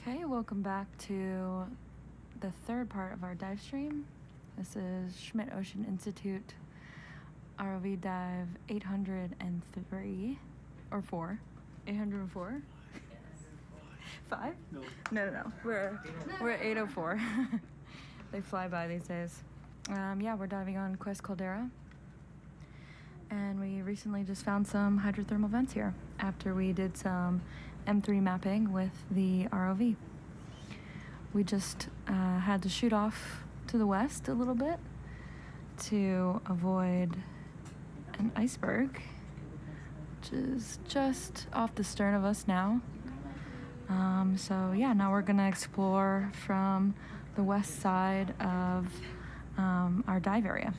Okay, welcome back to the third part of our dive stream. This is Schmidt Ocean Institute ROV dive 803 or 4. 804? 5? No. No. We're at 804. They fly by these days. Yeah, we're diving on Quest Caldera. And we recently just found some hydrothermal vents here after we did some M3 mapping with the ROV. We just had to shoot off to the west a little bit to avoid an iceberg, which is just off the stern of us now. So yeah, now we're gonna explore from the west side of our dive area.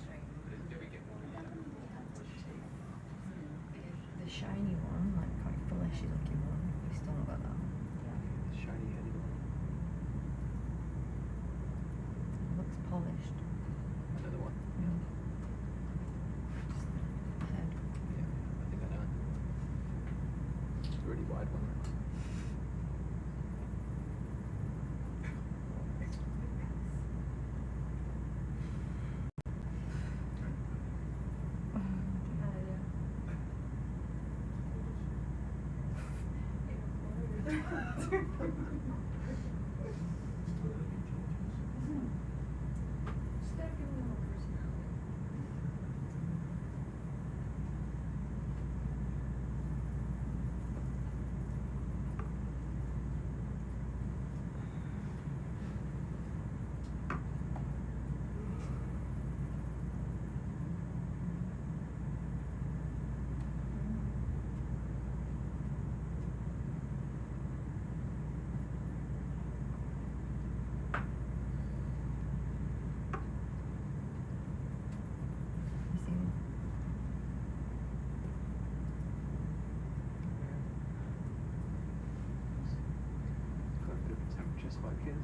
The shiny one, like quite fleshy looking one, we still not got that. The shiny heady one. It looks polished. Another one. Just the head. Yeah, I think I know. It's a really wide one.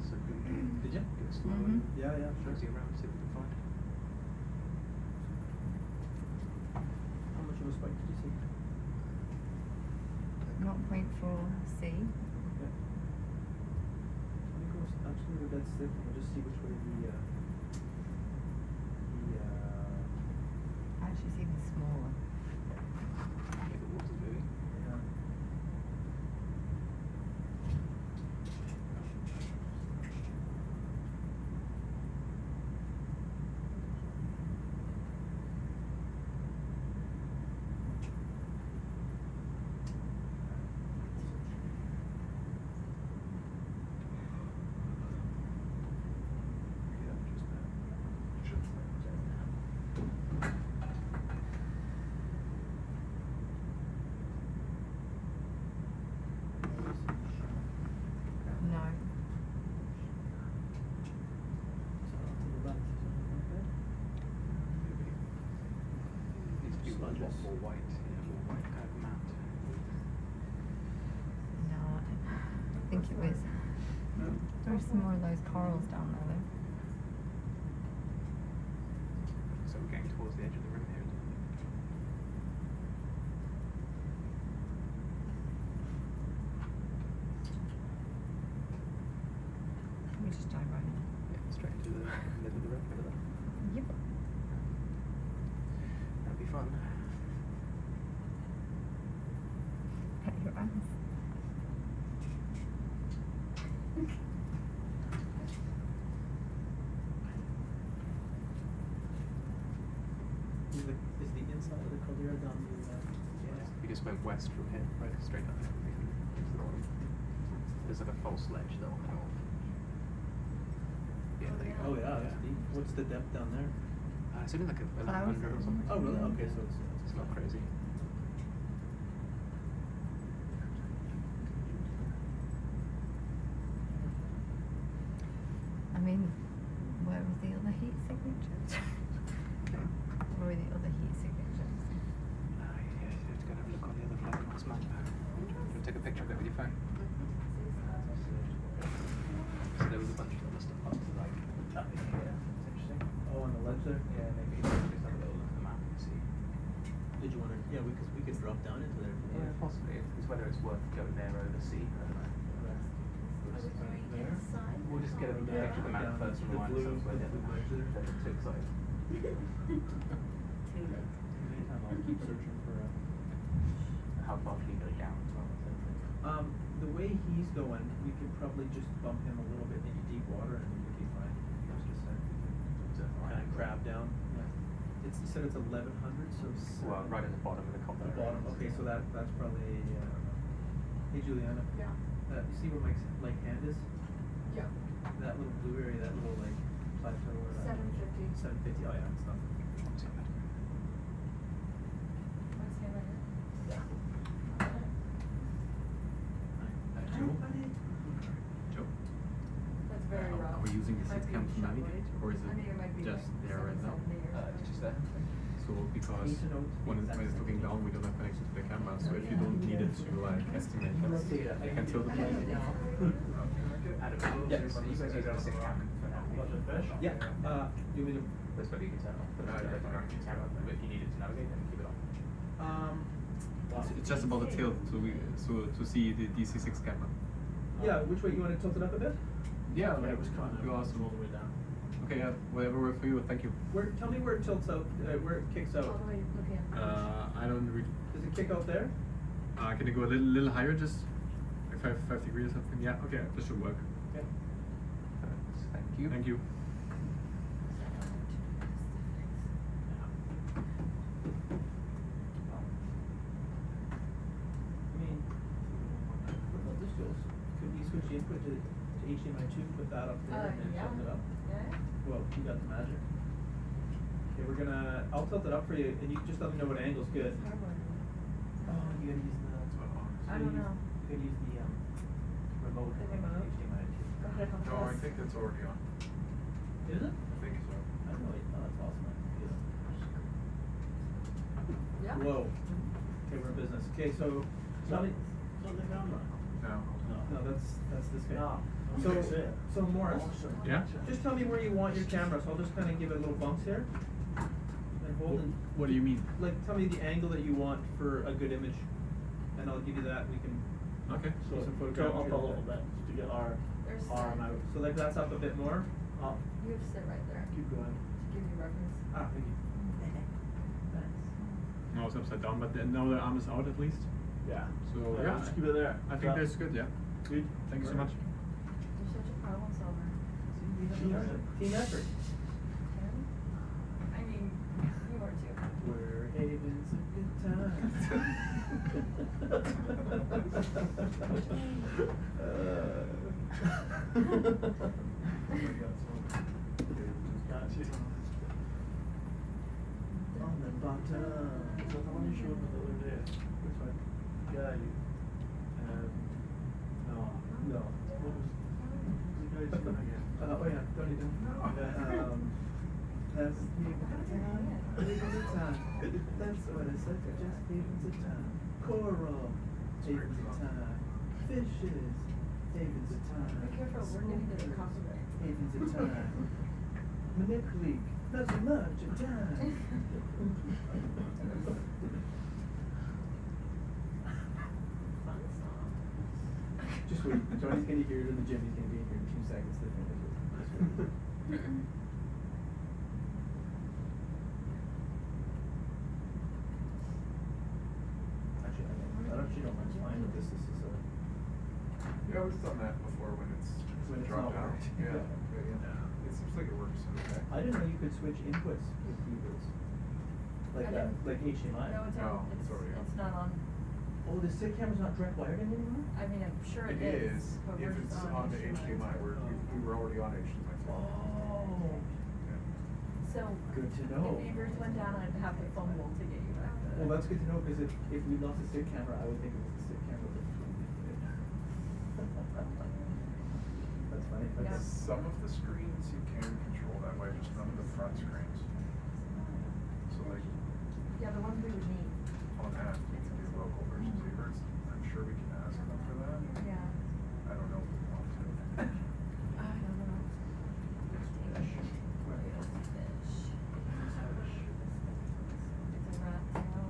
So did you? Get a slow one. Yeah, sure. Nosy around, see what we can find. How much of a spike did you see? 0.4C. Yeah. I think it was actually a dead stick. We'll just see which way Actually, it's even smaller. Yeah, the water's moving. yeah. No. Needs to be a lot more white, more white kind of matte. No, I think it was. There's some more of those corals down there though. So we're getting towards the edge of the rim here. We just dive right in. Yeah, straight into the middle of the rim. Look at that. Yep. That'd be fun. Pet your eyes. Is the inside of the caldera down the Yeah. We just went west from here, right straight up into the bottom. There's like a false ledge though. Yeah, there you go. Oh yeah, that's deep. What's the depth down there? It's only like 1,100 or something. Oh really? Okay, so It's not crazy. I mean, where are the other heat signatures? Where are the other heat signatures? Yeah, you have to go and have a look on the other flag mass map. You'll take a picture of it with your phone. So there was a bunch of other stuff up to like up in here. It's interesting. Oh, on the ledge there? Yeah, maybe just have a little look at the map and see. Did you want to? Yeah, because we could drop down into there. Yeah, possibly. It's whether it's worth going there over sea. I don't know. Yeah, actually the map first from the line, so it's way down. That's too exciting. Too late. Anytime I'll keep searching for How far can you go down as well? the way he's going, we could probably just bump him a little bit into deep water and we could be fine. Just descent. Kind of crab down. Yeah. You said it's 1100, so Well, right at the bottom of the copper. the bottom. Okay, so that's probably. Hey Juliana. Yeah. You see where Mike's hand is? Yeah. That little blue area, that little plateau or that. 750. 750. Oh yeah, it's not. What's the other here? Yeah. Joe, That's very rough. are we using the Might sit be cam to shockwave. navigate, or is I mean, it might be it just like there right now? 770 or It's just there. So because Need to know when the it's exact looking thing. down, we don't have connection to the camera. So if you don't need it to estimate, Data. you can tilt it. Adam, Yeah. so you guys use the six cam for navigation. Yeah. You mean to? That's what you can turn off. But if you need it to navigate, then keep it on. It's just about the tilt, to see the DC6 camera. Yeah. Which way you want to tilt it up a bit? Yeah, it was kind of you asked all the way down. Okay, yeah, whatever works for you. Thank you. Tell me where it tilts out. Where it kicks All out. the way looking at the I don't really. Does it kick out there? Can you go a little higher, just like 5 degrees or something? Yeah. Okay, this should work. Okay. Thank you. Thank you. I mean, what about this goes? Could we switch the input to HDMI 2, put that up there, and then yeah. tilt it up? Yeah. Well, you got the magic. Okay, I'll tilt it up for you, and you just let me know what angle's good. It's hard work. Oh, you gotta use the. I don't know. You gotta use the remote. The remote? HDMI 2. Go ahead, help No, I us. think that's already on. Is it? I think so. I don't know. Oh, that's awesome. Yeah. Whoa. Okay, we're in business. Okay, so tell me. No. No, that's this guy. No. So Morris, Yeah. just tell me where you want your camera. So I'll just kind of give it little bumps here, and hold and What do you mean? like tell me the angle that you want for a good image, and I'll give you that. We can. Okay. So some Go photography. up a little bit to get our There's arm some. out. So like that's up a bit more. Up. You have to sit right there Keep going. to give you reference. Ah, thank you. No, it's upside down, but then now the arm is out at least. Yeah. So Yeah, just keep it there. I think Yeah. that's good. Yeah. Good. Thank you so much. You're such a problem solver. Team effort. I mean, you are too. Where havens a good time. On the bottom. Is that the one you showed me the other day? Which one? Yeah, you. No. No. What was the guy's name again? Oh yeah, Tony Dunn. That's havens a time. That's what I said. Just havens a time. Coral. Havens a time. Fishes. Havens a time. Be careful, we're getting to the copyright. Havens a time. Manipulate. Not so much a time. Just wait. Johnny's gonna hear it in the gym. He's gonna be in here in 2 seconds to finish it. Just wait. Actually, I don't mind flying with this. This is a. Yeah, we've done that before when it's When it's dropped not out. working. Yeah. Yeah. It seems like it works okay. I didn't know you could switch inputs with keyboards. Like I that, didn't- like HDMI. No, it's No, on, it's already on. it's not on. Oh, the SIG camera's not direct wired in anymore? I mean, I'm sure It it is, but if we're it's just on the HDMI, we were already on HDMI. Oh, Yeah. So, good to know. if Beavers went down, I'd have to fumble to get you back. Well, that's good to know, because if we lost the SIG camera, I would think it was the SIG camera that That's funny. Yeah. That's, Some of the screens you can control that way, just none of the front screens. So like Yeah, the ones we would need. on that, you can do local versus Evertz. I'm sure we can ask them for that. Yeah. I don't know if we want to. I don't know. Fish. It's a rat tail.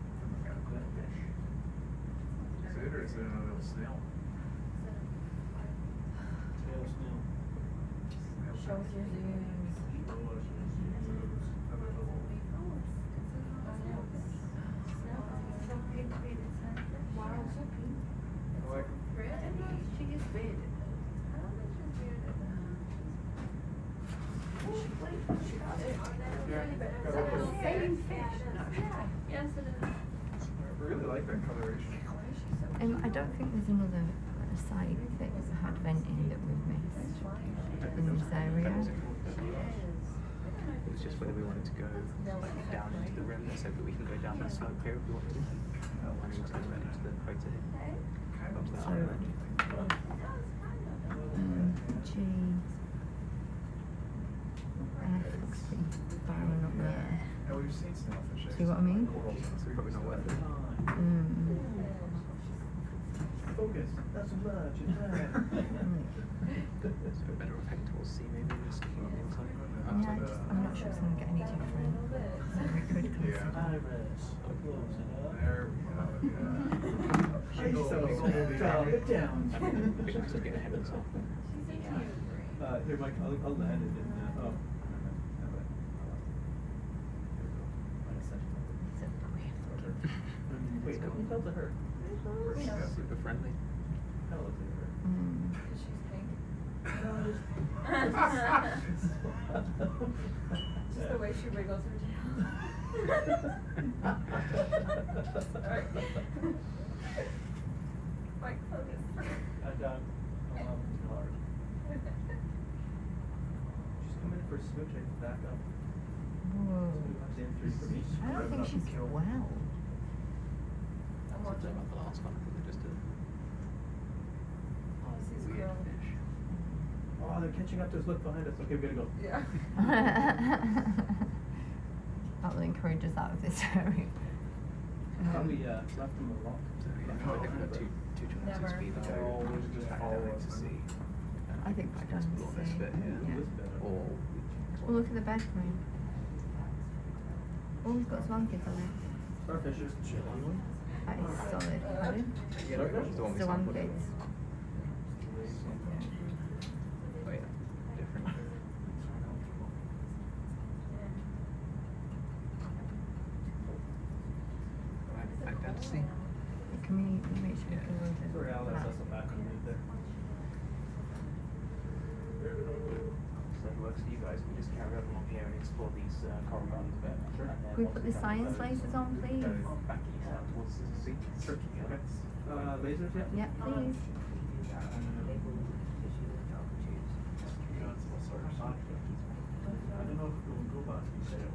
Is it or is it another little snail? Tail snail. Snail Same fish. Yes, it is. I really like that coloration. I don't think there's another site that had venting that we've missed in this area. It was just whether we wanted to go down into the rim. They said that we can go down the slope here if we want to. And we also go into the crater here. Up to that So, island. G, F, Byron up there. Yeah, we've seen snailfish. See what I mean? So probably not worth it. Focus. That's much. So we're better off heading towards sea maybe and just looking on the inside. Yeah, I'm not sure it's going to get any different. So we could consider. Yeah. Iris. Close it up. There we go. Yeah. Hey, so, get down. We can still get ahead of us. Here, Mike, I'll land it in, oh. Wait, who felt to her? Super friendly. That looks like her. She's pink. Just the way she wiggles her tail. Sorry. Mike, focus. I'm done. Too hard. She's coming in for a switch, I can back up. Whoa. Stand three for me. I don't think she's well. I'm Something watching. about the last one. I think they're just a Oh, I see a weird squirrel. fish. Oh, they're catching up to us. Look behind us. Okay, we gotta go. Yeah. That will encourage us out of this area. Thought we left them alone. So yeah, I think we've got two chances Never. to either go Oh, we should just back follow down us to and- sea. I think back down to explore this sea. bit here. Yeah. This better. Or Oh, look at the bed frame. Oh, we've got swampers on it. Starfishers. That is solid. Pardon? the one we sampled. Swampers. Oh yeah, different. Right, back down to sea. Can we make sure we go over? Sorry, Al, that's us back underneath there. So if it works for you guys, we just carry on along here and explore these coral gardens a bit. Sure. And then Can we once put we've the done science those, lasers on, please? go back east out towards the sea. Sure. Okay. Lasers, yeah? Yeah, please. I don't know if we'll go back and say it.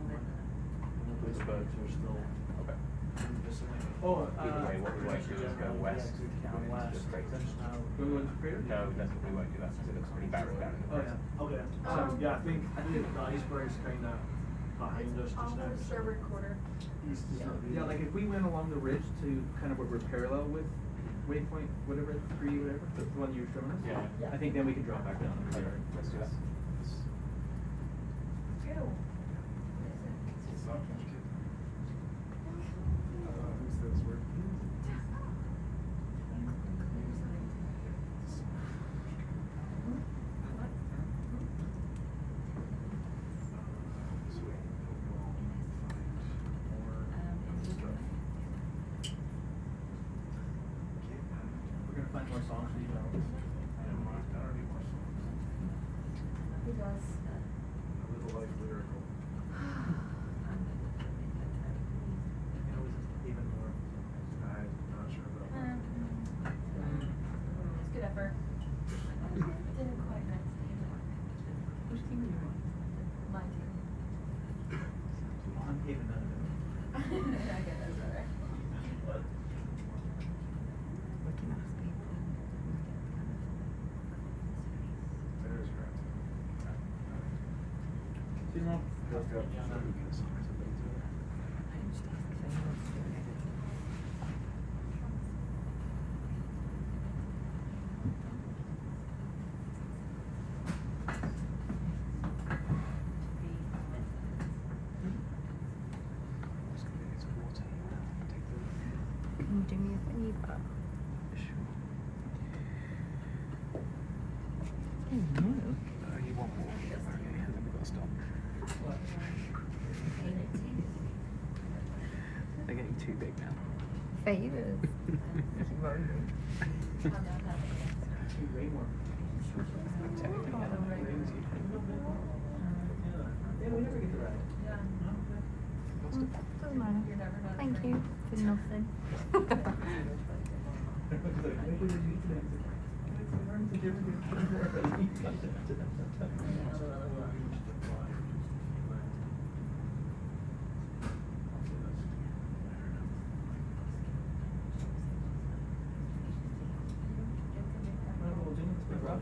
Those birds are still. Okay. Oh, Either way, what we won't do is go west down into the crater. Going to the crater? No, that's what we won't do that because it looks pretty barren down in the Oh, crater. yeah. Okay, so yeah, I think the iceberg's kinda behind us just On now. the starboard quarter. East is not Yeah, like if we went along the ridge to kind of where we're parallel with waypoint, whatever, 3, whatever, the one you were showing us. Yeah. I think then we can drop back down. Okay, let's do that. Ew. It's not much kid. Who said this word? We're gonna find more songs for you guys. He does. A little life lyrical. Even more. I'm not sure about that. It's good effort. Didn't quite make Which team are you on? my team. I'm even none of it. I get that better. Looking at people. There's your answer. See you, Mom? Just gonna get some water here. Take the Can you do me a favour? sure. Oh no. You want more? Okay, and then we've got to stop. They're getting too big now. Favours. Way more. Technically, yeah, they're not really easy. Yeah, we never get to ride. Yeah. Doesn't matter. You're never done. Thank you for nothing.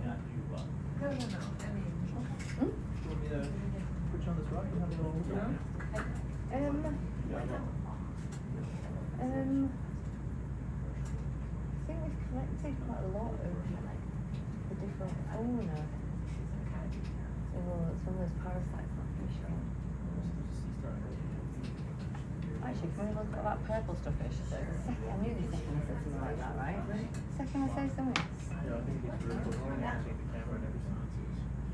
No, I mean. Hmm? You want me to put you on this rock and have a little look around? I think we've collected quite a lot of the different fauna. So some of those parasites not fishing. Actually, can we look at that purple stuffish? I knew the second I said something like that, right? Second I say something. Yeah, I think it's really cool. I want to take the camera and everything.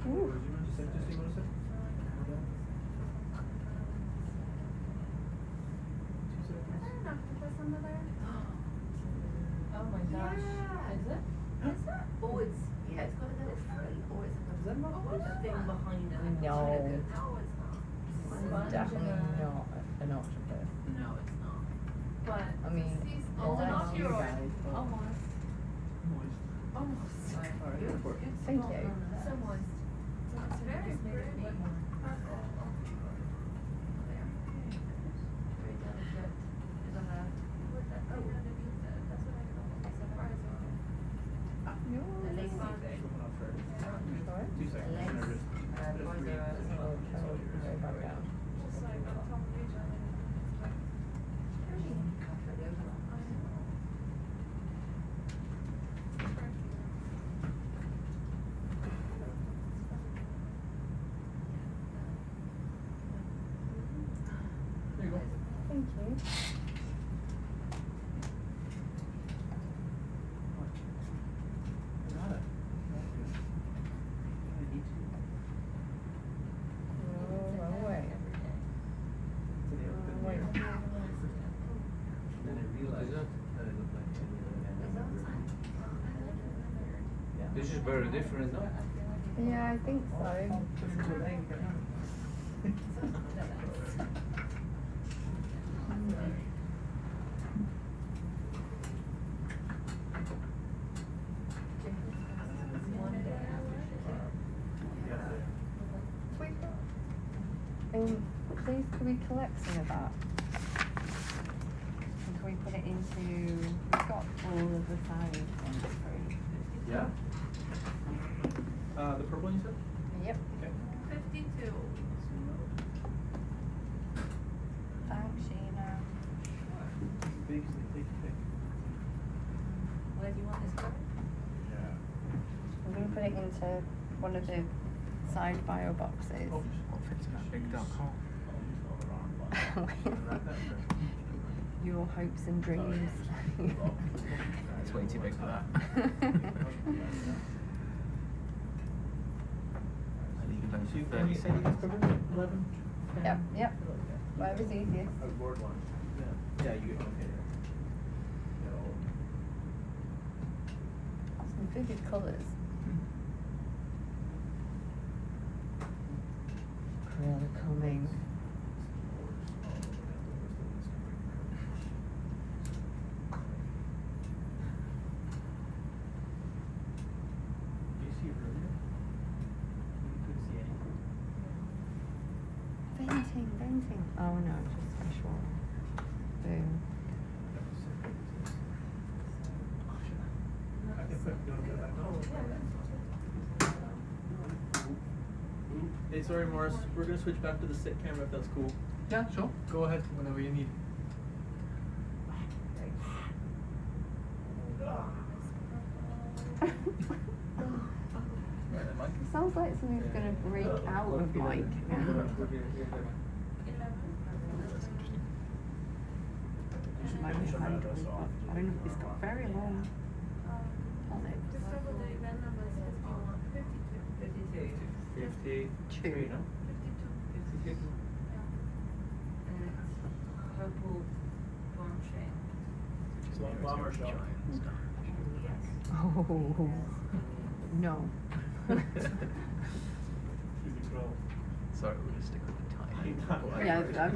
Ooh. Just see what I said? Oh my gosh. Is it? Oh, it's, yeah, it's got a little free, or it's a thing behind it. No. No, it's not. Sponge Definitely and a- not an octopus. No, it's not. But. I mean, Sees- it's oh, like not you pure. guys, but- Almost. Almost. Alright, go for it. Thank you. So moist. It's very pretty. Purple. Very delicate. It'll have. Oh, underneath it. That's what I thought. Surprise. No. The lazy thing. Slipping off right. Sorry? 2 seconds. I'm gonna just read this. Very back down. Just like on top of each other. There you go. Thank you. Got it. I need to. No, wrong way. Today I couldn't Wait. hear. Then I realized that it looked like yeah. This is very different, no? Yeah, I think so. Please, could we collect some of that? And can we put it into, we've got all of the side ones free. Yeah? The purple one you said? Yep. Okay. 52. Thanks, Sheena. Big, big, big. Where do you want this covered? Yeah. I'm going to put it into one of the side bio boxes. Oh, It's in a big dark hole. Your hopes and dreams. It's way too big for that. So you, when you say you guys covered 11? Yep, yep. Whatever's easiest. I was bored one. Yeah. Yeah, you, okay. Some vivid colours. Krill are coming. Do you see it earlier? You couldn't see anything. Venting, venting. Oh no, just fresh water. Boom. Hey, sorry, Morris. We're gonna switch back to the sit camera if that's cool. Yeah, sure. Go ahead whenever you need. Sounds like something's gonna break out of Mike now. Might be handled, but I don't know if it's got very long on it. Discover the event number is 51. 52. 53, no? 52. 52. And it's purple bomb chain. Bomber shell. Oh, no. You can throw. Sorry, we'll just stick with the tiny. Yeah, I'm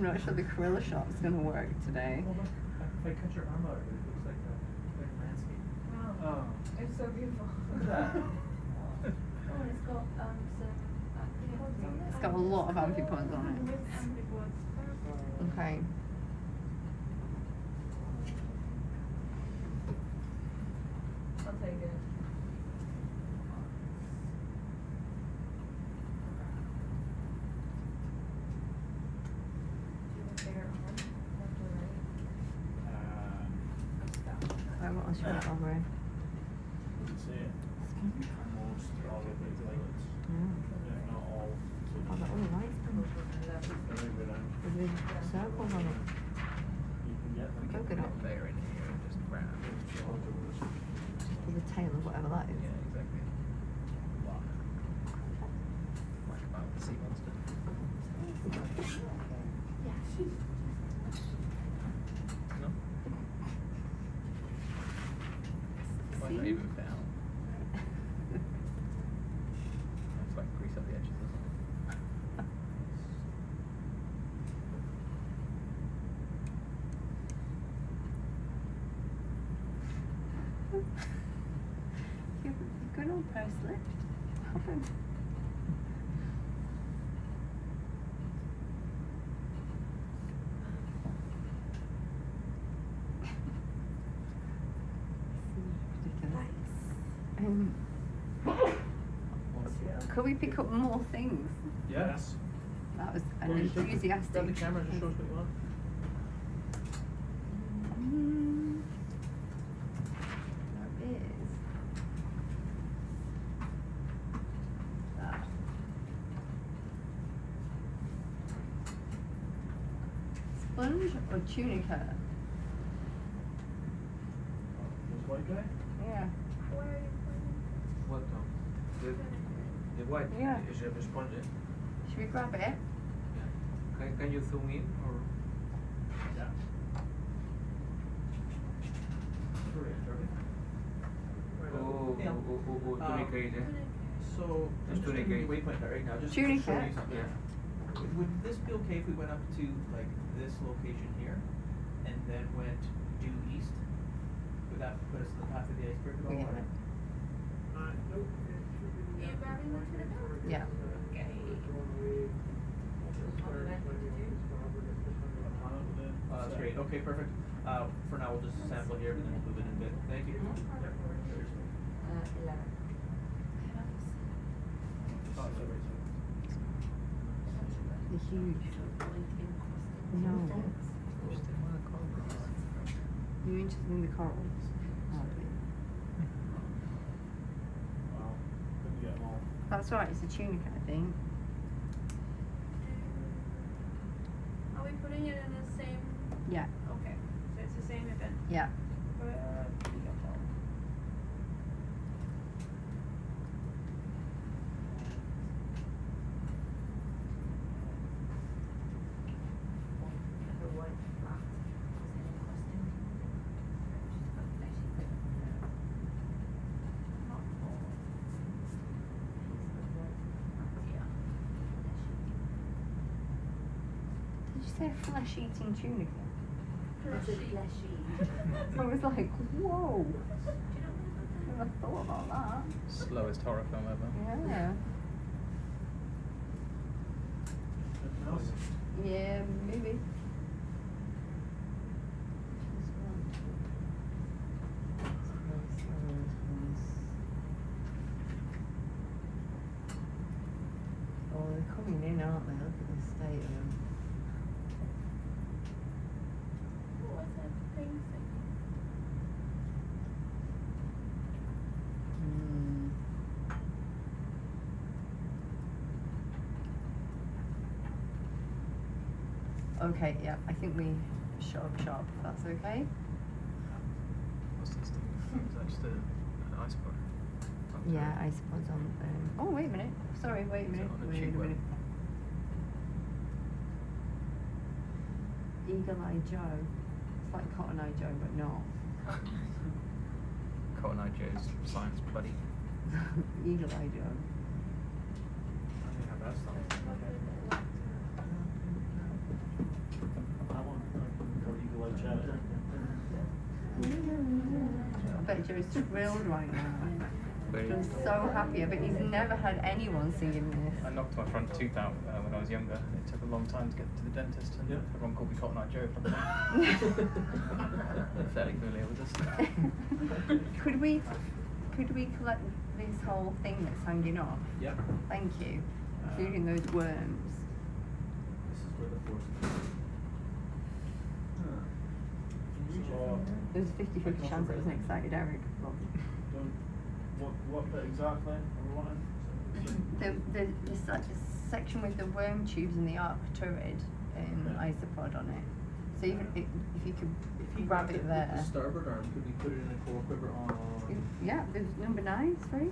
not sure the gorilla shot's gonna work today. Well, look, if I cut your arm out, it looks like a landscape. Wow. Oh. It's so beautiful. Look at that. Oh, and it's got some amphipods on it. It's got a lot of amphipods on it. With amphipods. Okay. I'll take it. Do you want a bigger arm? Left or right? I want to show it over. Doesn't say it. Almost all of the toilets. Yeah, not all. Oh, that all nice. Very good. With the circles on it. You can get them. Coconut. There in here and just grab. With the tail of whatever that is. Yeah, exactly. Like about the sea monster. No? Might not even fit out. It's like grease up the edges or something. You're good old post lift. Happened. Ridiculous. Could we pick up more things? Yes. That was Well, an you take enthusiastic. Grab the camera and show us what you want. There is. That. Sponge or tunica? This white guy? Yeah. Where are you pointing? What Tom? The white Yeah. is a sponge. Should we grab it? Yeah. Can you zoom in or? Yeah. Oh, tunica is it? So, I'm Just just gonna give you tunica. a waypoint right now, just to Tunica. show you something. Yeah. Would this be okay if we went up to like this location here, and then went due east? Would that put us in the path of the iceberg at all? Yeah. or- Are you grabbing one to the back? Yeah. Okay. That's great, okay, perfect. For now, we'll just sample here, and then we'll move it in a bit. Thank you. 11. Oh, sorry, sorry. They're huge. No. You're interested in the corals? Hardly. Wow. Couldn't get them all. That's right, it's a tunica, I think. Are we putting it in the same? Yeah. Okay, so it's the same event. Yeah. Beautiful. Did you say flesh-eating tunica? It's a fleshy. I was like, whoa. Never thought about that. Slowest horror film ever. Yeah. Nothing else? Yeah, maybe. Oh, they're coming in, aren't they? Look at the state of them. What was that thing saying? Hmm. Okay, yeah, I think we shut up shop, if that's okay. What's this thing? Is that just an iceberg? Yeah, I suppose on. Oh, wait a minute. Sorry, wait a minute. on a Wait a cheap web? minute. Eagle Eye Joe. It's like Cotton Eye Joe, but not. Cotton Eye Joe's science buddy. Eagle Eye Joe. I may have rest on it. I want to go eagle eye chat. I bet Joe's thrilled right now. Very- I'm so happy. I bet he's never had anyone singing I this. knocked my front tooth out when I was younger. It took a long time to get to the dentist, and Yeah. everyone called me Cotton Eye Joe from then. I'm fairly familiar with this. Could we collect this whole thing that's hanging off? Yeah. Thank you. Including those worms. This is where the force. So, There's a 50-50 chance it was an excited Eric. But what bit exactly are we wanting? the section with the worm tubes and the arcturrid Okay. isopod on it. So even if you could If he grab grabbed it with there. the starboard arm, could we put it in a core quiver on? Yeah, there's number 9, sorry.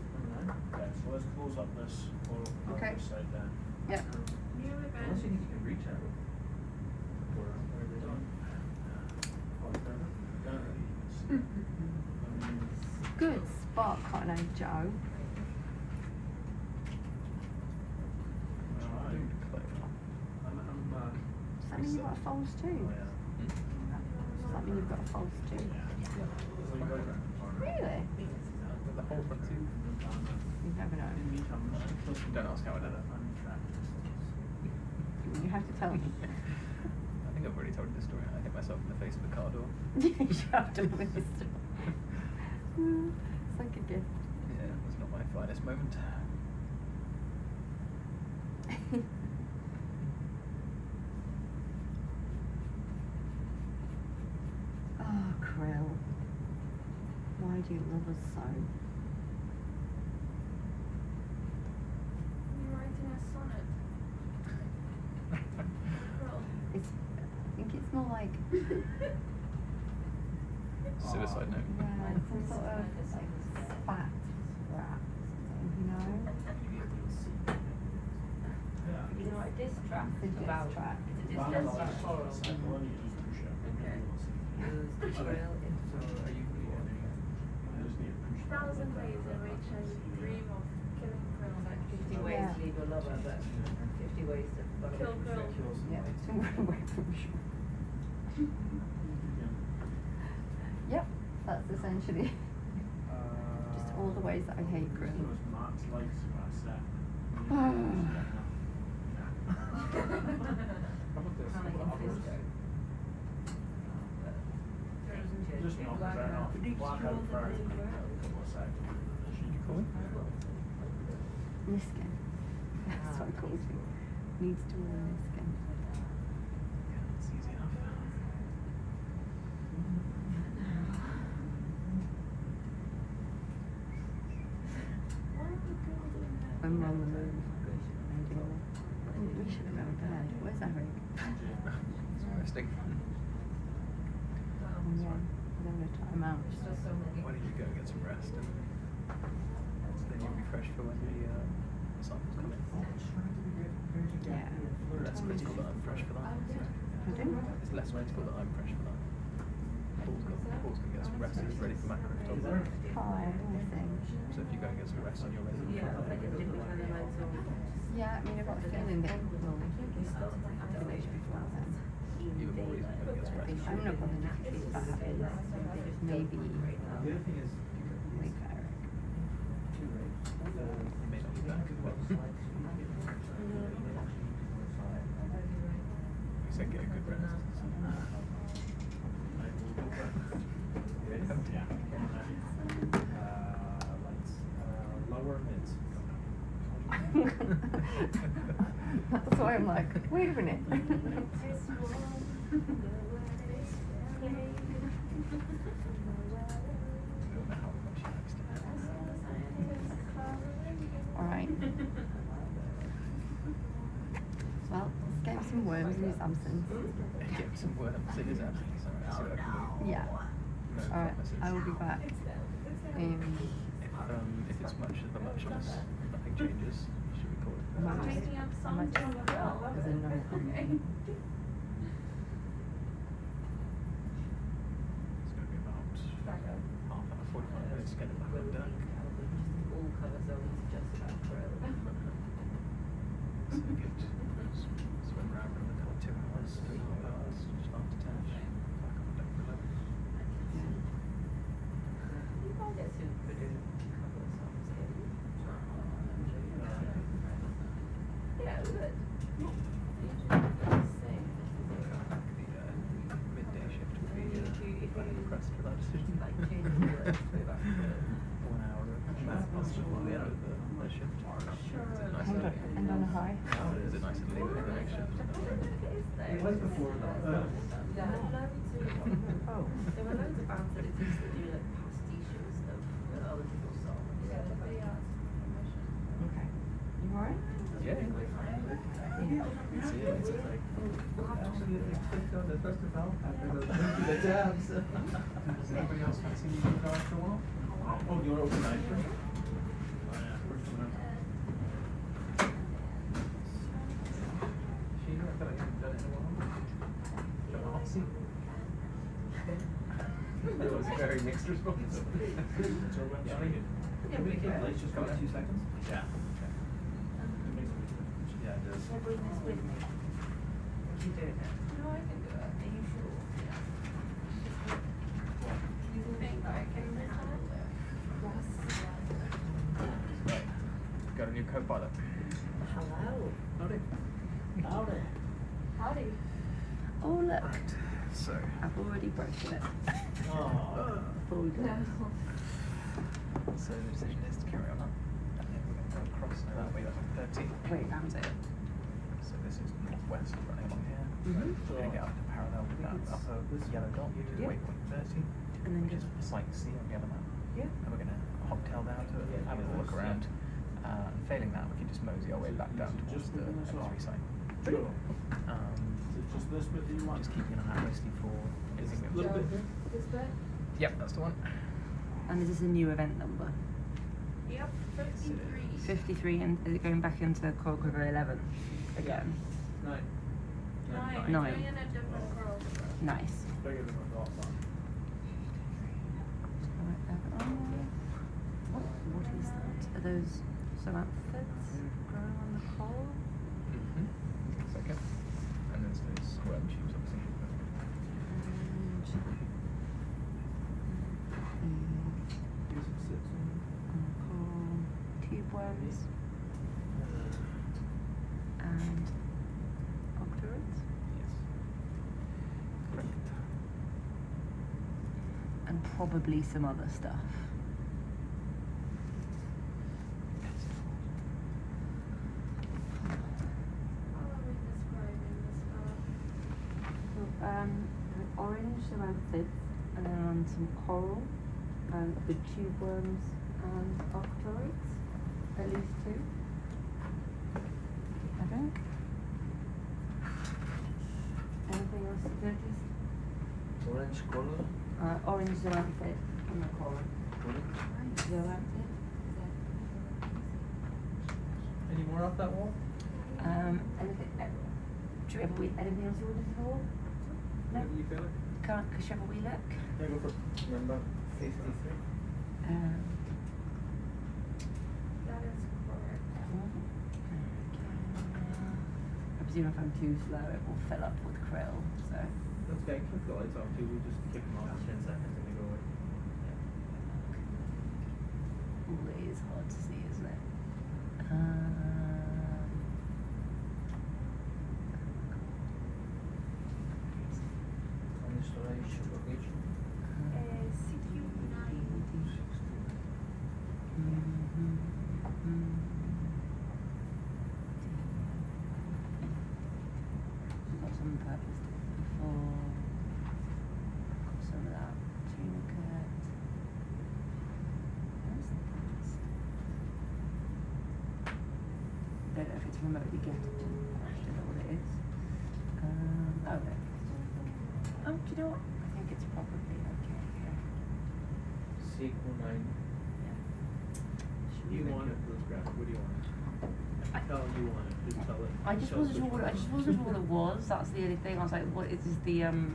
Okay, so let's close up this whole Okay. this side then. Yeah. Unless you think you can reach out. Or whatever you're doing. Good spot, Cotton Eye Joe. Does that mean you've got a false tooth? Does that mean you've got a false tooth? Really? The whole front tooth. You never know. Don't ask how I did it. You have to tell me. I think I've already told you the story. I hit myself in the face with a car door. You have to know this story. It's like a gift. Yeah, it was not my finest moment. Oh, Krill. Why do you love us so? You're writing a sonnet. Well, I think it's more like Suicide note. yeah, some sort of like spat rap, you know? You know, a diss track It's a diss about track. It's a Well, diss no, track. I saw it on the one you just push it. Okay. Use the drill in. So are you I just need to push it. 1,000 ways in which I dream of killing krill. Like 50 ways Yeah. to leave your lover, but 50 ways to fuck Kill it. krill. Yeah, to run away from shore. Yep, that's essentially just all the ways that I hate It krill. was Matt's likes what I said. Just not fair enough. Black out first. Couple of seconds. Niskin. That's what I called you. Needs to wear a Niskin. Yeah, it's easy enough. When we're on the move. We should have gone to bed. Where's Eric? It's resting. Oh, yeah. We're having a time out. Why don't you go and get some rest, and then you'll be fresh for when the samples come in. Yeah. Less critical that I'm fresh for that. Pardon? It's less critical that I'm fresh for that. Paul's gonna get some rest and he's ready for macro photography. Oh, amazing. So if you go and get some rest and you're ready for Yeah, I think did we have a lights on? Yeah, I mean, I've got a feeling that we'll activate before then. even more reason to go and get some rest. I'm not bothered if it's bad. Maybe The other thing is, wait for Eric. You may not be back. Well, we said get a good rest. lights, lower mids. That's why I'm like, wait a minute. Don't know how much he likes to Alright. Well, let's get him some worms in his absence. Get him some worms in his absence. Alright, see what I can do. Yeah. No Alright, promises. I will be back. If it's much of a muchness, nothing changes. Should we call it? Much. Taking up I might something just well. as a no comment. It's going to be about half hour, 45 minutes to get it back on deck. All cover zones just about krill. And on a high. Is it nice and lean with an extra? It was before though. There were loads of, Oh. there were loads of bands that exist that do like pastiches of other people's songs. Yeah, but they asked for permission. Okay. You alright? Yeah. Absolutely clicked on the festival after the tabs. Does anybody else fancy me to go after a while? Oh, you want to open mine first? Oh, yeah. Sheena, I feel like I haven't done it in a while. Got a hot seat. That was a very mixed response. So when Yeah. Yeah, we can, let's just go 2 seconds. Yeah. It makes a big difference. Yeah, it does. Can I bring this with me? You doing it? No, I can do it. Are you sure? You think I can handle it? Right. Got a new co-pilot. Hello. Howdy. Howdy. Howdy. Oh look, Right. So. I've already broken it. Oh. Full done. So the decision is to carry on up. And then we're going to go across that way, that's like 13. Wait, that was it. So this is northwest running along here. Mhm. We're going to get up to parallel with that upper yellow dot to Yeah. waypoint 30. And then Which is just site C on the other map. yeah. And we're going to hobtail down to it, have a look around. And failing that, we can just mosey our way back down towards the M3 site. Sure. Um, Is it just this bit that you want? just keeping an eye out mostly for anything that Little bit. This bit? Yep, that's the one. And is this a new event number? Yep, 53. 53, and is it going back into Coral River 11 again? 9. Nine. Nine. Three in a different world. Nice. Bigger than I thought, man. What is that? Are those zoanthids growing on the coral? Mm-hmm. Second. And there's those worm tubes, obviously. Here's some sits in. Coral tube worms and octoroids Yes. Correct. and probably some other stuff. How are we describing this stuff? Orange zoanthids, and then some coral, the tube worms and octoroids, at least 2, I think. Anything else you've noticed? Orange color. Orange zoanthid and the coral. Zoanthid. Any more off that wall? Anything, do you ever anything else you wanted to know? No? You feel it? Can't shall we look? Yeah, go for it. Remember 53? That is correct. I presume if I'm too slow, it will fill up with krill. So That's okay, click the lights off too, we just kick them off 10 seconds and they go away. ooh, it is hard to see, isn't it? CQ9. We've got some purpose before. Got some of that tunicate. Where's the past? I don't know if it's remotely gifted to me. I don't know what it is. Oh no. Oh, do you know what? I think it's probably okay here. Sequel 9. You want it, Bruce Graphic, what do you want? I tell you want it, just tell it. I just Tell us wasn't sure which what I one. just wasn't sure what it was. That's the only thing. I was like, what is this the ooh.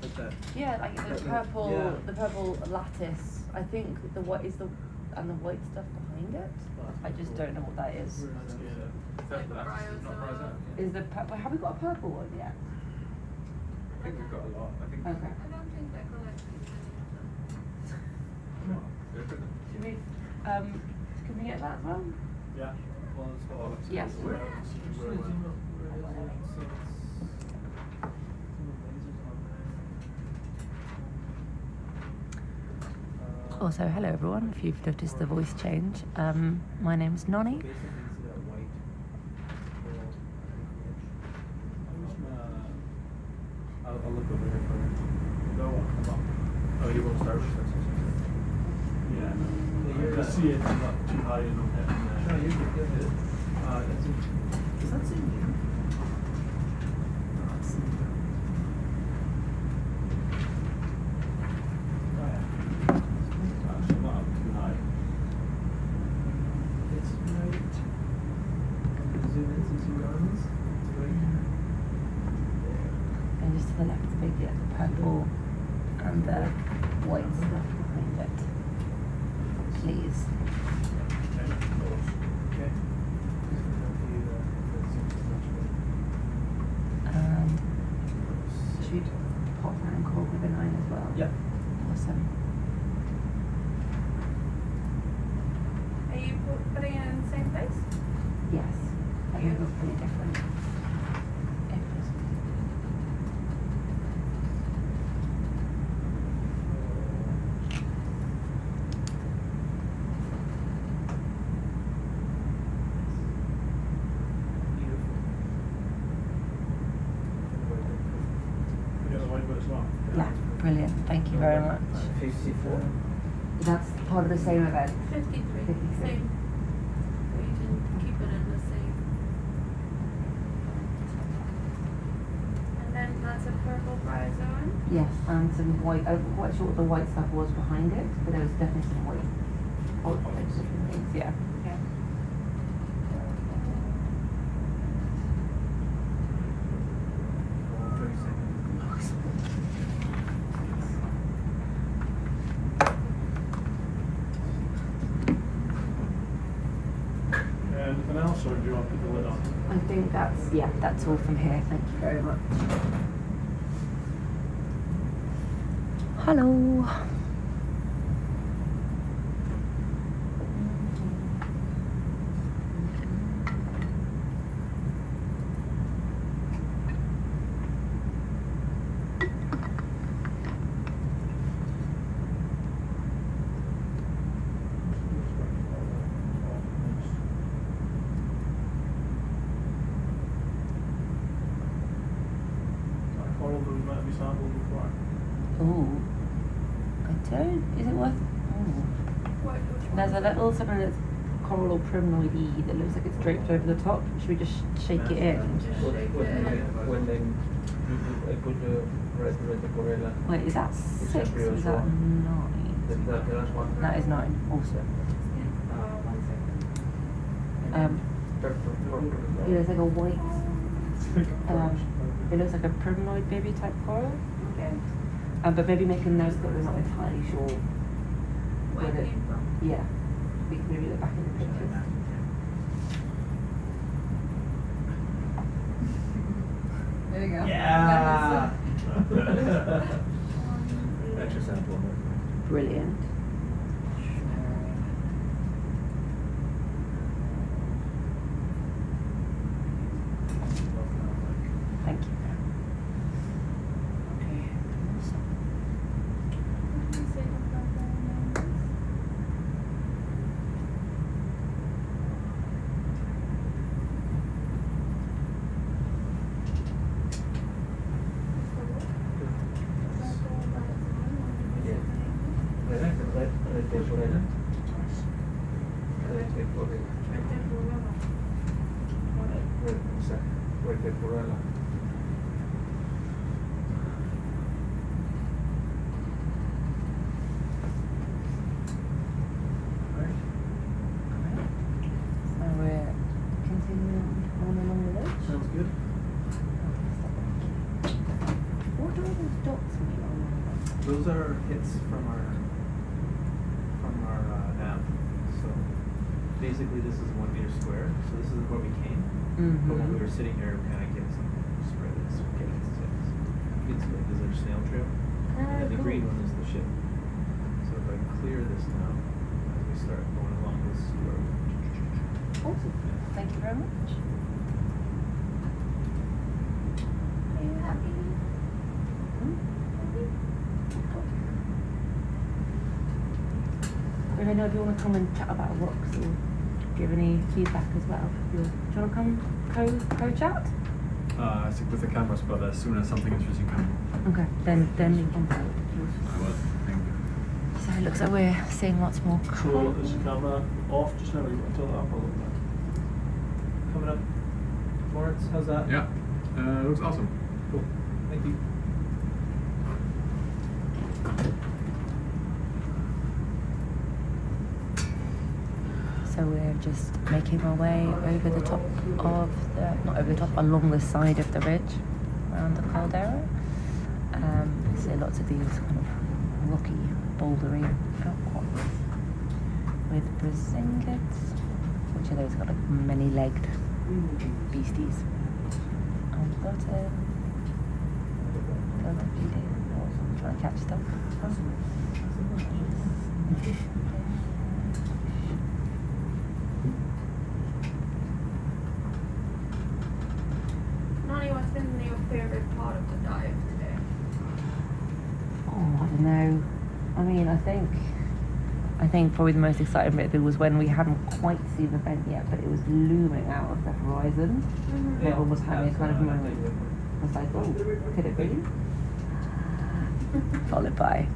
What's that? Yeah, like the purple Yeah. the purple lattice. I think the what is the and the white stuff behind it. I just don't know what that is. Like bryozoa. Is the have we got a purple one yet? I think we've got a lot. I think. Okay. I don't think they're collecting any of them. Go for them. Should we can we get that as well? Yeah. Well, it's all it's Yes. where it's- where it went. Also, hello everyone. If you've noticed the voice change, my name's Nonny. I'll look over here for you. Go on, come on. Oh, you want to start with this? Yeah, no. Yeah, you're I right. see it not too high enough. No, you're good. Go ahead. Does that say you? No, it's Actually, not up too high. It's right. Zoom in, zoom out. It's right here. And just to the left, it's big, yeah, the purple and the white stuff behind it. Please. Okay, close. Okay. Should we pop that and call with a 9 as well? Yep. Awesome. Are you putting it in the same place? Yes. I think it looks pretty different. If it's- Beautiful. We got the white bit as well. Yeah, brilliant. Thank you very much. 54. That's part of the same event. 53, 53. same. So you can keep it in the same. And then that's a purple bryozoan. Yes, and some white. I'm not quite sure what the white stuff was behind it, but there was definitely some white. Oh, like different things. Yeah. Okay. Anything else, or do you want to put the lid on? I think that's all from here. Thank you very much. Hello. Coral that was meant to be sampled before. Oh, I don't. Is it worth? Oh. Which There's a one? little something that's coral or primnoid-y that looks like it's draped over the top. Should we just shake it in? Just shake it in. When they I put the red corella. Wait, is that 6 or is that 9? The last one. That is 9. Awesome. 1 second. It looks like a white. It looks like a primnoid baby type coral. Okay. But maybe make a note that we're not entirely sure. Where it whether- came from. Yeah. We can maybe look back in the pictures. There you go. Yeah. Extra sample. Brilliant. Thank you. So we're continuing on along the ledge. Sounds good. What do all those dots mean on the ledge? Those are hits from our nav. So basically, this is 1 meter square. So this is where we came. But when we were sitting here, we kind of get some spread it. So we get it. You can see like there's our snail trail, and then the green one is the ship. So if I clear this now, as we start going along this road. Awesome. Thank you very much. Are you happy? I don't know if you want to come and chat about rocks or give any feedback as well. Do you want to come co-chat? I stick with the cameras, but as soon as something interesting comes, Okay, then you can go. I will. Thank you. So it looks like we're seeing lots more. So is the camera off just now? Or you want to turn it up a little bit? Coming up. Lawrence, how's that? Yeah, looks awesome. Cool. Thank you. So we're just making our way over the top of the, not over the top, along the side of the ridge around the caldera. So lots of these kind of rocky, bouldery outcrops with brazingids, which are those kind of many-legged beasties. On the bottom, they're feeding, trying to catch stuff. Nani, what's been your favorite part of the dive today? Oh, I don't know. I mean, I think probably the most exciting bit was when we hadn't quite seen the vent yet, but it was looming out of the horizon. It almost had me kind of moment. I was like, oh, could it be? Followed by,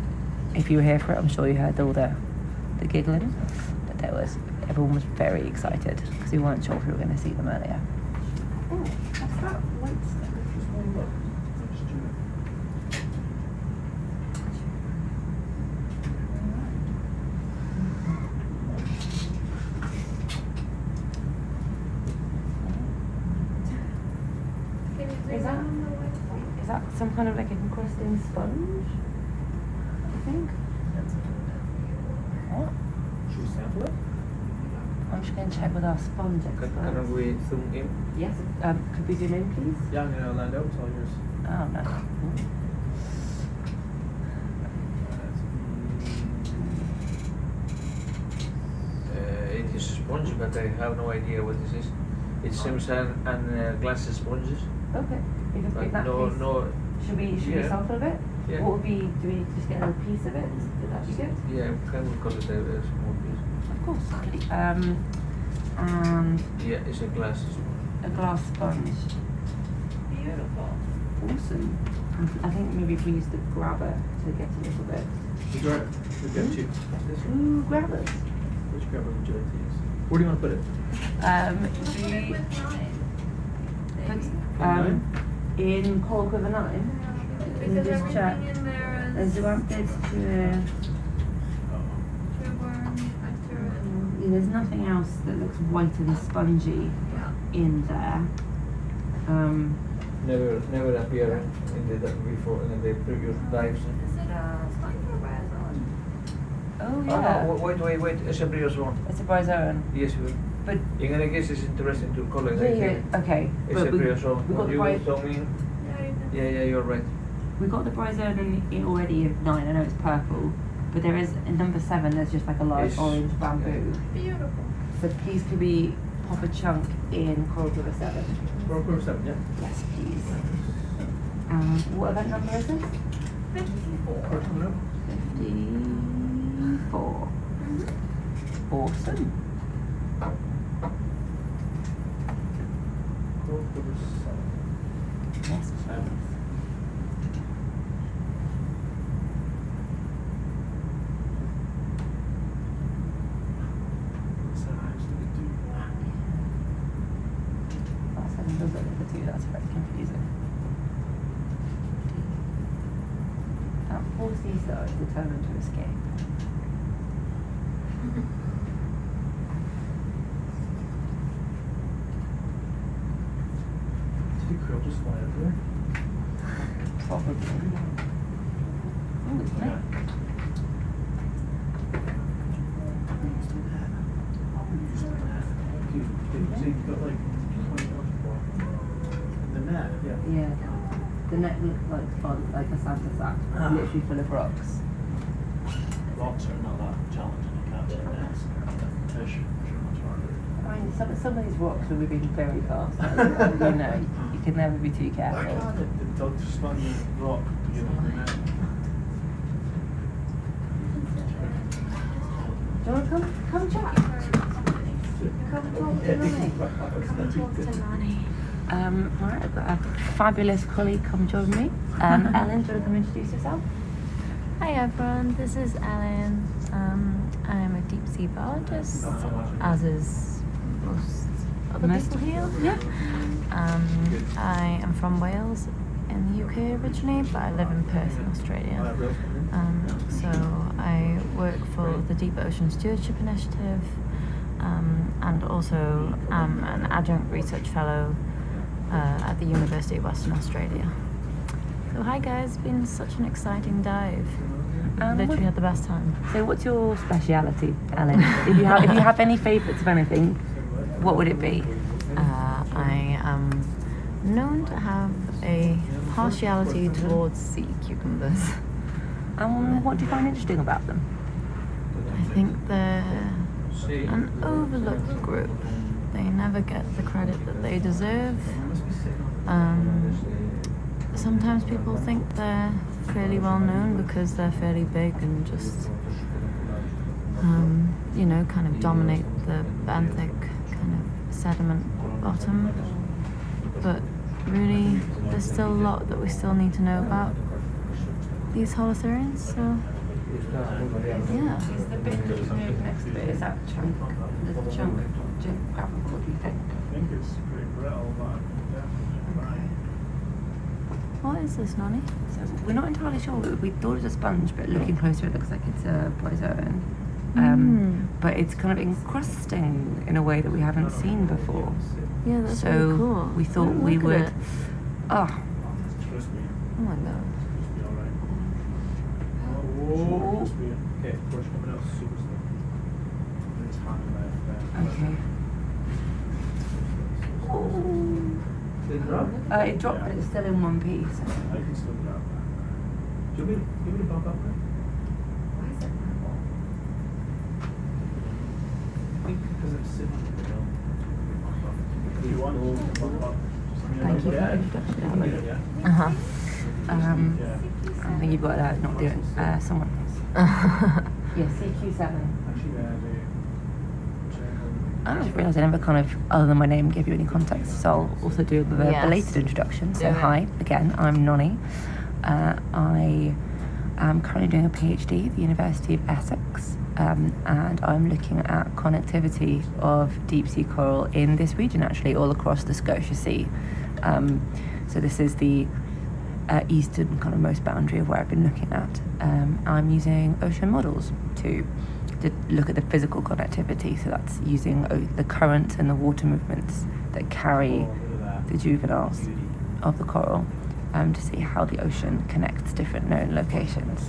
if you were here for it, I'm sure you heard all the giggling. But everyone was very excited because we weren't sure if we were going to see them earlier. Oh, what's that white stuff? Just one look. Just do it. Can you Is zoom that- in on the white spot? Is that some kind of like encrusting sponge? I think. What? Should we sample it? I'm just going to check with our sponge expert. Can we zoom in? Yes. Could we zoom in, please? Yeah, I'm gonna land out. It's all yours. Oh no. It is a sponge, but I have no idea what this is. It seems an glass sponges. Okay. If But that no, case, no. should we Yeah. sample a bit? Yeah. What would be? Do we just get a little piece of it? Would that be good? Yeah, can we call it a small piece? Of course. And Yeah, it's a glass. a glass sponge. Beautiful. Awesome. I think maybe if we use the grabber to get a little bit. We got it. We got two. This one. Ooh, grabbers. Which grabber would you like to use? Where do you want to put it? Put Do it you with nine. Maybe. put, in Coral Quiver 9? Because just everything check. in there There's is the one that's there's nothing else that looks white and spongy yeah. in there. Never appear in the before in the previous dives. Is it a sponge or bryozoan? Oh Oh, yeah. no, wait, it's a previous one. It's a bryozoan. Yes, But in any case, it's interesting to collect. I yeah, think okay. it's But a previous one. we got the You bryo- told me. Yeah, you can. Yeah, you're right. we got the bryozoan in already of 9. I know it's purple, but there is in number 7. There's just like a large It's- orange bamboo. Beautiful. So please could we pop a chunk in Coral Quiver 7? Coral Quiver 7, yeah. Yes, please. What event number is this? 54. First one up. 54. Awesome. Coral Quiver 7. Yes, please. What's that actually do? Oh, 7 does look like a 2. That's very confusing. That force these stars determined to escape. Did the krill just fly everywhere? Probably. Oh, it's Yeah. nice. So you've got like 20 pounds more. And the net, yeah. Yeah. The net looked like fun, like a Santa sack, literally full of rocks. Rocks are not that challenging to catch in nets. Fish are much harder. I mean, some of these rocks are moving very fast. You know, you can never be too Why careful. can't it? They'll just find the rock to give them the net. Do you want to come chat? Come talk to Nani. Come talk to Nani. Right, I've got a fabulous colleague come join me. Ellen, do you want to come introduce yourself? Hi everyone, this is Ellen. I'm a deep sea biologist, as is most other people here. Yeah. I am from Wales in the UK originally, but I live in Perth in Australia. So I work for the Deep Ocean Stewardship Initiative, and also am an adjunct research fellow at the University of Western Australia. So hi guys, it's been such an exciting dive. Literally had the best time. So what's your speciality, Ellen? if you have any favourites of anything, what would it be? I am known to have a partiality towards sea cucumbers. What do you find interesting about them? I think they're an overlooked group. They never get the credit that they deserve. Sometimes people think they're fairly well known because they're fairly big and just, kind of dominate the benthic kind of sediment bottom. But really, there's still a lot that we still need to know about these holothurians, so yeah. Is the bit that's next to it, is that chunk, the chunk geographical, do you think? I think it's pretty brittle, but definitely What is this, Nonny? So we're not entirely sure. We thought it was a sponge, but looking closer, it looks like it's a bryozoan. But it's kind of encrusting in a way that we haven't seen before. Yeah, that's so really cool. we thought Oh, we look at would. it. Oh, Trust me, Oh my god. just be alright. Whoa. Just be Okay, push coming out super slow. it's hot in that. okay. Did it drop? It dropped, but it's still in one piece. I can still grab that. Do you want me to bump up there? Why is it purple? I think because I'm sitting on the hill. If you want, we'll bump up. Just let me Thank you know. for Yeah. introduction, Ellen. Yeah. Uh-huh. Yeah. I think you've got that. Not doing. Someone else. Yeah, CQ7. Actually, I just realised I never kind of, other than my name, gave you any context, so I'll also do the Yes. belated introduction. So Do it. hi, again, I'm Nonny. I am currently doing a PhD at the University of Essex, and I'm looking at connectivity of deep sea coral in this region, actually, all across the Scotia Sea. So this is the eastern kind of most boundary of where I've been looking at. I'm using ocean models to look at the physical connectivity, so that's using the current and the water movements that carry the juveniles of the coral, to see how the ocean connects different known locations.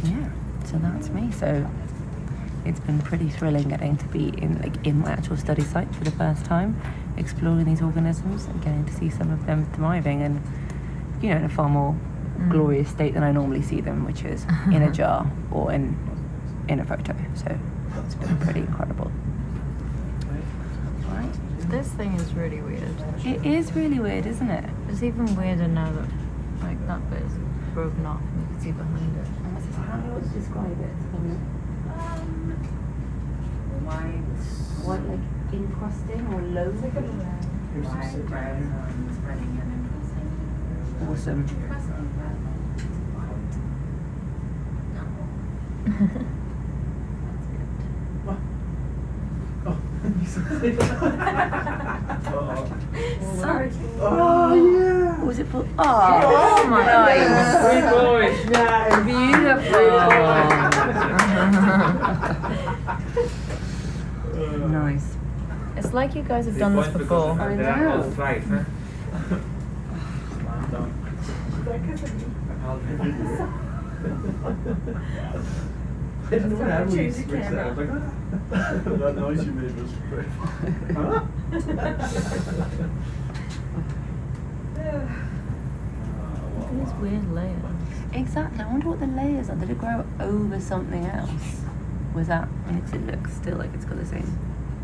Yeah, so that's me. So it's been pretty thrilling getting to be in my actual study site for the first time, exploring these organisms and getting to see some of them thriving and, in a far more glorious state than I normally see them, which is in a jar or in a photo. So it's been pretty incredible. Right? This thing is really weird. It is really weird, isn't it? It's even weirder now that that bit is broken off and you can see behind it. How do you describe it? White, like encrusting or low? Awesome. Sorry. Oh yeah. Was it for? Oh my Nice. Beautiful. Nice. It's like you guys have done this before. I know. I didn't know what happened when you switched that. I was like, That noise you made was great. huh? These weird layers. Exactly. I wonder what the layers are. Did it grow over something else? Was that? Because it looks still like it's got the same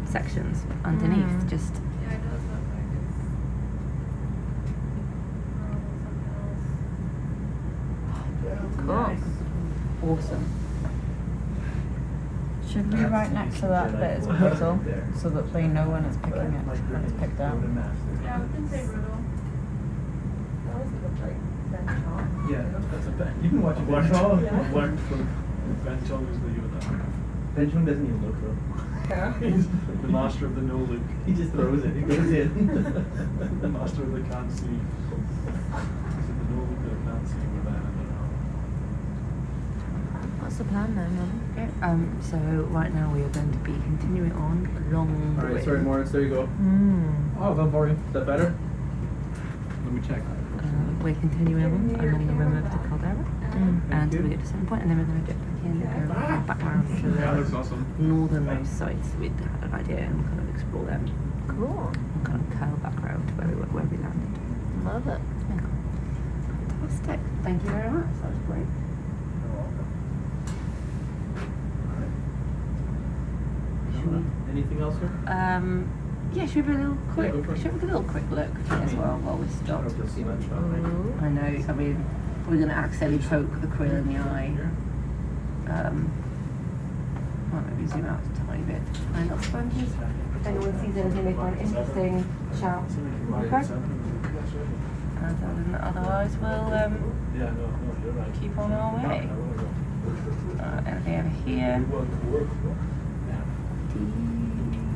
sections underneath. Just. Yeah, it does look like it's Cool. Awesome. Should we right next to that bit as a puzzle so that they know when it's picking it, when it's picked out? Yeah, we can say riddle. That was a good like bench talk. Yeah, that's a Ben. You can watch a Ben. I've learned from Ben Chong is the Yoda. Ben Chong doesn't even look though. Yeah. He's the master of the no look. He just throws it. He goes in. The master of the can't see. He's the no look that can't see with that. What's the plan then, Mum? Okay, so right now we are going to be continuing on along the Alright, rim. sorry, Morris, there you go. Oh, done for you. Is that better? Let me check. We're continuing on along the rim of the caldera until you. we get to a certain point, and then we're going to dip back in and go back around to Yeah, the looks awesome. northernmost sites. We'd had an idea and kind of explore them Cool. and kind of curl back around to where we landed. Love it. Yeah. Fantastic. Thank you very much. That was great. Anything else here? Yeah, should we have a little quick? go for it. Should we have a little quick look as well while we're I don't stopped? know if you'll see much. I know. I mean, we're going to accidentally poke the krill in the eye. Well, maybe zoom out a tiny bit. And little sponges. If anyone sees anything they find interesting, shout. Okay. And otherwise, we'll Yeah, no, you're right. keep on our way. Anything over here?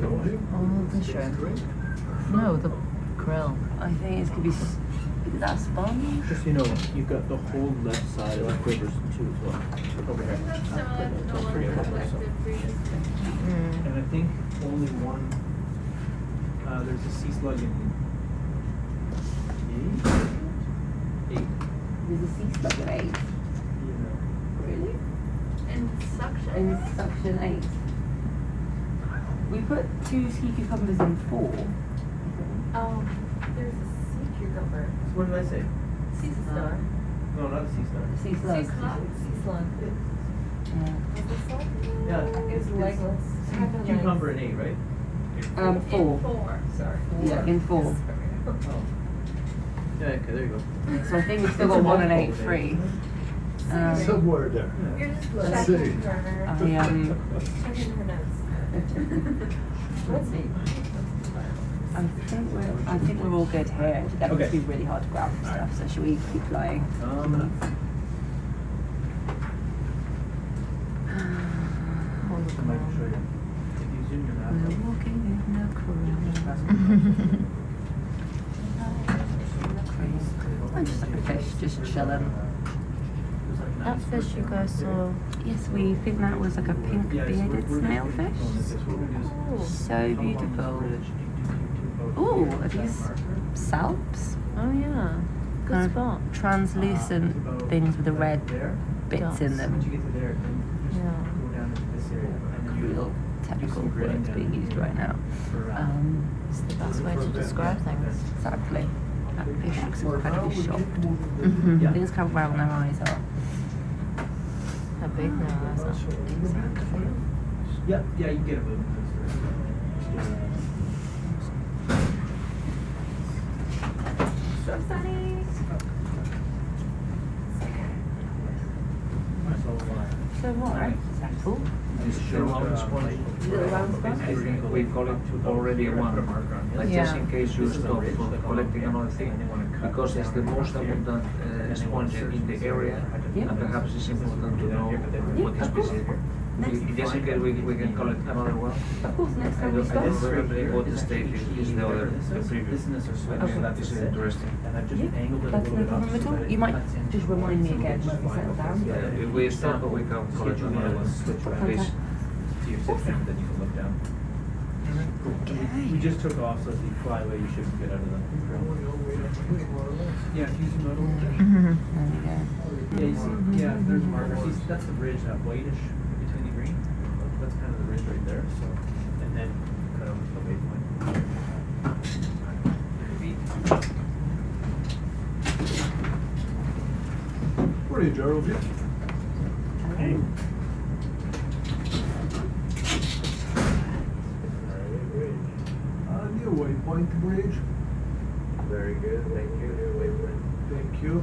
Oh, the shrimp. No, the krill. I think it's going to be. Is that a sponge? Just so you know, you've got the whole left side of the quivers too as well. Over here. That's similar to no one collected previously. And I think only one, there's a sea slug in 8. There's a sea slug at 8. Really? And suction. In suction 8. We put 2 sea cucumbers in 4. There's a sea cucumber. So what did I say? Sea star. No, not a sea slug. Sea slug. Sea slug. Sea slug. Yeah. Was it salt? Yeah. It's legless. Sea cucumber in 8, right? 4. In 4. Sorry. Yeah, in 4. Oh. Yeah, okay, there you go. So I think we've still got 1 and 8 free. Somewhere there. You're just Let's checking see. her. Checking her notes. Let's see. I think we're all good here. That Okay. must be really hard to grab and stuff. So should we keep flying? Um, We're I might show you. If you zoom your map out. walking in a Just pass I'm just like a fish, just chilling. That fish you guys saw. Yes, we think that was like a pink bearded snailfish. So beautiful. Ooh, are these salps? Oh yeah. Good Kind of spot. translucent things with the red bits in them. Once you get to there, then you just Yeah. go down into this area. And then Real technical words being used right now. It's the best way to describe things. Exactly. That fish looks incredibly shocked. Yeah. Things kind of where their eyes are. How big their eyes are. Exactly. Yeah, yeah, you can get it moving. So sunny. So what? Cool. This round sponge, we collect already one, like just in case you stop for collecting another thing, because it's the most abundant sponge in the area, and perhaps it's important to know what is busy. Just in case we can collect another one. Of course, next I time we don't stop. remember what the state is the other, the previous. Okay. That is interesting. And I've just angled it a That's little no bit up problem at so all. that You might cuts in. just remind me again once we settle down. Yeah, if we stop, we can collect another one, please. To your sit down, then you can look down. We just took off, so if you fly away, you shouldn't get out of the ground. Yeah, if you zoom out a little bit. There we go. Yeah, you see, yeah, there's a marker. See, that's the ridge, that whitish between the green. That's kind of the ridge right there, so, and then cut out the waypoint. What are you, Gerald? Hey. New waypoint bridge. Very good, thank you. Thank you.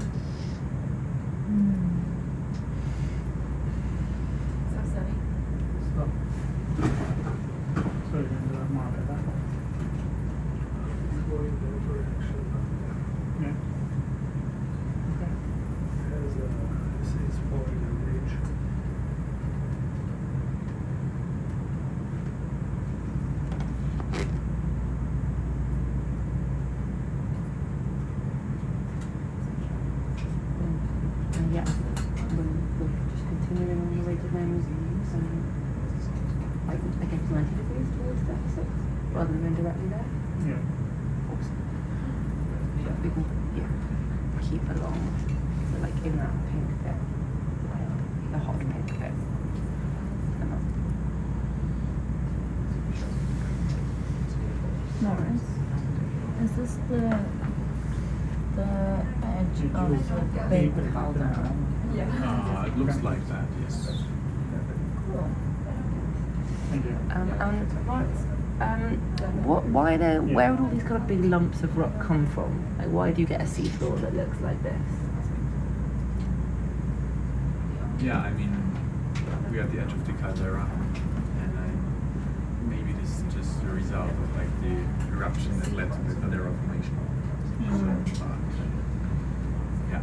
So sunny. Stop. 90 degrees towards 36, rather than directly there. Yeah. Awesome. But we can keep along, so like in that pink bit, the hot pink bit. Norris, is this the edge of the big caldera? It looks like that, yes. Cool. Thank you. Where would all these kind of big lumps of rock come from? Like, why do you get a seafloor that looks like this? Yeah, I mean, we are at the edge of the caldera, and maybe this is just a result of like the eruption that led to the caldera formation. Yeah.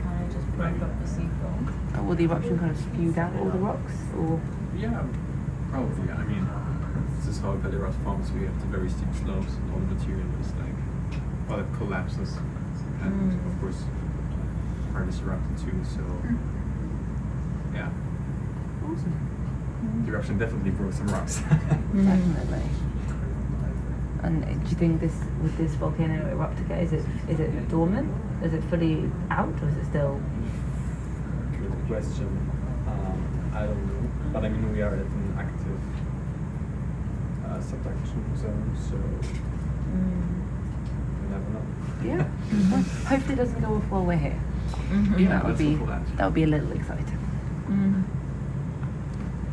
Kind of just broke up the seafloor. Or will the eruption kind of spew down all the rocks? Or Yeah, probably. I mean, this is how caldera forms. We have the very steep slopes, and all the material is like, well, it collapses, and of course, part is erupted too. So, yeah, awesome. the eruption definitely broke some rocks. Definitely. And do you think would this volcano erupt again? Is it dormant? Is it fully out, or is it still? Good question. I don't know, but I mean we are at an active subduction zone, so we never know. Yeah. Hopefully it doesn't go off while we're here. Yeah, that would let's be hope for that would be a little exciting.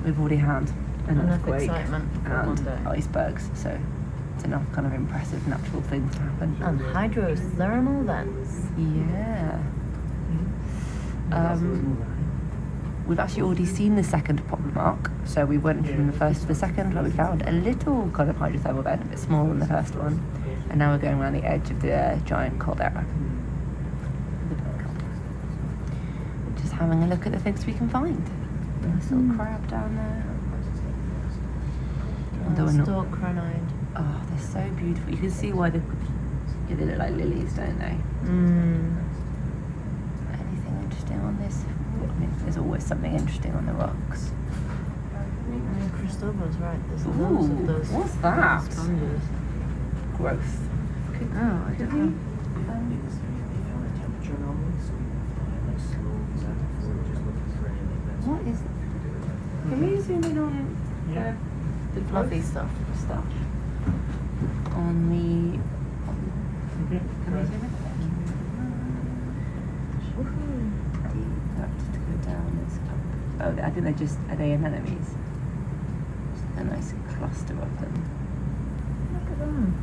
We've already had an Enough earthquake excitement for one and day. icebergs, so it's enough kind of impressive natural things to happen. And hydrothermal vents. Yeah. We've actually already seen the second pop mark, so we went from the first to the second, where we found a little kind of hydrothermal vent, a bit smaller than the first one, and now we're going around the edge of the giant caldera. Just having a look at the things we can find. Nice little crab down there. Although we're not- Stalk cranide. Oh, they're so beautiful. You can see why they look like lilies, don't they? Anything interesting on this? I mean, there's always something interesting on the rocks. Christopher's right. There's Ooh, loads of those. what's that? Sponges. Growth. Oh, I don't know. What is? Can we zoom in on The fluffy stuff. On the? Can we zoom in? To go down is up. Oh, I think are they anemones? A nice cluster of them. Look at them.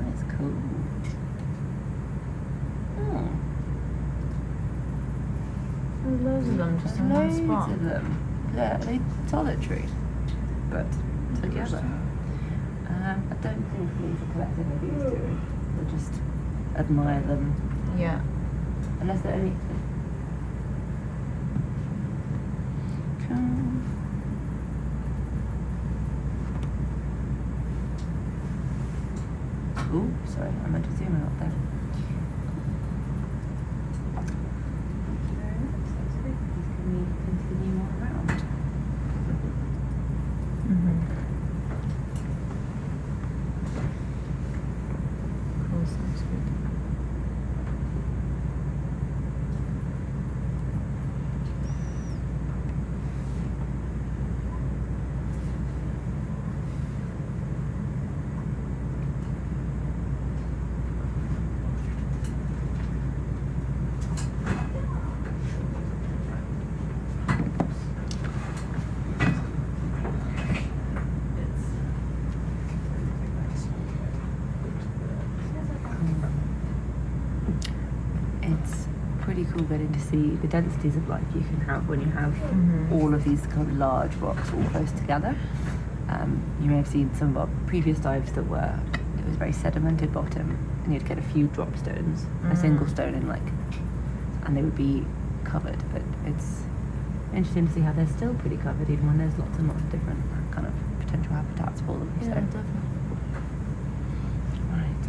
That's cool. Oh. There's loads of them just in one Loads spot. of them. Yeah, they solitary, but together. I don't think we need to collect any of these, do we? We'll just admire them. Yeah. Unless they're only. Oh, sorry, I meant to zoom in up there. Can we continue on around? Cool, sounds good. It's pretty cool getting to see the densities of life you can have when you have all of these kind of large rocks all close together. You may have seen some of our previous dives that were, it was very sedimented bottom, and you'd get a few drop stones, a single stone in and they would be covered, but it's interesting to see how they're still pretty covered even when there's lots and lots of different kind of potential habitats for them. Yeah, So, definitely. right.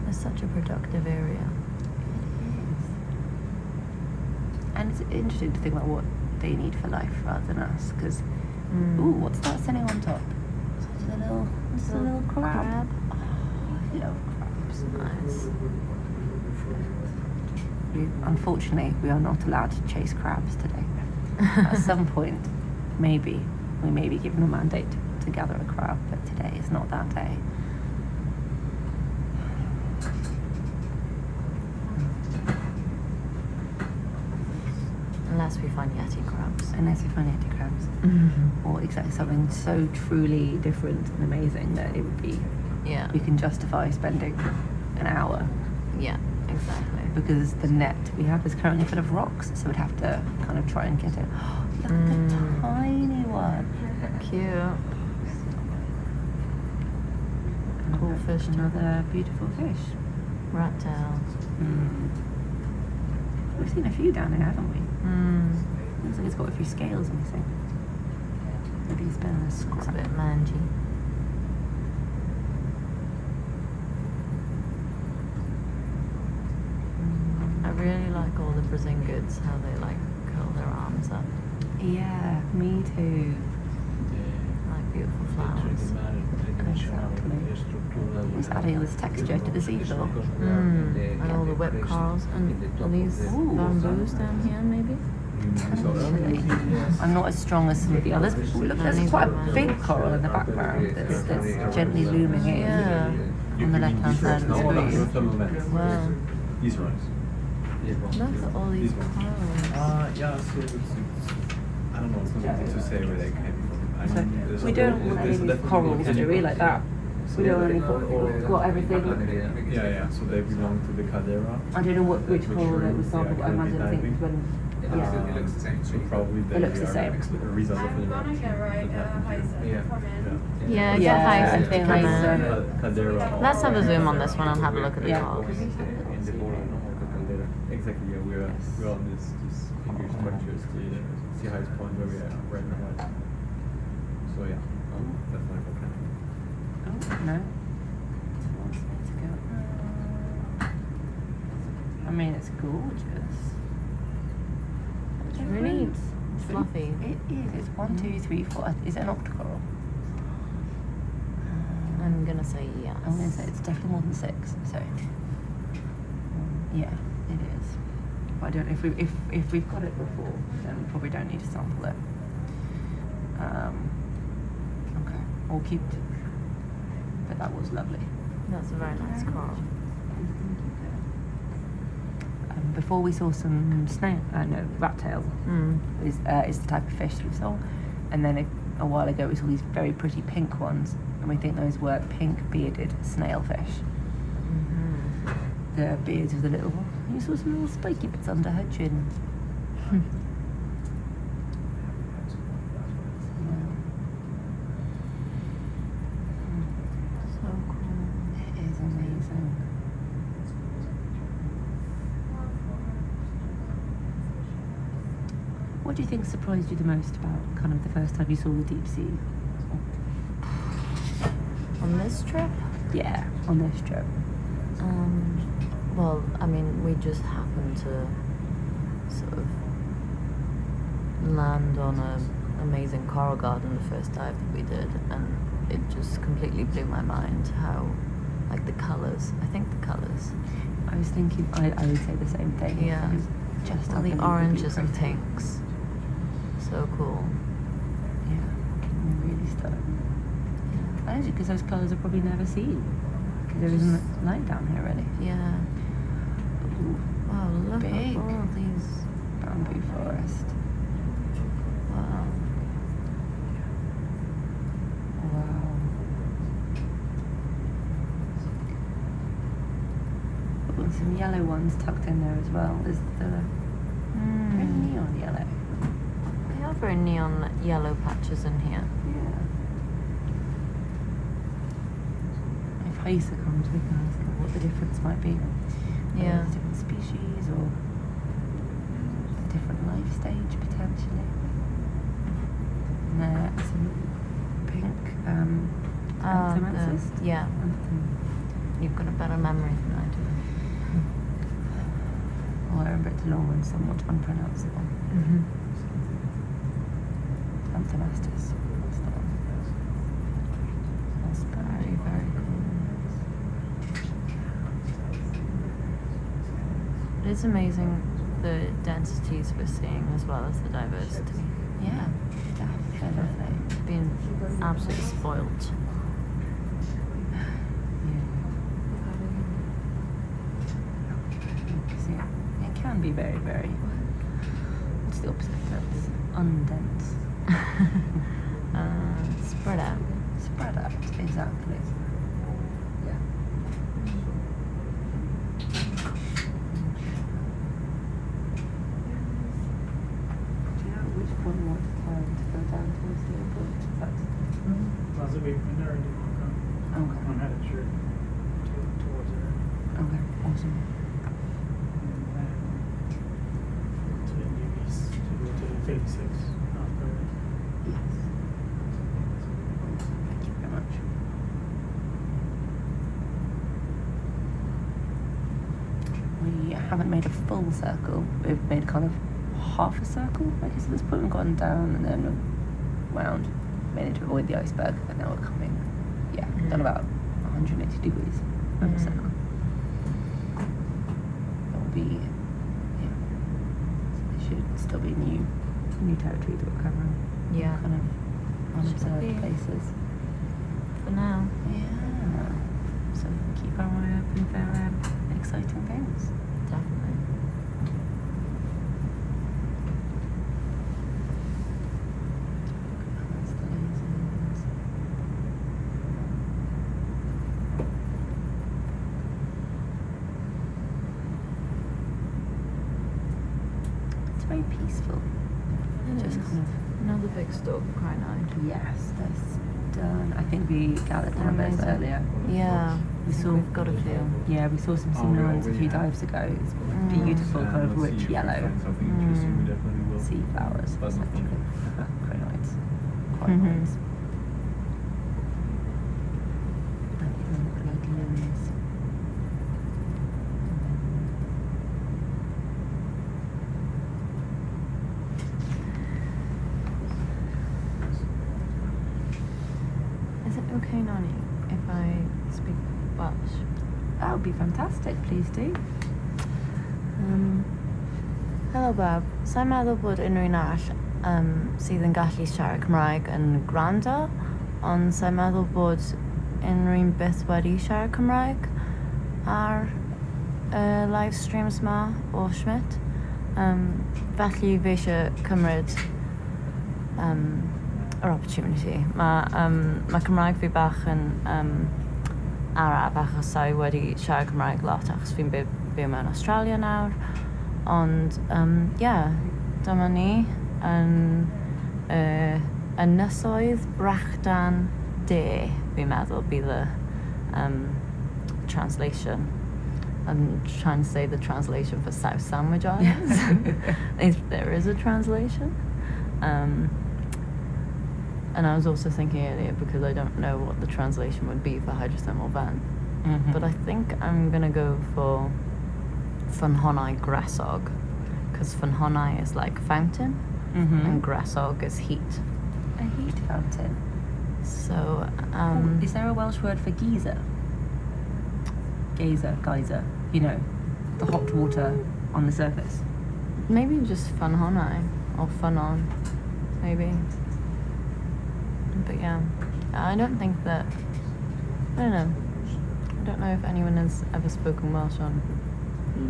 It's such a productive area. And it's interesting to think about what they need for life rather than us. Because, ooh, what's that sitting on top? Just a little crab. Oh, I love crabs. Nice. Unfortunately, we are not allowed to chase crabs today. At some point, maybe we may be given a mandate to gather a crab, but today is not that day. Unless we find yeti crabs. Unless we find yeti crabs. Or exactly something so truly different and amazing that it would be, Yeah. we can justify spending an hour. Yeah, exactly. Because the net we have is currently full of rocks, so we'd have to kind of try and get it. Oh, look at the tiny one. Cute. Cool fish too. Another beautiful fish. Rat tail. We've seen a few down here, haven't we? Looks like it's got a few scales missing. Maybe he's been a It's a scrap. bit mangy. I really like all the Brazingoods, how they like curl their arms up. Yeah, me too. Like beautiful flowers. It's adding this texture to the seafloor. And all the whip corals and all these bamboos down here, maybe? I'm not as strong as some of the others. But look, there's quite a big coral in the background that's gently looming in. Yeah. On the left-hand side of the screen. Wow. These ones. Look at all these corals. Yeah, so it's I don't know, it's not easy to say where they came from. I mean, there's We a- don't want there's any of these corals, do we? Like that. We don't want any corals. We've got everything. Yeah, so they belong to the caldera. I don't know which coral it was sampled, but I imagine I think diving. when. Yeah. So probably they looks the are same. a result of an I'm gonna eruption get right, that happened here. Yeah, Yeah, get I Heisen to think come Heisen. in. Caldera. Let's have a zoom on this one and have a look at the Yeah. corals. In the bottom of the caldera. Exactly, yeah, we're on this finger structures, the highest point where we are right now. So yeah, that's my volcano. Oh, no. Let's go. I mean, it's gorgeous. It's really fluffy. It is. It's 1, 2, 3, 4. Is it an octocoral? I'm gonna say yes. I'm going to say it's definitely more than 6. So, yeah, it is. But I don't know if we've got it before, then we probably don't need to sample it. Okay, we'll keep it. But that was lovely. That's a very nice coral. Before we saw some rat tails. Is the type of fish we saw, and then a while ago we saw these very pretty pink ones, and we think those were pink bearded snailfish. The beards with the little. You saw some little spiky bits under her chin. So cool. It is amazing. What do you think surprised you the most about kind of the first time you saw the deep sea? On this trip? Yeah, on this trip. Well, I mean, we just happened to sort of land on an amazing coral garden the first dive that we did, and it just completely blew my mind how, like, the colours. I think the colours. I was thinking, I would say the same thing. Yeah. It was just All the unbelievably oranges and pretty. pinks. So cool. Yeah, really stunning. Actually, because those colours are probably never seen. Because there isn't light down here, really. Yeah. Ooh, Wow, look big. at all these. bamboo forest. Wow. Wow. Ooh, some yellow ones tucked in there as well. There's the very neon yellow. They are very neon yellow patches in here. Yeah. If Heisa comes, we can ask her what the difference might be. Whether Yeah. it's different species or a different life stage potentially. And some pink anthemanthes. Yeah. You've got a better memory than I do. Or a bit long and somewhat unpronounceable. domestis. That's the one. That's very, very cool. It's amazing the densities we're seeing as well as the diversity. Yeah, definitely. Being absolutely spoilt. Yeah. It can be very, very. What's the opposite of dense? Undense. Spread out. Spread out, exactly. Yeah. Do you know which one you want to turn to go down towards the airport? As a big winner, I didn't come. Okay. I'm headed sure towards there. Okay, awesome. And then to the UVs to go to the 56 after. Yes. Thank you very much. We haven't made a full circle. We've made kind of half a circle, I guess, at this point. We've gone down and then round, mainly to avoid the iceberg, and now we're coming, done about 180 degrees of a circle. That will be, so there should still be new territory that we're covering. Yeah. Kind of Should be. unobserved places. For now. Yeah. So we can keep our eye open for exciting things. Definitely. That's the lasers. It's very peaceful. It Just is. kind of. Another big storm crying out. Yes, that's done. I think we gathered one of those Amazing. earlier. Yeah. We saw. We've got a few. Yeah, we saw some similar ones a few dives ago. It's beautiful, kind of rich yellow Something interesting, we definitely will. sea flowers, That's not essentially. Crinoids. Mhm. Crinoids. Lovely glooms. Is it okay, Nani, if I speak Welsh? That would be fantastic, please do. Helo Bab, sa'n meddwl bod unrhyw un arall sydd yn gallu siarad Cymraeg yn gwrando, ond sa'n meddwl bod unrhyw un byth wedi siarad Cymraeg ar y live streams ma o Schmidt. Felly fi eisiau cymryd yr opportunity. Mae Cymraeg fi bach yn araf achos I wedi siarad Cymraeg lot achos fi'n byw mewn Australia nawr. Ond, dyma ni yn ynysoedd brechdan de, fi'n meddwl, bydd y translation. I'm trying to say the translation for South Sandwich Islands. If there is a translation. And I was also thinking earlier, because I don't know what the translation would be for hydrothermal vent. Mm-hmm. But I think I'm going to go for Ffynhonnau Gresog, because Ffynhonnau is like fountain, and Gresog is heat. A heat fountain. So, Is there a Welsh word for geyser? Geyser, you know, the hot water on the surface. maybe just Ffynhonnau, or Ffynnon, maybe. But yeah, I don't think that, I don't know. I don't know if anyone has ever spoken Welsh on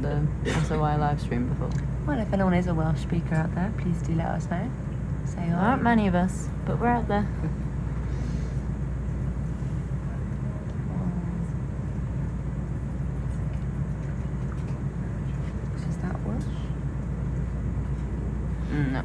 the SOI live stream before. Well, if anyone is a Welsh speaker out there, please do let us know. Say There hi. aren't many of us, but we're out there. Is that Welsh? No.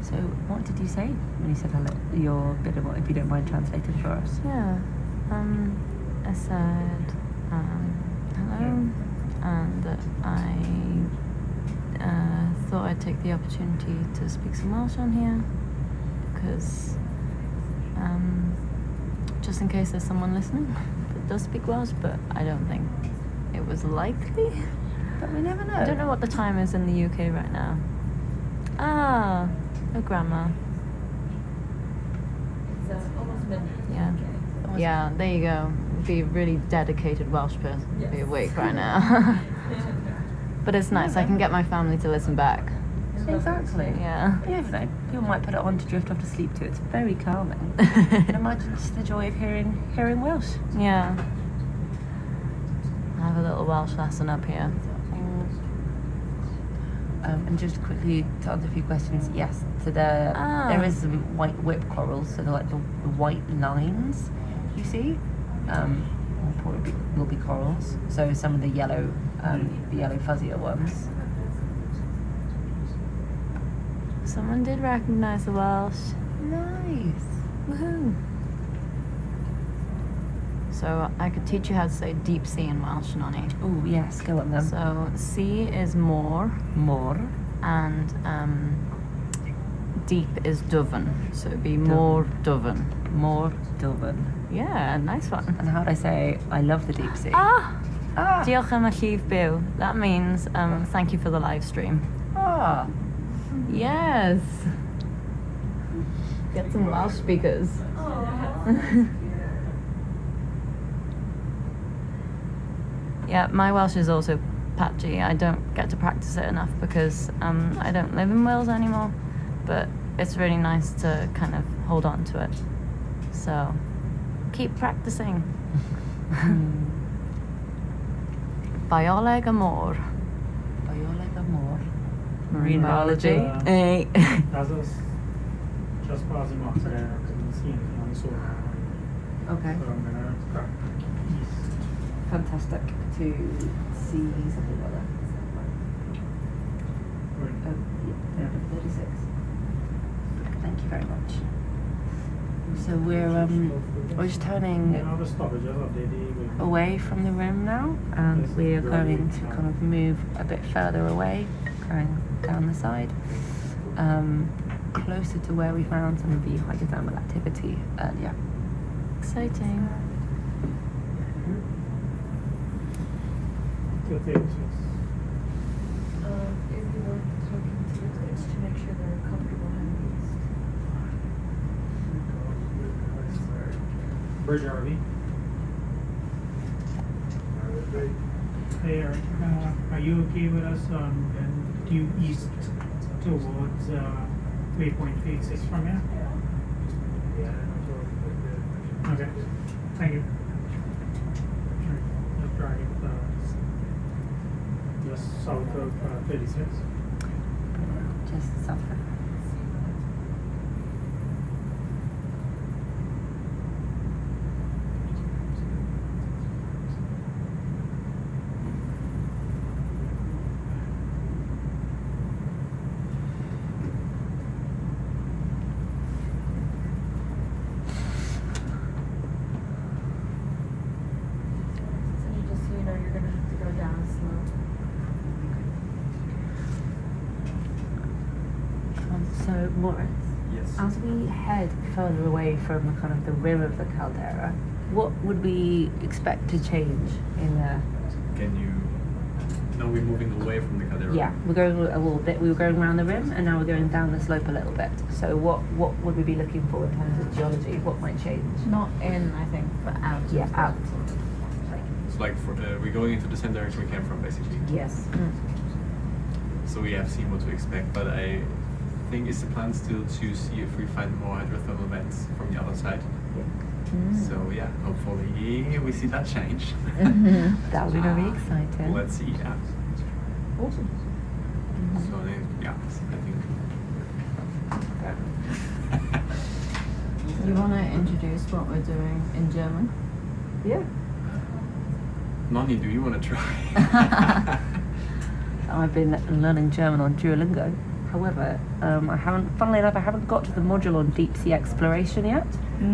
So, what did you say when you said hello? Your bit of what, if you don't mind translating for us? Yeah. I said hello, and that I thought I'd take the opportunity to speak some Welsh on here because just in case there's someone listening that does speak Welsh, but I don't think it was likely. But we never know. I don't know what the time is in the UK right now. Ah, a grandma. It's almost midnight. Yeah. Yeah, there you go. Be a really dedicated Welsh person. Be awake right now. But it's nice. I can get my family to listen back. Exactly. Yeah. You never know. People might put it on to drift off to sleep to. It's very calming. And imagine just the joy of hearing Welsh. Yeah. I have a little Welsh lesson up here. And just quickly to answer a few questions, yes. So there is some white whip corals. So they're like the white lines you see. Will be corals. So some of the yellow fuzzier ones. Someone did recognize the Welsh. Nice. Woohoo! So I could teach you how to say deep sea in Welsh, Nonny. Oh yes, go on then. So sea is more. More. And deep is dyfn. So it'd be more dyfn. More dyfn. Yeah, nice one. And how would I say I love the deep sea? Diolch am y llif byw. That means thank you for the live stream. Yes. Get some Welsh speakers. Yeah, my Welsh is also patchy. I don't get to practice it enough because I don't live in Wales anymore. But it's really nice to kind of hold on to it. So keep practicing. Bioleg amor. Bioleg amor. Marine biology. Hey. As us just passing off there, I couldn't see anything on the solar. Okay. So I'm gonna crack east. Fantastic to see something like that. Yeah. 36. Thank you very much. So we're just turning Now the stoppages of the day. away from the rim now, and we are going to kind of move a bit further away, going down the side, closer to where we found some of the hydrothermal activity earlier. Exciting. Two things. Is it worth talking to the kids to make sure they're comfortable having Bridge RV. Hey Eric, are you okay with us due east towards waypoint phase 6 from here? Okay, thank you. Let's drag it just south of 36. Just south of it. just so you know, you're gonna have to go down slow. So Moritz, Yes. as we head further away from kind of the rim of the caldera, what would we expect to change in there? Can you? No, we're moving away from the caldera. Yeah, we're going a little bit. We were going around the rim, and now we're going down the slope a little bit. So what would we be looking for in terms of geology? What might change? Not in, I think, but out. Yeah, out. It's like we're going into the same direction we came from, basically. Yes. So we have seen what to expect, but I think it's the plan still to see if we find more hydrothermal vents from the other side. So yeah, hopefully we see that change. That would be very exciting. Let's see. Yeah. Awesome. So yeah, I think. You want to introduce what we're doing in German? Yeah. Nonny, do you want to try? I've been learning German on Duolingo. However, funnily enough, I haven't got to the module on deep sea exploration yet.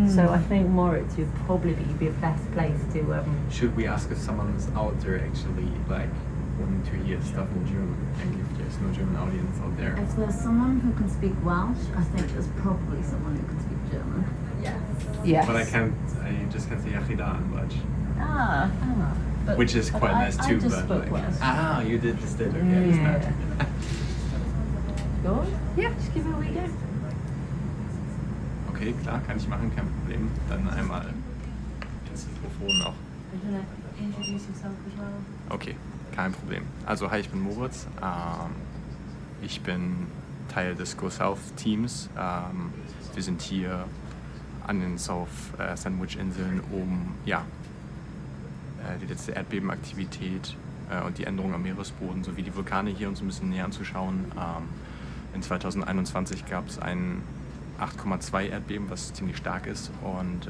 So I think Moritz would probably be the best place to. Should we ask if someone's out there actually like wanting to hear stuff in German, and if there's no German audience out there? If there's someone who can speak Welsh, I think there's probably someone who can speak German. Yes. But I just can't say Yachidan much. But Which is quite nice too, I just but spoke like, Welsh. you did just did, okay, I understand. Go? Yeah, just give it a wee go. Okay, klar, kann ich machen, kein Problem. Dann einmal ins Mikrofon noch. Introduce yourself as well. Okay, kein Problem. Also, hi, ich bin Moritz. Ich bin Teil des Go South Teams. Wir sind hier an den South Sandwich-Inseln, um die letzte Erdbebenaktivität und die Änderungen am Meeresboden sowie die Vulkane hier uns ein bisschen näher anzuschauen. In 2021 gab es ein 8,2 Erdbeben, was ziemlich stark ist, und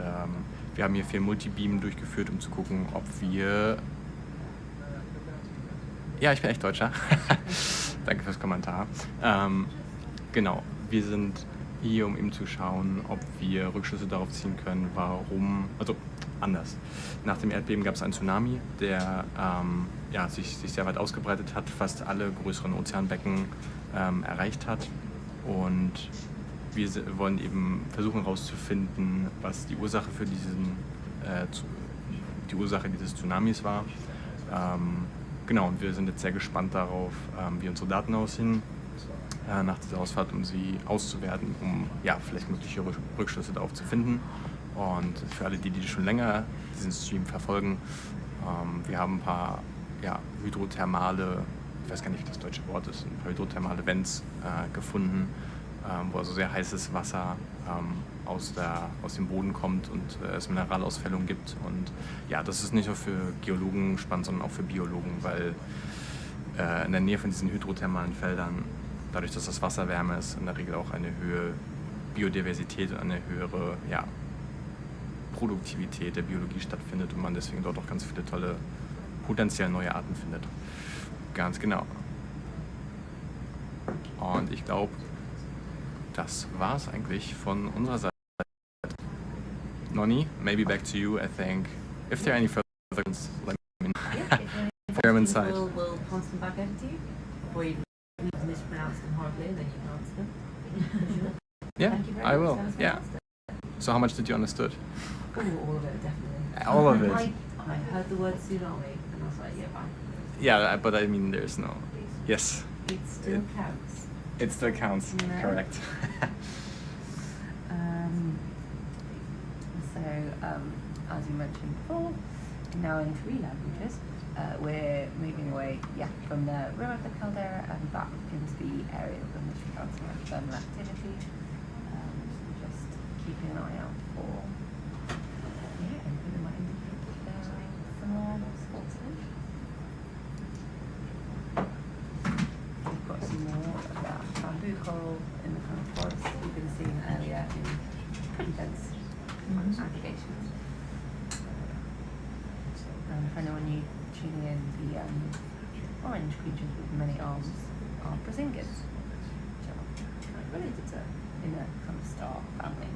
wir haben hier 4 Multibeam durchgeführt, um zu gucken, ob wir... Ja, ich bin echt Deutscher. Danke fürs Kommentar. Genau, wir sind hier, um eben zu schauen, ob wir Rückschlüsse darauf ziehen können, warum... Also, anders. Nach dem Erdbeben gab es einen Tsunami, der sich sehr weit ausgebreitet hat, fast alle größeren Ozeanbecken erreicht hat, und wir wollen eben versuchen herauszufinden, was die Ursache für die Ursache dieses Tsunamis war. Genau, und wir sind jetzt sehr gespannt darauf, wie unsere Daten aussehen nach dieser Ausfahrt, um sie auszuwerten, um vielleicht mögliche Rückschlüsse darauf zu finden. Und für alle, die schon länger diesen Stream verfolgen, wir haben ein paar hydrothermale, ich weiß gar nicht, wie das deutsche Wort ist, ein paar hydrothermale Vents gefunden, wo also sehr heißes Wasser aus dem Boden kommt und es Mineralausfällung gibt. Und das ist nicht nur für Geologen spannend, sondern auch für Biologen, weil in der Nähe von diesen hydrothermalen Feldern, dadurch, dass das Wasser wärmer ist, in der Regel auch eine höhere Biodiversität und eine höhere Produktivität der Biologie stattfindet und man deswegen dort auch ganz viele tolle, potenziell neue Arten findet. Ganz genau. Und ich glaube, das war's eigentlich von unserer Seite. Noni, maybe back to you. I think if there are any further questions, let me know. German side. We'll pass them back over to you, or you mispronounce them horribly and then you can answer them. Yeah, Thank you very I much. will. That was Yeah. fantastic. So how much did you understood? Oh, all of it, definitely. All of it. I heard the word tsunami and I was like, yeah, bye. Yeah, but I mean, there's no. Yes. It still counts. It still counts. No. Correct. As you mentioned before, now in 3 languages, we're moving away, from the rim of the caldera and back into the area in which we found some thermal activity. Just keeping an eye out for anything that might indicate some more spots. We've got some more of that bamboo coral in the kind of forest we've been seeing earlier in pretty dense aggregations. For anyone new tuning in, the orange creatures with many arms are Brazingans, which are kind of related to in a kind of star family.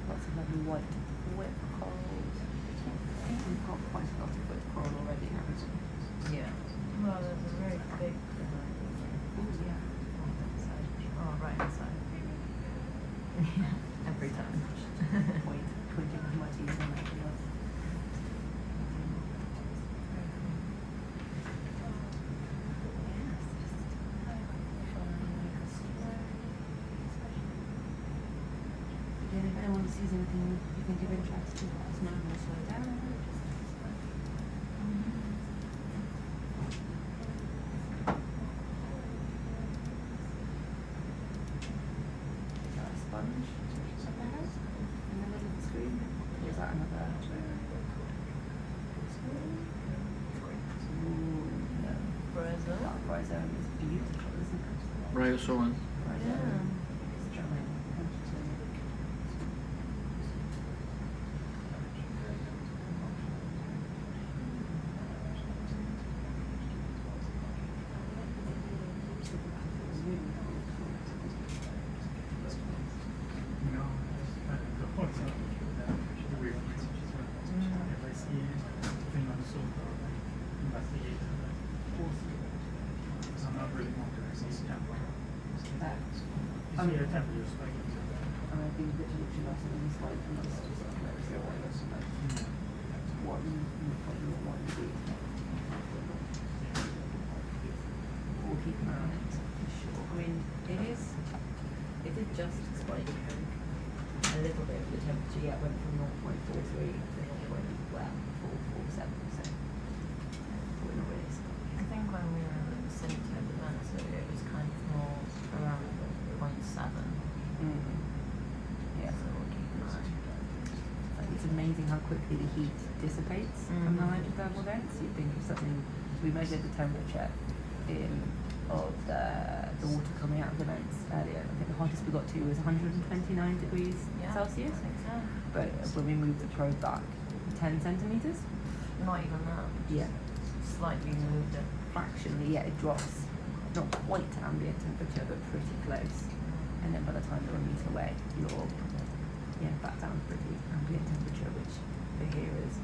Lots of lovely white whip corals. I think we've got quite a lot of whip coral already, haven't we? Yeah. Well, there's a very big. Oh yeah. Oh, right inside. Yeah, every time. Pointing with my teeth and everything else. Again, if anyone sees anything you think of interest, let us know and we'll slow down. Got a sponge up ahead in the middle of the screen. Or is that another? Ooh, no. Brazil. That rhizome is beautiful, isn't it? Rhizome. Rhizome. It's giant. You see a temperature spike. things that literally lost on the slide from us. What you want to do. We'll keep an eye on it for sure. I mean, it did just spike a little bit of the temperature. Yeah, it went from 0.43 to 0.447. So we're not really spiking. I think when we were in the vicinity of the vent, so it was kind of more around 0.7. Yeah. So we'll keep an eye. It's amazing how quickly the heat dissipates from the hydrothermal vents. You'd think of something. We measured the temperature of the water coming out of the vents earlier. I think the hottest we got to was 129 degrees Celsius. I think so. But when we moved the probe back 10 centimeters, Not even that. yeah, Slightly moved it. fractionally, yeah, it drops. Not quite to ambient temperature, but pretty close. And then by the time you're a meter away, you're back down to pretty ambient temperature, which for here is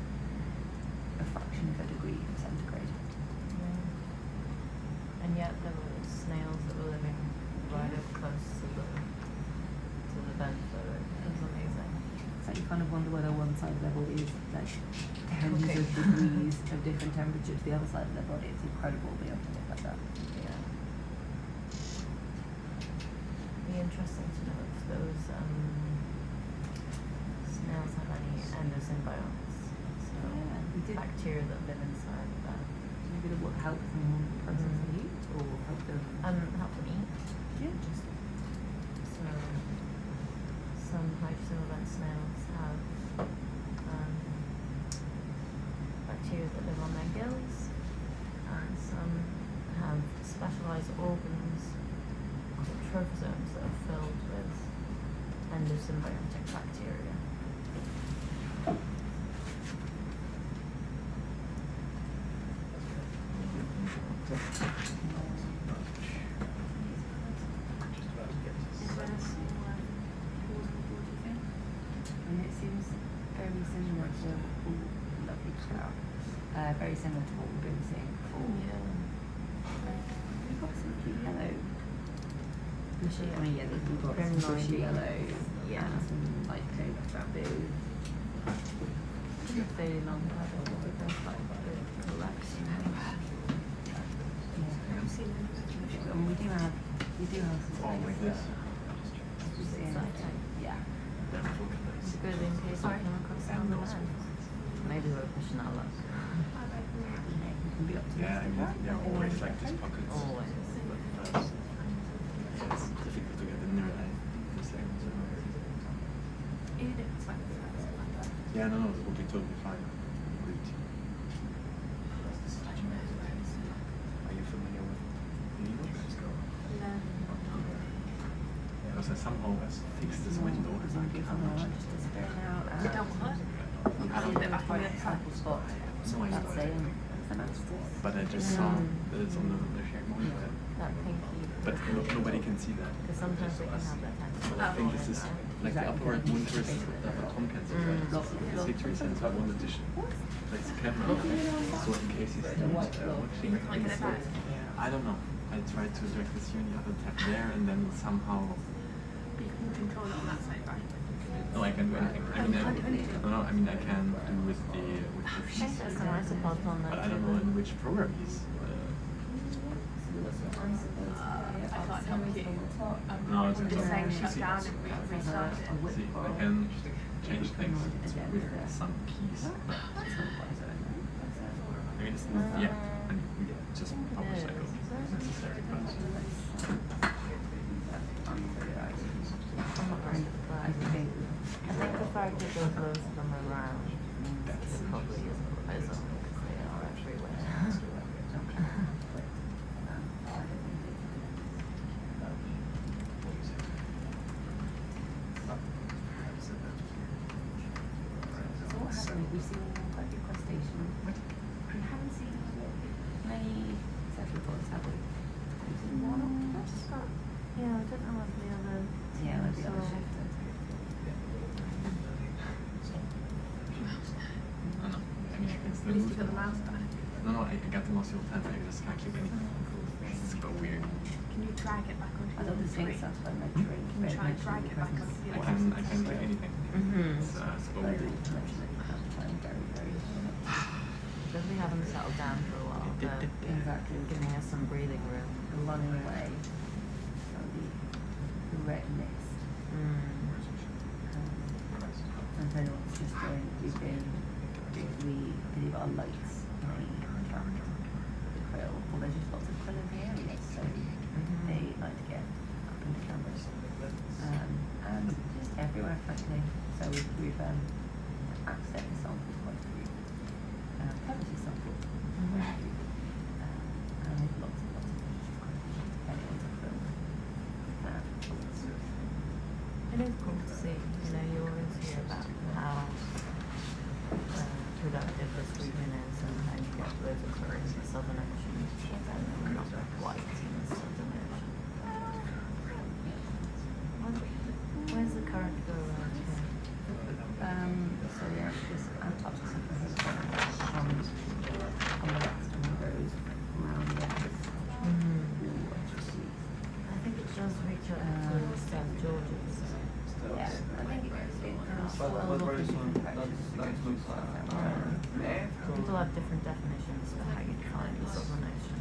a fraction of a degree centigrade. Yeah. And yet there were snails that were living right up close to the vent, so it was amazing. So you kind of wonder whether one side level is like tens of degrees of different temperatures, the other side of the body. It's incredible to be able to look like that. Yeah. Be interesting to know if those snails have any endosymbionts. So we did. bacteria that live inside of that. Maybe that will help them process the heat or help them. Help them eat. Yeah. Just so some hydrothermal vent snails have bacteria that live on their gills, and some have specialized organs called trophosomes that are filled with endosymbiotic bacteria. And it seems very similar to lovely cloud. Very similar to what we've been seeing before. We've got some cute yellow. I mean, yeah, we've got some bushy yellow. Yeah. And some light pink bamboo. Fairly long paddle, but they're quite good relaxing. And we do have some like this. Exciting. Yeah. It's good in case we come across some of the land. Maybe we're pushing our luck. You can be optimistic. Yeah, I mean, there are always like these pockets. Always. Yeah, it's difficult to get in there. Yeah, no, it will be totally fine. Great. Are you familiar with needles? Because I somehow fixed this window and I can't reach it. Sample spot. No, I know. But I just saw that it's on the shared monitor. That pinky. But nobody can see that. Because sometimes we can have that So I think this is like the upward winters that the Tom can see. Right? See 3 cents of one addition. Like the camera. So in case he's watching. I don't know. I tried to direct this here and the other tap there and then somehow. You can control it on that side, right? No, I can do anything. I mean, I can do with the There's some isopods on but there I don't know in which program he's. I can't help you. No, it's I'm just saying shut see, down and restart it. see, I can change things with some keys. But I mean, it's not, yeah, and we just power cycle necessary, but. I think if I could go close them around, it probably isn't because they are everywhere. So what happened? We've seen quite a few crustaceans. We haven't seen many cephalopods, have we? We've seen one octopus. Yeah, I don't know what the other. Yeah, maybe other shifted. At least you got the mouse back. No, I got the mouse the whole time. I just can't keep anything. super weird. Can you drag it back onto I your don't think tree? that's what I'm trying. Can you try and drag it back onto your I can do anything. Mm-hmm. It's super Very, weird. very. Because we haven't settled down for a while, but Exactly. giving us some breathing room. Running away from the red mist. And then what's just going, we leave our lights on the camp, the krill. Well, there's just lots of krill in the area, so they like to get up in the cameras. And just everywhere, frankly. So we've accidentally sampled quite a few. Purposely sampled quite a few. And lots of anyone's a krill. It is cool to see. You know, you always hear about how productive the streaming is and how you get loads of current in the Southern Ocean and not white in the Southern Ocean. Where's the current go around here? So yeah, this Antarctic on the west and goes around the edges. I think it does reach up to South Georgia. So. Yeah, I think it goes well off in different directions. People have different definitions for how you define the Southern Ocean.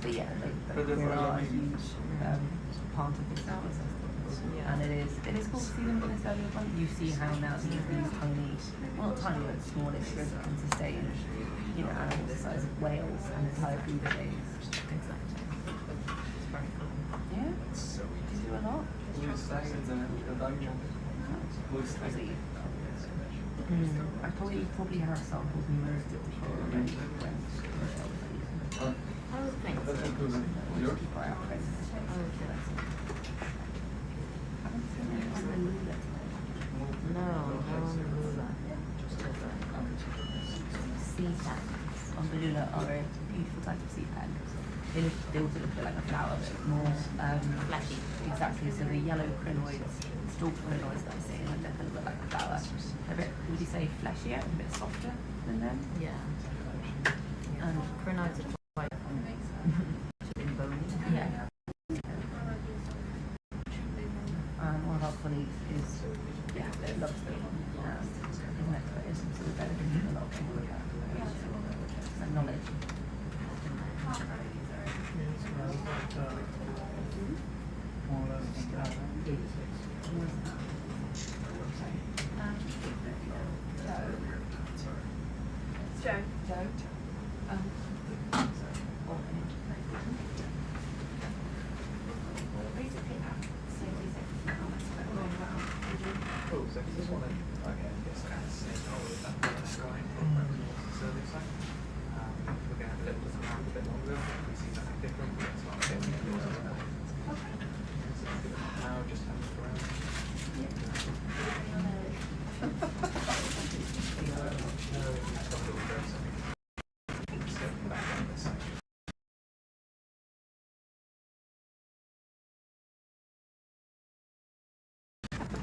But yeah, there are a huge part of this ecosystem. Yeah. And it is cool to see them in this area. You see how now these tiny, well not tiny but smallish rivers can sustain, you know, animals the size of whales and entire food chains. Exactly. It's very cool. Yeah, you do a lot. I probably have sampled most of the coral already when I would think so. by our friends. I would think so. Haven't seen it on the Lula today. No, they're on the Lula. Sea tanks on the Lula are a beautiful type of sea tank. They also look a bit like a flower, but more Flashy. Exactly. So the yellow crinoids, stalked crinoids that I'm seeing, look a little bit like a flower. They're a bit, would you say, fleshier, a bit softer than them? Yeah. Crinoids are quite bony. Yeah. One of our colleagues is, loves them. Is an expert in some sort of benefiting a lot of people about and knowledge. Joe.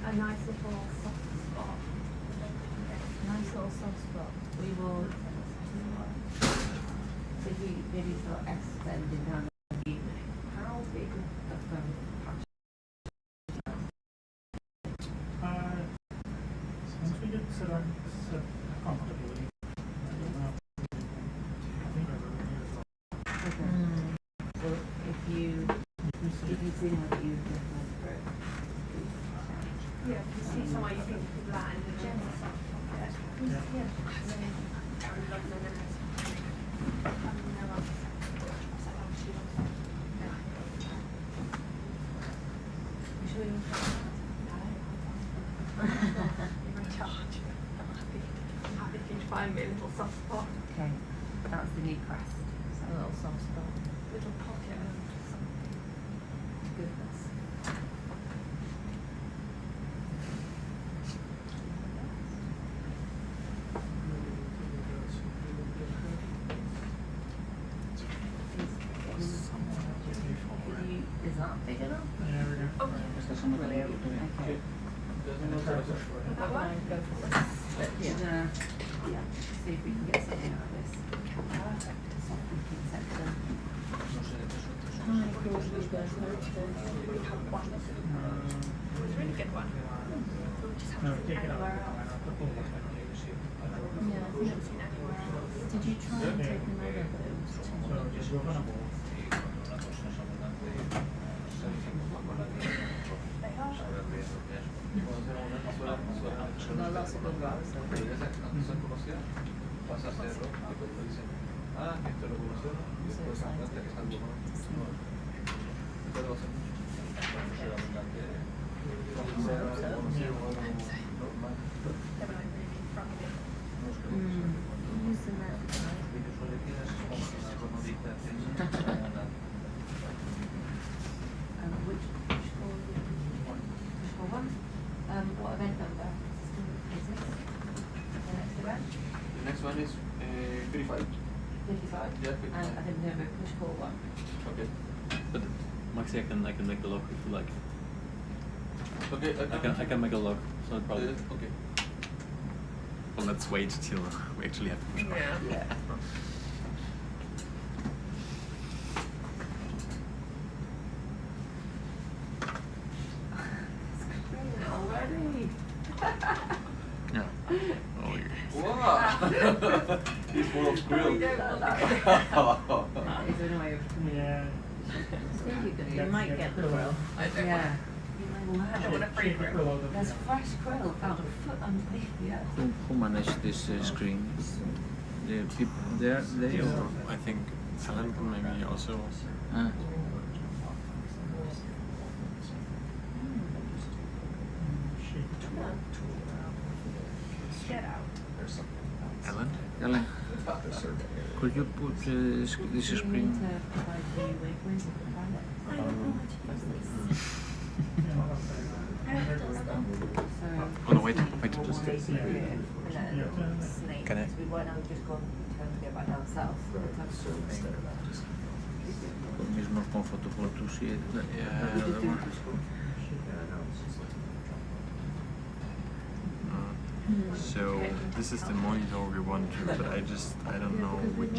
A nice little soft spot. Nice little soft spot. We will maybe start extending down the evening. How big of the patch? Once we get set comfortably, I think everybody is So if you see what you Yeah, if you see somewhere you think you could land and then you're in charge. I'm happy if you find me a little soft spot, Okay, that's the new crest. A little soft spot. little pocket of Goodness. Is that big enough? Okay. that one. Yeah. Yeah, see if we can get something out of this. Perfect. Soft looking section. Really good one. No, take it out. Yeah, I think it's Did you try and take another of those? So just go for a ball. We've got lots of good rocks. Using that. Which one? What event number is this? The next event? The next one is 55. 55? Yeah, And I think no, push call one. Okay. But Maxi, I can make the log if you like. Okay, I can make a log, it's not a problem. Okay. Well, let's wait till we actually have to push back. Yeah. Already? Yeah. Oh, Wow! He's full of squirrel. Is there any way of Yeah. I think you Yeah, might yeah, get the krill. krill. Yeah. I don't want to free Shake the krill. krill out of There's here. fresh krill about a foot underneath the earth. Who managed this screen? The people there, they or? I think Helen can maybe also. Ah. Get out. Helen? Ellen, could you put this Do you screen? need to provide the waypoints to provide it? Oh no, wait. Just Yeah. Yeah. snake. Can I- We won't have just gone turn to go back down south. For me, it's more comfortable to see it. Yeah, the other one. So this is the monitor we want to, but I don't know which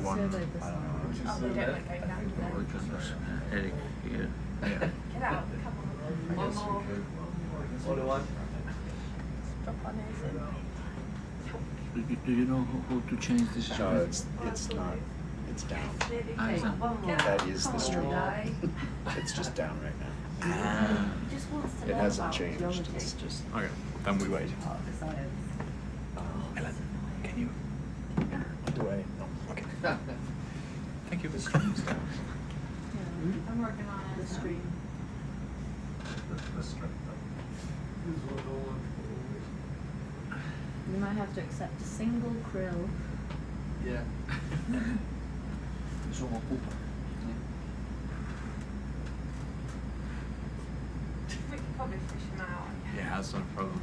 one. Oh, they don't like going down to Or there. just Eric here. Yeah. Get out. Come on. One more. Only one? Drop our nose in. Do you know how to change this screen? No, it's not. It's down. Ah, it's down. One more. That is the stream. Guy. It's just down right now. Ah. Just wants to It learn hasn't about changed. geology. It's just. Okay, then we wait. Part of the science. Ellen, can you? Do I? No. Okay. Thank you. The stream's down. I'm working on it. The stream. You might have to accept a single krill. Yeah. Zo'n poep. We could probably fish them out. Yeah, that's not a problem.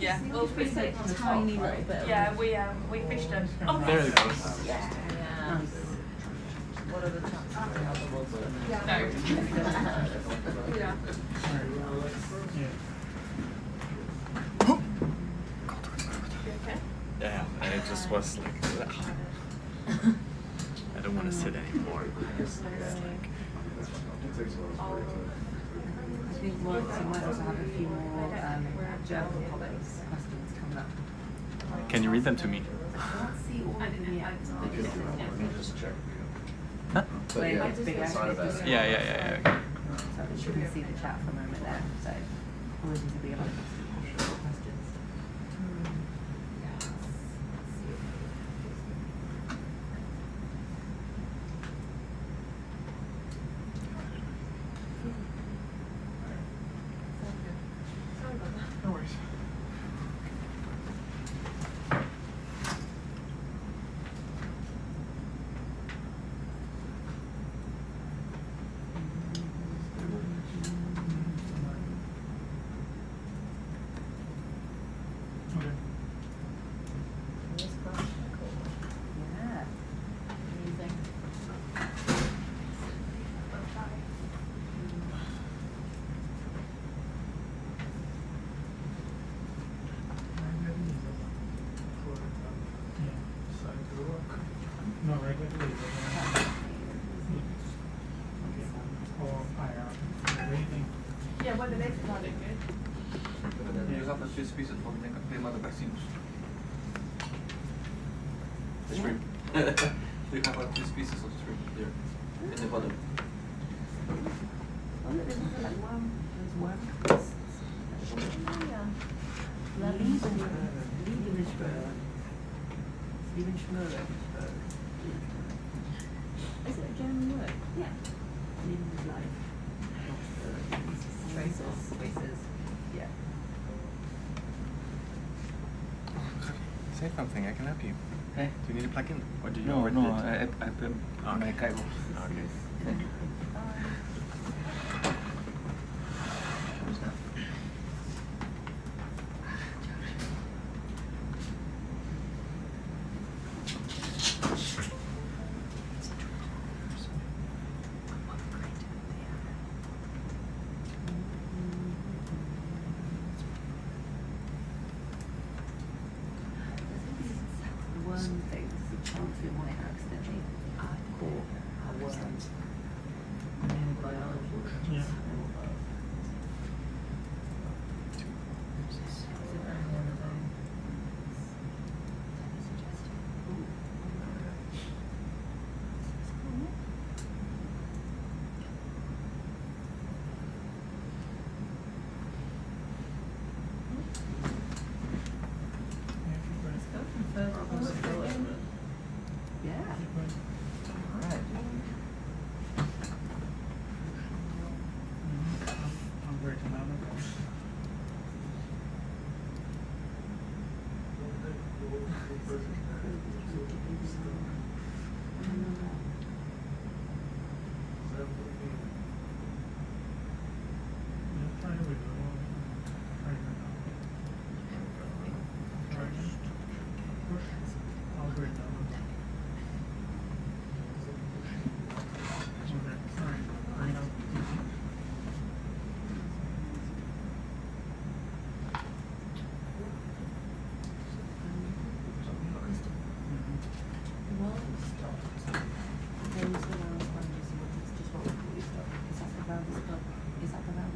Yeah, we'll fish a them. tiny little bit. Yeah, we fished them. Oh, There it goes. yeah. Yeah. What are the chances? No. Yeah. Yeah. Okay. Yeah, and it just was like, I don't want to sit anymore. It's like, I think we might also have a few more German colleagues questions coming up. can you read them to me? I can't see all of them yet. Just check. Huh? But yeah, It's bigger. it's not a bad. Yeah. Okay. So you can see the chat for a moment there. So apologies if we have questions. No worries. the next one. You have a few species from the vaccines. The shrimp. You have a few species of shrimp there in the bottom. Oh, look, there's also like worm. There's worm. Liebenschmöre. Is it a German word? Yeah. Leben is life. Traces. Yeah. Say something, I can help you. Eh? Do you need a plug-in? Or do you No, already no, did? I put my cable. Okay. Thank you. Worm things, the chance you might accidentally caught a worm in biology. Yeah. Yeah. Alright. I'm great to know.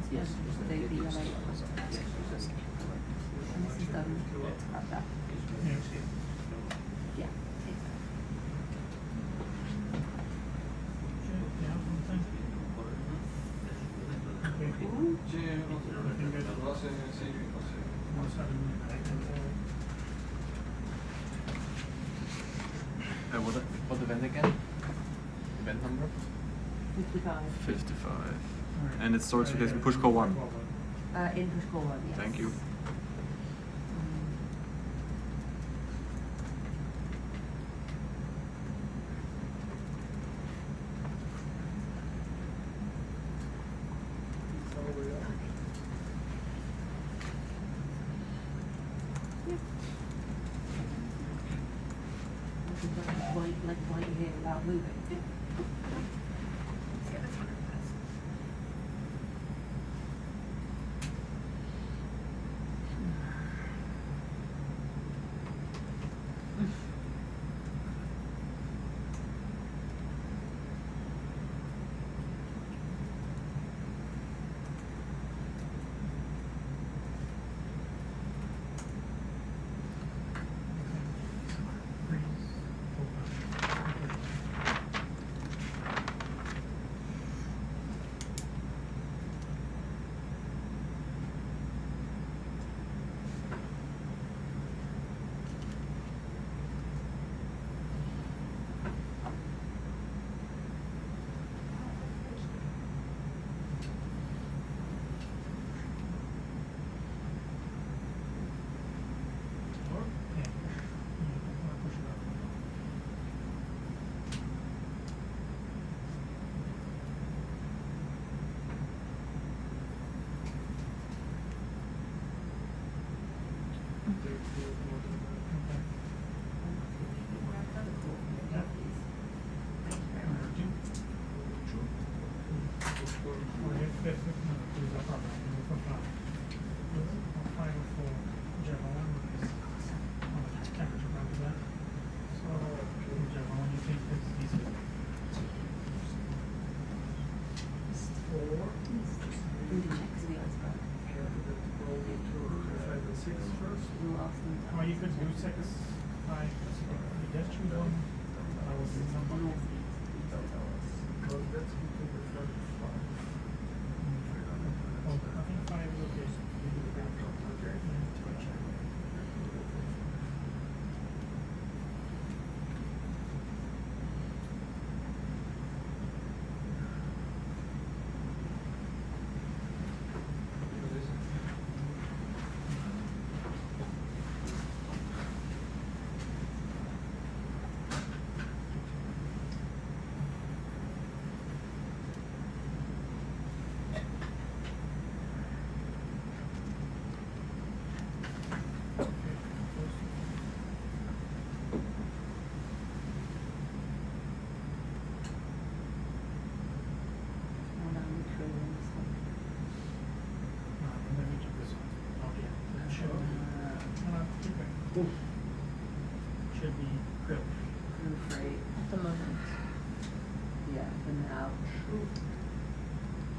Yes. They be like, and this is done at that. Yeah. What the vent again? Vent number? 55. 55. And it starts with push call 1. In push call 1, yes. Thank you. Like while you're here without moving. We can check the Iceberg. ask them to Or you ask could them. do 6, 5, you just choose one. I will do something. Oh, I think 5 is okay. Well, that would be true in this one. Let me check this one. Oh, yeah. Should be grilled. Glue free. At the moment. Yeah, for now.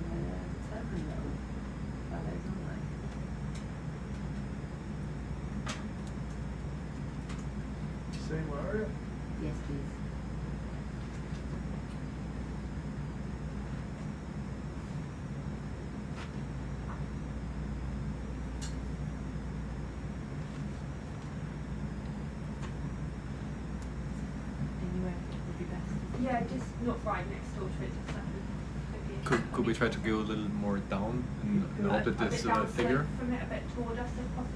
Yeah, totally though. That is, aren't they? Same area? Yes, please. Anywhere would be best. Yeah, just not right next door to it, just like Could we try to go a little more down and hope that this figure? From it a bit toward us if possible.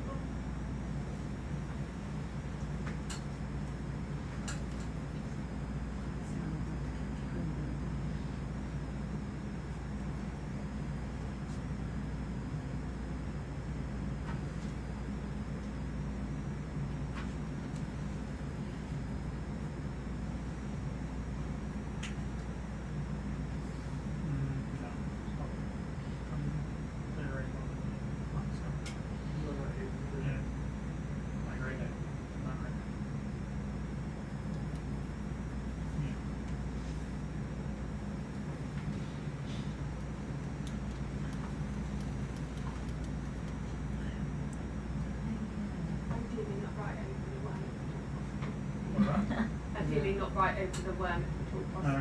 Ideally not right over the worm if at all possible. Ideally not right over the worm if at all possible.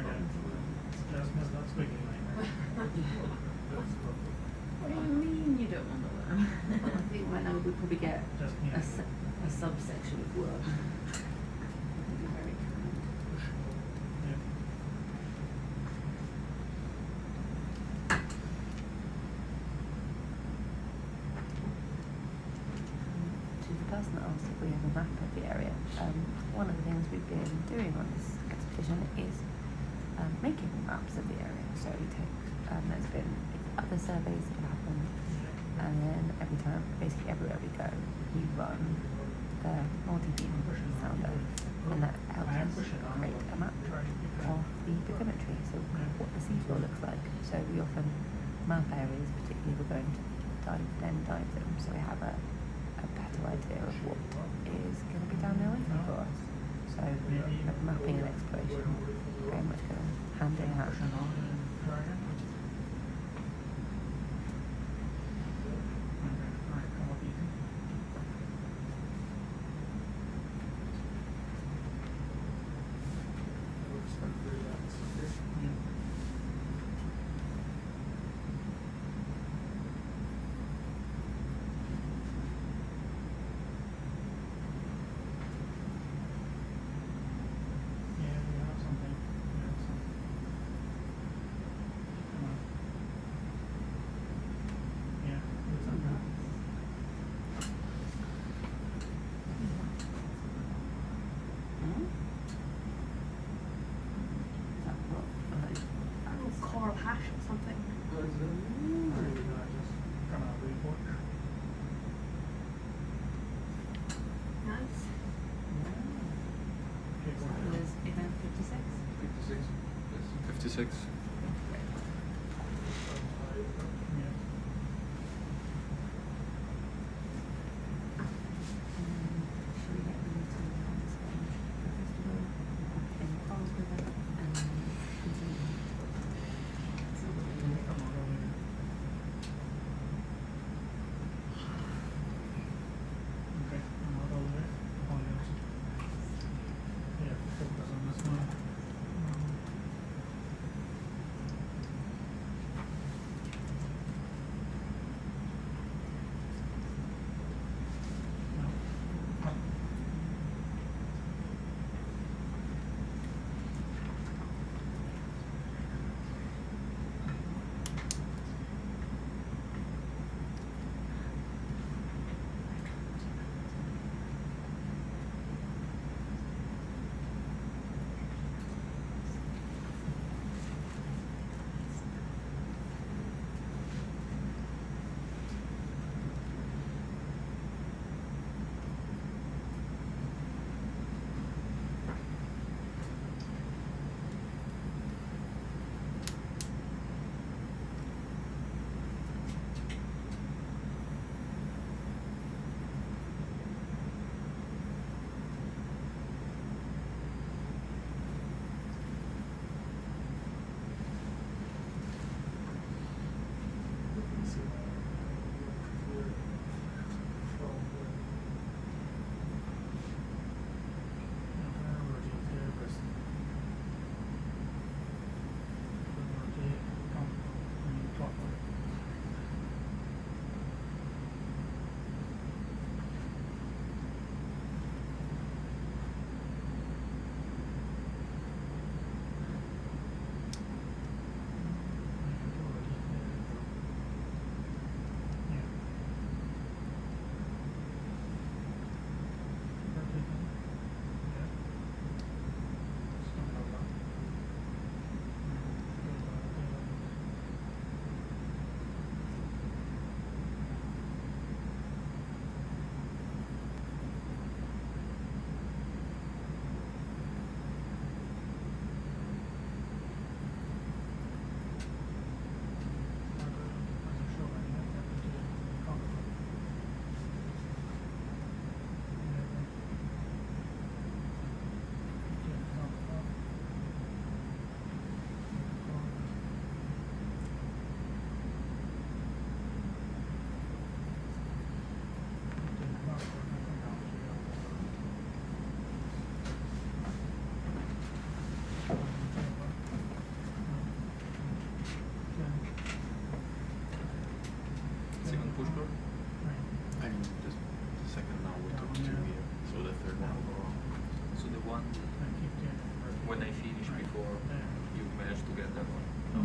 Okay. That's big. What do you mean you don't want the worm? I think right now we'd probably get Just me. a subsection of work. Would be very kind. Yeah. To the person that asked if we have a map of the area, one of the things we've been doing on this expedition is making maps of the area. So we take, there's been other surveys that have happened, and then every time, basically everywhere we go, we run the multi-beam sounder, and that helps us create a map of the bathymetry, so what the seafloor looks like. So we often map areas, particularly we're going to dive them, so we have a better idea of what is going to be down there waiting for us. So mapping and exploration very much go hand in hand. Coral hash or something. Nice. That was event 56. 56. Yes. 56. Should we get them to this one festival in Falkor and continue? Okay. push door. I mean, just the second now we took two here, so the third one will go wrong. So the one when I finished before you managed to get that one. No.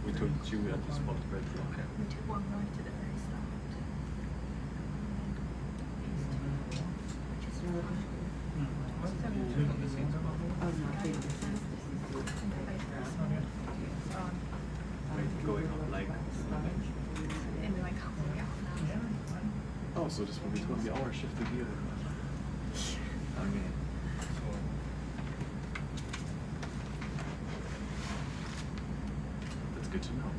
We took two at the spot right here. Okay. We took one right at the very start. These two. On the same spot. Oh, no, I think this is Right, going up like. In like halfway out now. Oh, so this will be totally our shift to here. Okay. That's good to know.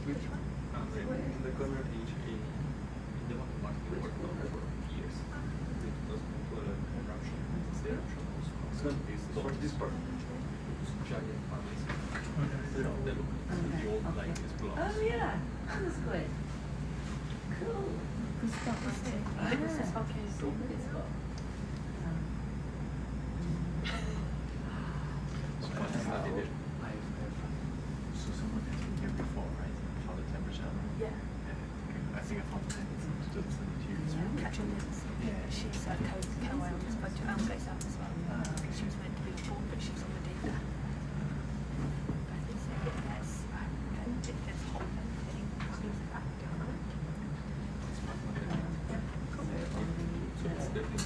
The corner in the one mark we worked on for years. It was eruption. It's the eruption also. So this part is giant valleys. They look the old like this blocks. Oh, yeah. That was good. Cool. This is okay. Good spot. So someone has been here before, right? Found the temperature. Yeah. I think I found the temperature. Just the materials. Catching lips. Yeah. She's co-whale, spoke to goes out as well. She was meant to be born, but she's on the data. But it's if there's hot venting, she's back down. So it's definitely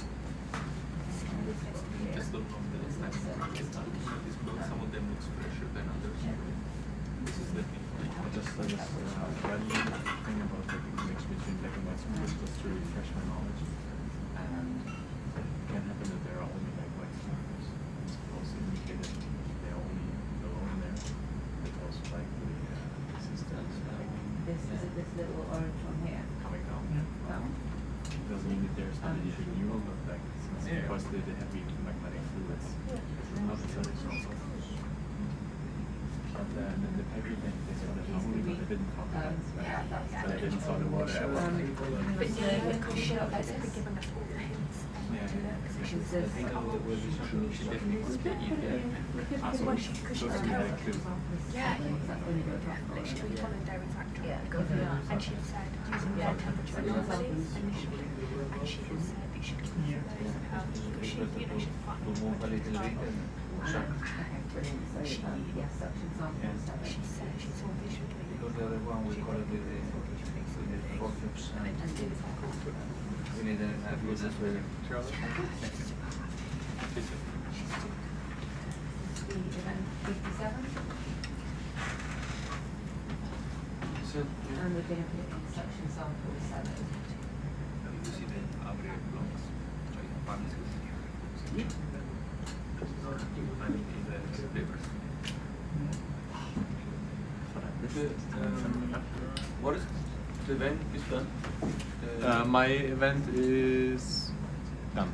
just don't know the next time it's done. These blocks, some of them looks fresher than others. This is definitely I just one thing about like the mix between black and white squares just to refresh my knowledge. And it can happen that there are only like white squares. It's also indicated they're only alone there. Because like the system This is this little orange one here. coming down. Down. It doesn't mean that there's not anything new, but like it's because the heavy magnetic fluids. Not necessarily so. But the heavy thing they saw the anomaly, but they didn't count that. So they didn't saw the water ever. But yeah, because she has been giving us all the hints. Yeah. Is this? she definitely could be easier. Well, because she's a had a clue. Yeah, literally followed their exact track. And she said using their temperature anomalies initially, and she had said you should keep those out because she, she's quite Move a little bit and suck. Okay, brilliant. So, yes, suction samples. she said she saw visually. Because the other one we call it with the forceps and we need a good as well. Event 57. And we're going to put it in suction sample 7. You see the average blocks, families. I mean, in the papers. What is the event is done? My event is done.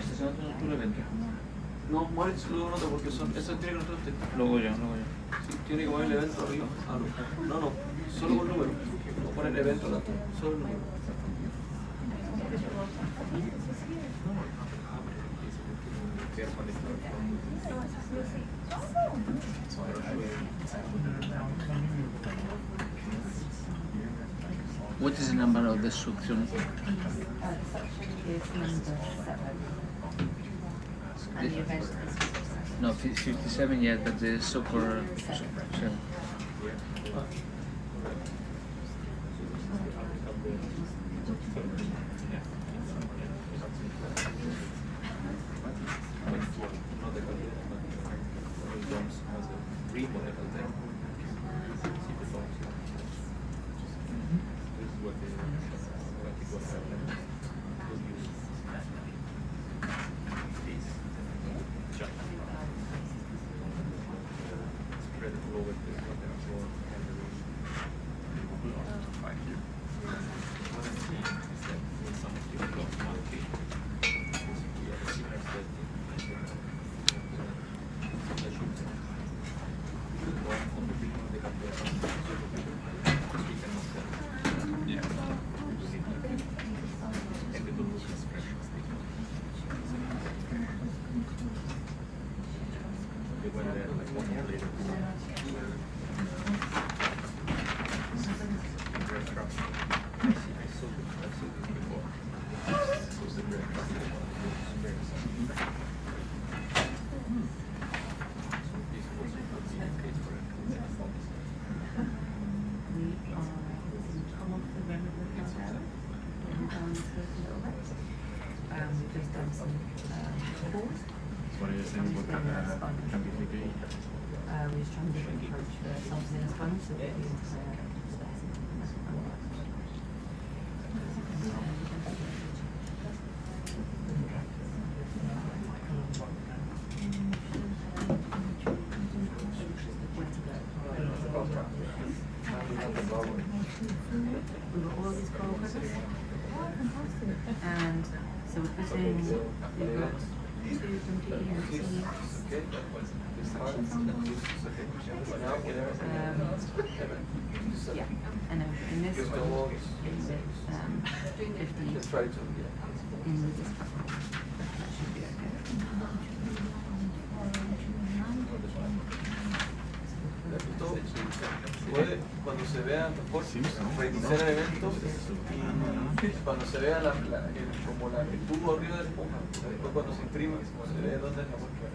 Este es otro evento. No, Moritz, luego no te porque son, eso tiene que notarte. Luego yo. Sí, tiene que poner el evento arriba. Ah, no, no, solo con número. No poner el evento, no, solo el número. What is the number of the suction? The suction is number 7. And the event is 57. No, 57 yet, but the super 7. We've just done some calls. What are you saying about can be figured? We're just trying to approach the self-seen sponge so that we can we've got all these coral covered. And so we're putting, we've got 2 from G and C. Yeah, and in this one, it's 50 in this one. That should be okay. Puede, cuando se vea mejor, reiniciar el evento y cuando se vea como el tubo arriba de la esponja, después cuando se imprime, se ve dónde es la muestra.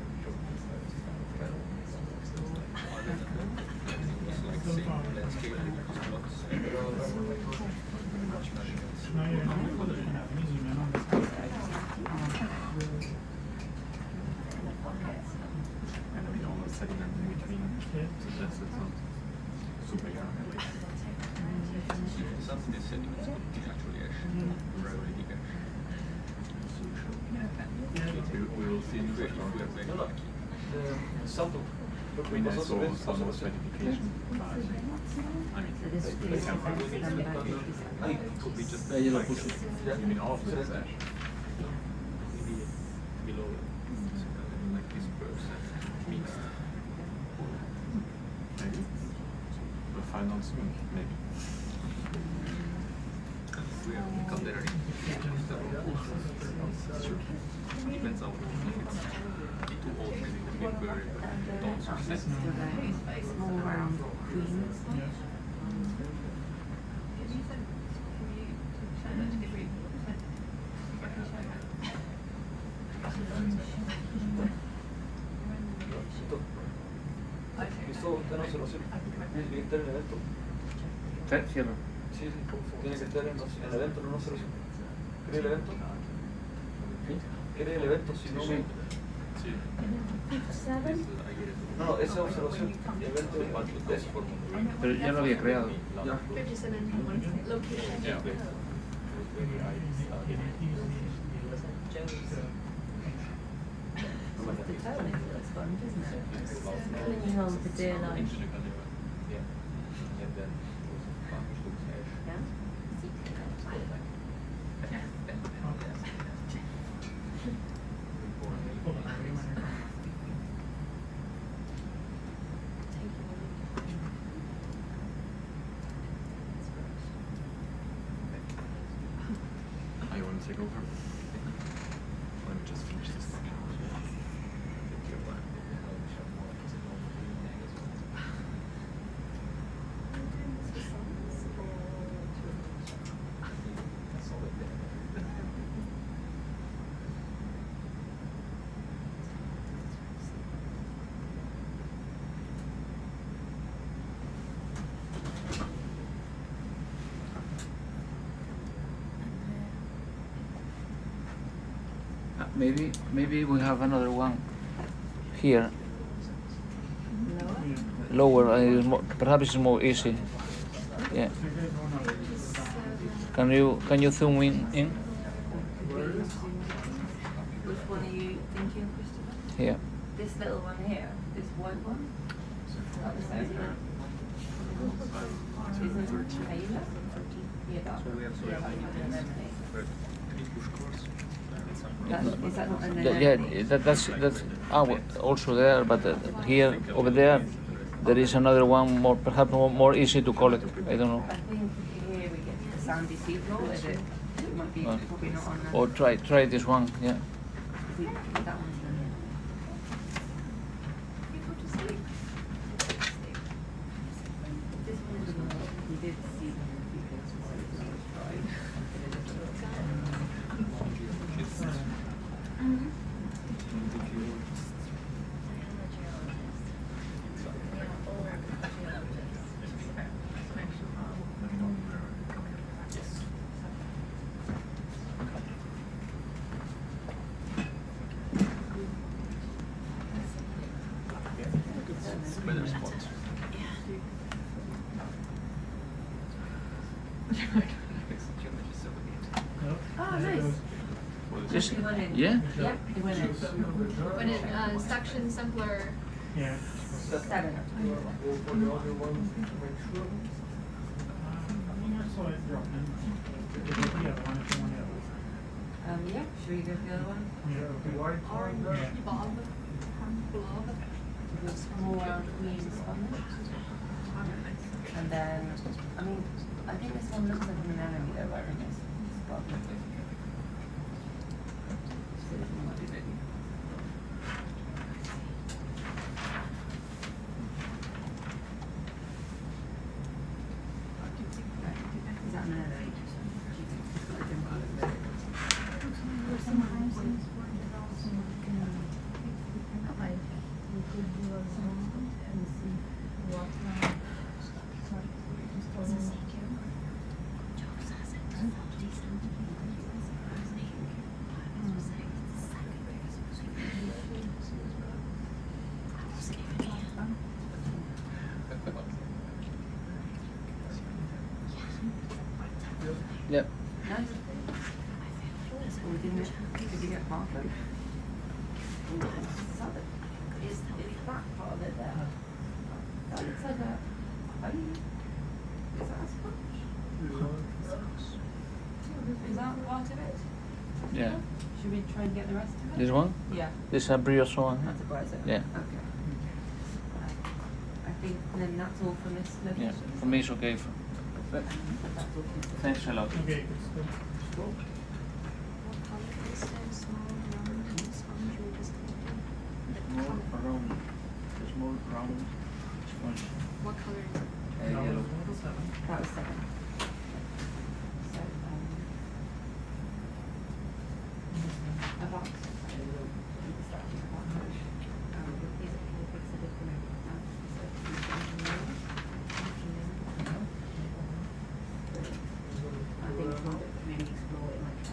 Sediment in between, so that's not super young. Some of these sediments could be actually ash, rarely big ash. We will see in the No, no. Salto. I mean, I saw some more certification. I mean, this they is can back It could be just you mean all of this ash? maybe below like this percent mixed. Maybe. We'll find out soon, maybe. We have Caldera. Depends on if it's too old, maybe to be very don't set. Small round queens. Esto está en observación. Tiene que estar en el evento. Cierro. Sí, tiene que estar en el evento, no en observación. ¿Quiere el evento? ¿Quiere el evento? Si no, Sí. no, esa es observación. El evento es por Pero ya lo había creado. ya. What's the tone of the sponge, isn't it? Clinging on for dear life. Yeah? I want to take over. Let me just finish this. Maybe we have another one here. Lower, it's perhaps it's more easy. Yeah. Can you zoom in? Which one are you thinking, Christopher? Here. This little one here, this white one? About the same. Isn't it paler? Yeah, is that not an anemone? That's also there, but here over there is another one more perhaps more easy to collect. I don't know. I think here we get the sandy seafloor, where it might be probably not on the... Or try this one. Yeah. That one's in here. This one is not, we did see them in a few places, so it's not Oh, nice. This, He went in. yeah? Yep, he went in. When it suction simpler. Yeah. 7. I think I saw it drop in. The other one, if you want the other one. Yeah, should we go for the other one? Yeah. Orange bob. Blob. With more queens on it. And then, I mean, I think this one looks like an anemone though, but I think it's probably. So this one might be big. Is that an anemone? It's got a dimple in it. Yep. Nice. Did you get half of it? Is that part of it there? That looks like a honey. Is that a sponge? Is that part of it? Yeah. Should we try and get the rest of it? This one? Yeah. This is a brioche one. That's a brioche. Yeah. Okay. I think then that's all from this Yeah, location. for me it's okay. That's all from this. Thanks a lot. Okay, good stuff. What color is the small round sponge we just collected? Small round sponge. What color is it? Yellow. That was 7. So, a box. I think we'll maybe explore it like this.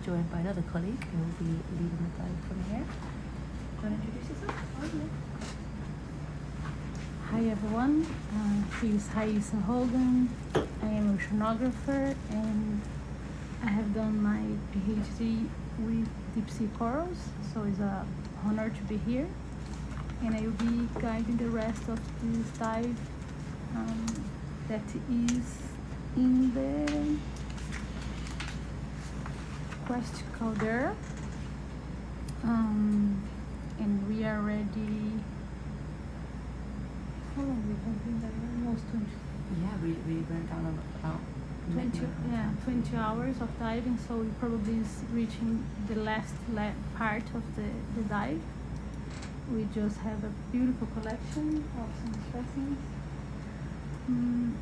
Joined by another colleague who will be leading the dive from here. Do you want to introduce yourself? Hi everyone, please hi Isa Hogan. I am an oceanographer and I have done my PhD with deep sea corals, so it's an honor to be here. And I will be guiding the rest of this dive that is in the Quest Caldera. And we are ready. How long we have been there? Almost 20. Yeah, we went down about 20 hours of diving, so we probably is reaching the last part of the dive. We just have a beautiful collection of some specimens. And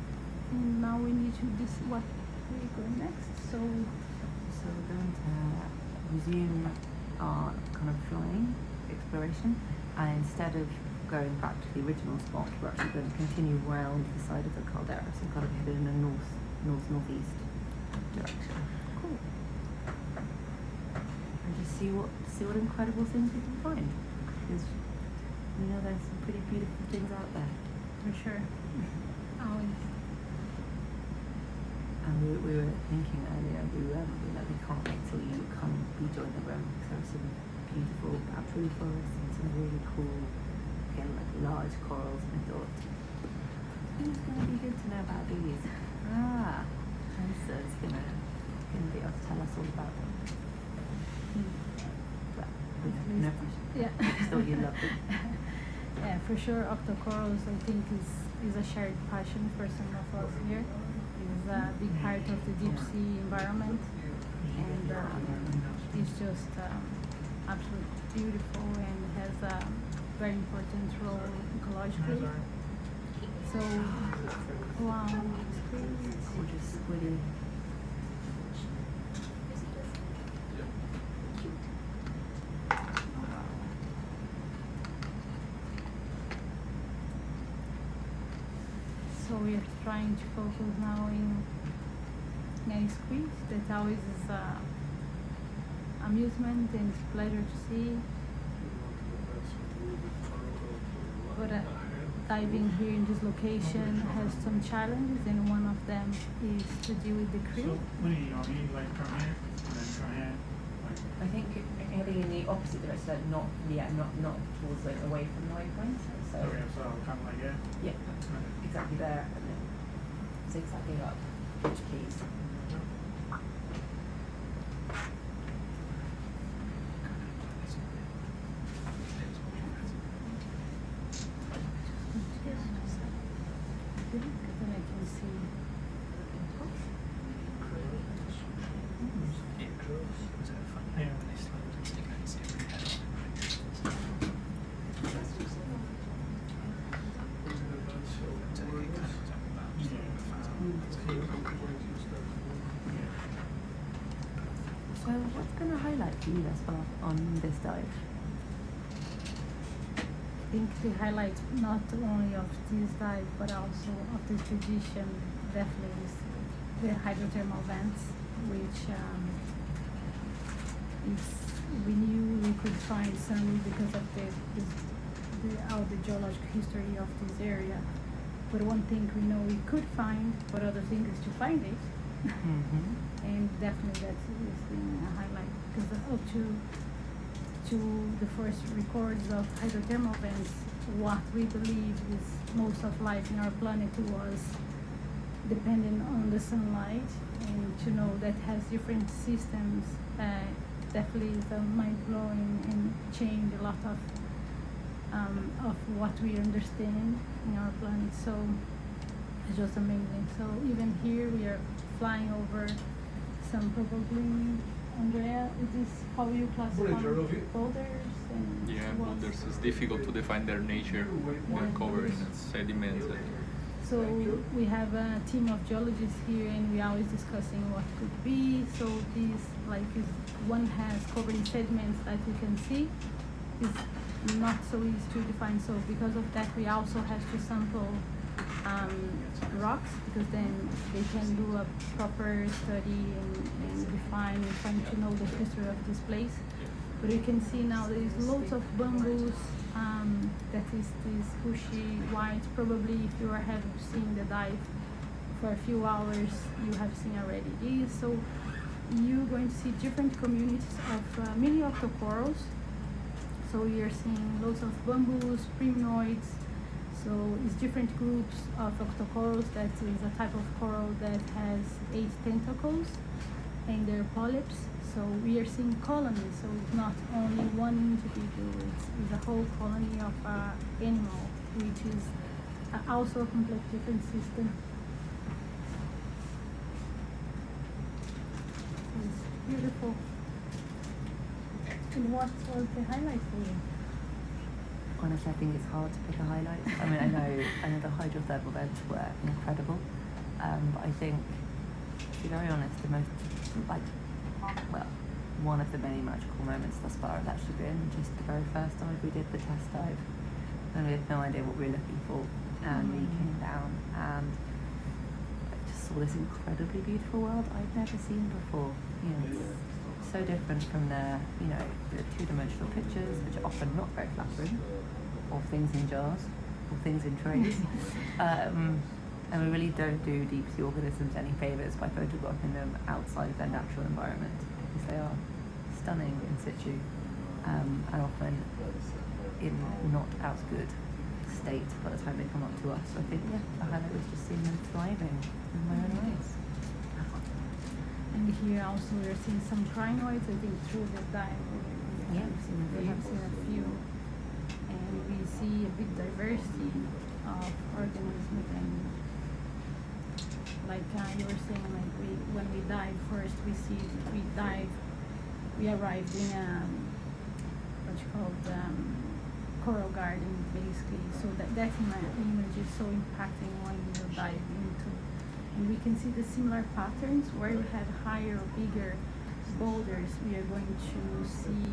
now we need to decide what we're going next. So we're going to resume our kind of flying exploration, and instead of going back to the original spot, we're actually going to continue round the side of the caldera, so kind of headed in a north-northeast direction. Cool. And just see what incredible things we can find, because we know there's some pretty beautiful things out there. for sure. Always. And we were thinking earlier, we can't wait till you come rejoin the room, because there are some beautiful bamboo forests and some really cool, again, like large corals, and I thought, it's going to be good to know about these. And so it's going to be able to tell us all about them. But no pressure. Yeah. Still, you love them. Yeah, for sure. Octocorals, I think, is a shared passion for some of us here. It's a big part of the deep sea environment, and it's just absolutely beautiful and has a very important role ecologically. So, wow, it's crazy. Gorgeous, squiddy. So we are trying to focus now in any squid. That always is amusement and it's pleasure to see. But diving here in this location has some challenges, and one of them is to deal with the So, crew. what do you mean, like from here, and then from here, like, I think heading in the opposite direction, not towards like away from the waypoint. So okay, so kind of like that? yeah, exactly there, and then zigzagging up each keys. Then I can see. Yeah. So what's been a highlight for you thus far on this dive? I think the highlight not only of this dive but also of the expedition definitely is the hydrothermal vents, which we knew we could find some because of the geological history of this area. But one thing we know we could find, but other thing is to find it. Mm-hmm. And definitely that is been a highlight because up to the first records of hydrothermal vents, what we believe is most of life in our planet was dependent on the sunlight, and to know that has different systems definitely is mind-blowing and change a lot of what we understand in our planet. So it's just amazing. So even here we are flying over some probably, Andrea, is this how you classify boulders? And Yeah, what's- boulders. It's difficult to define their nature. They're covered in sediments. So we have a team of geologists here, and we're always discussing what could be. So these, like, if one has covered in sediments that we can see, is not so easy to define. So because of that, we also have to sample rocks, because then they can do a proper study and define and trying to know the history of this place. But you can see now there is lots of bamboos. That is this bushy white. Probably if you have seen the dive for a few hours, you have seen already these. So you're going to see different communities of many octocorals. So you're seeing lots of bamboos, primnoids. So it's different groups of octocorals. That is a type of coral that has 8 tentacles, and they're polyps. So we are seeing colonies. So it's not only one individual. It's a whole colony of animal, which is also a completely different system. It's beautiful. And what was the highlight for you? Honestly, I think it's hard to pick a highlight. I mean, I know the hydrothermal vents were incredible, but I think, to be very honest, the most, one of the many magical moments thus far has actually been just the very first dive we did, the test dive, and we had no idea what we were looking for, and we came down and I just saw this incredibly beautiful world I'd never seen before. You know, it's so different from the two-dimensional pictures, which are often not very flattering, or things in jars, or things in trays. And we really don't do deep sea organisms any favours by photographing them outside of their natural environment, because they are stunning in situ, and often in not as good state by the time they come up to us. So I think, the highlight was just seeing them thriving in my own eyes. And here also we're seeing some crinoids, I think, through the dive. We have seen a few. And we see a big diversity of organisms. And like you were saying, like when we dive first, we arrived in what's called coral garden, basically. So that image is so impacting when you dive into. And we can see the similar patterns where we had higher or bigger boulders. We are going to see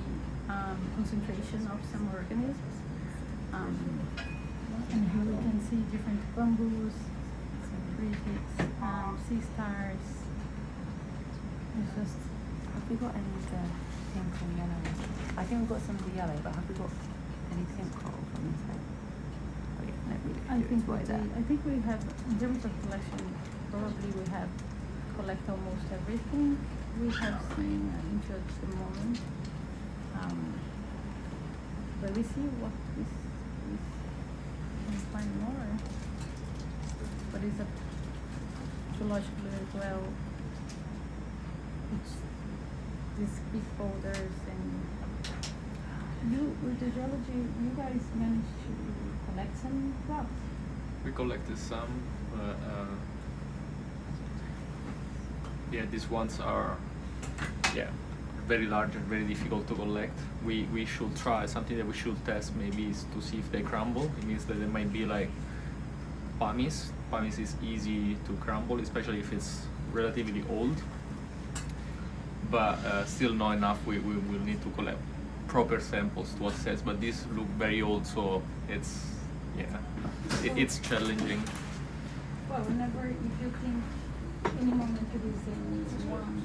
concentration of some organisms. And here we can see different bamboos, some crickets, sea stars, It's just Have we got any of the pink or yellow? I think we've got some of the yellow, but have we got any pink coral from this side? Oh yeah, no, we I do. think It's we right there. I think we have, in terms of collection, probably we have collect almost everything we have seen in church at the moment. But we see what is can find more. But it's a geological as well. It's these big boulders and you with the geology, you guys managed to collect some rocks. We collected some. Yeah, these ones are very large and very difficult to collect. We should try something that we should test maybe is to see if they crumble. It means that they might be like pumice. Pumice is easy to crumble, especially if it's relatively old. But still not enough. We will need to collect proper samples to assess. But these look very old, so it's it's challenging. Well, whenever if you think any moment to do one.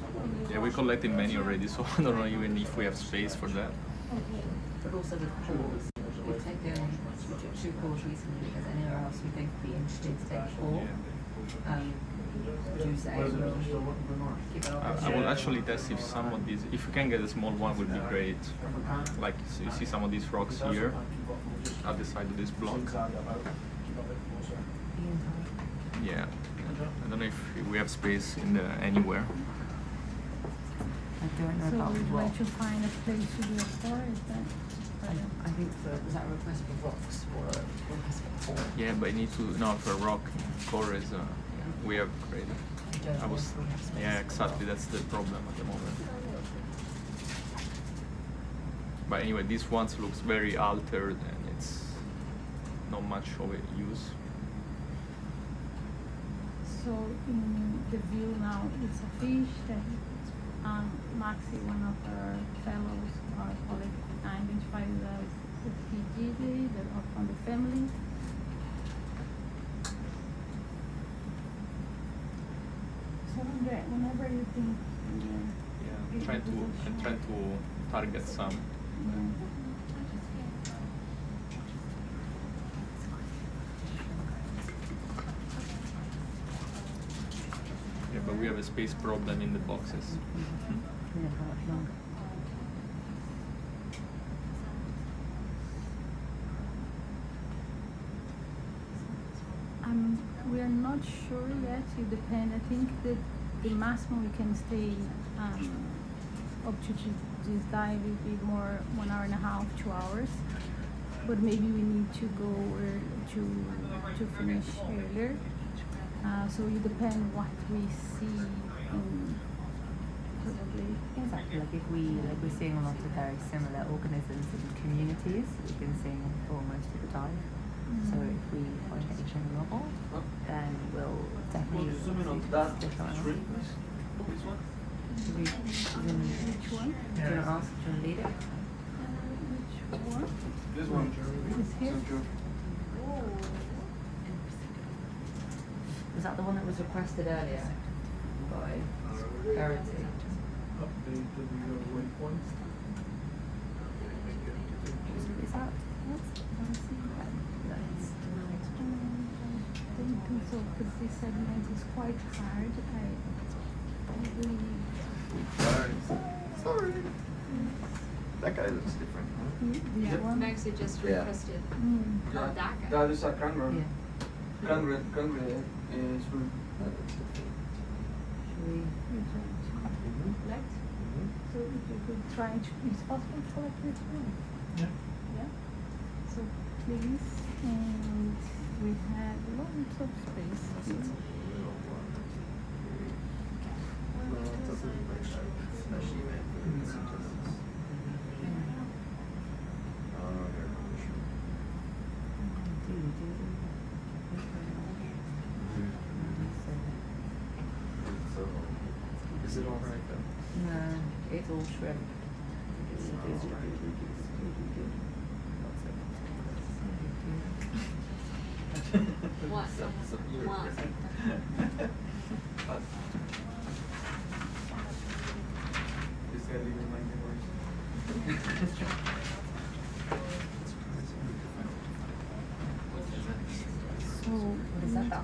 Yeah, we collected many already, so I don't know even if we have space for that. Okay. But also with cores. We've taken we took 2 cores recently because anywhere else we think would be interesting to take 4. Would you say we'll keep it on? I will actually test if some of these, if you can get a small one, would be great. Like you see some of these rocks here at the side of this block. Yeah, I don't know if we have space in anywhere. I don't know So about would you like rocks. to find a place to do a core? Is that? I think was that a request for rocks or a request for core? Yeah, but you need to for rock core is we have great. I was exactly, that's the problem at the moment. But anyway, this one looks very altered and it's not much of a use. So in the view now, it's a fish that Maxi, one of our fellows, our colleague, identified as a Fijidi, from the family. So Andre, whenever you think, I'm trying to target some. Yeah, but we have a space problem in the boxes. We are not sure yet. It depends. I think that the maximum we can stay up to this dive will be more 1.5 hours, 2 hours. But maybe we need to go to finish earlier. So it depends what we see. Probably. Exactly. Like if we're seeing a lot of very similar organisms and communities that we've been seeing for most of the time. So if we find anything novel, then we'll definitely stick around. Which one? Do you want to ask? Do you want to lead it? Which one? This one. Is here? Was that the one that was requested earlier by Verity? Update the waypoints. Is that what's I don't think so, because this segment is quite hard. I really. Sorry. That guy looks different. This one? Maxi just Yeah. requested. Mm. Oh, that guy. That is a kangaroo. Yeah. Kangaroo is Should we? Collect? So if you could try to, it's possible to collect this one? Yeah. Yeah? So please, and we have lots of space. Is it alright then? No, it's all shrimp. What? What?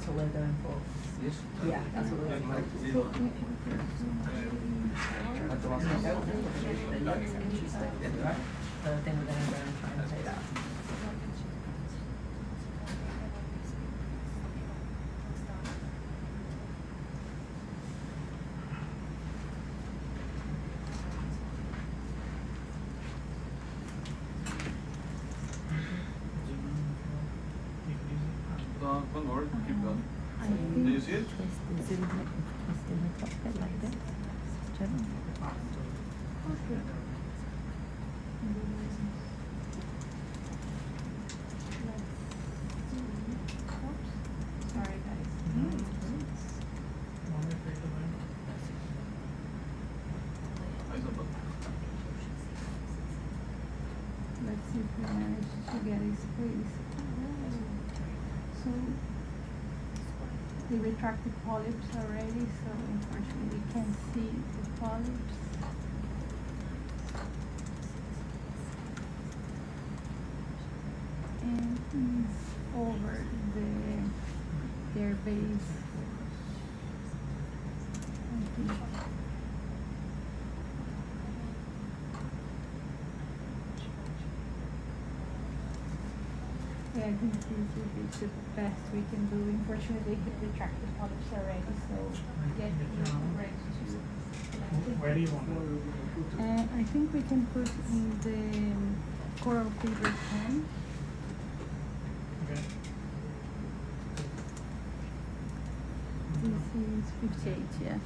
That's what we're going for. Yes. Yeah, that's what we're going for. It looks interesting. So I think we're going to go and try and play that. One more, keep going. I Do you see it? twist the zoom it and twist in the top bit like this. Gently. Sorry guys. Let's see if we manage to get a space. So they retracted polyps already, so unfortunately we can't see the polyps. And it's over their base. I think. Yeah, I think this is the best we can do. Unfortunately, they retracted polyps already, so get ready to. Where do you want it? I think we can put in the coral paper pen. Okay. This is 58, yeah.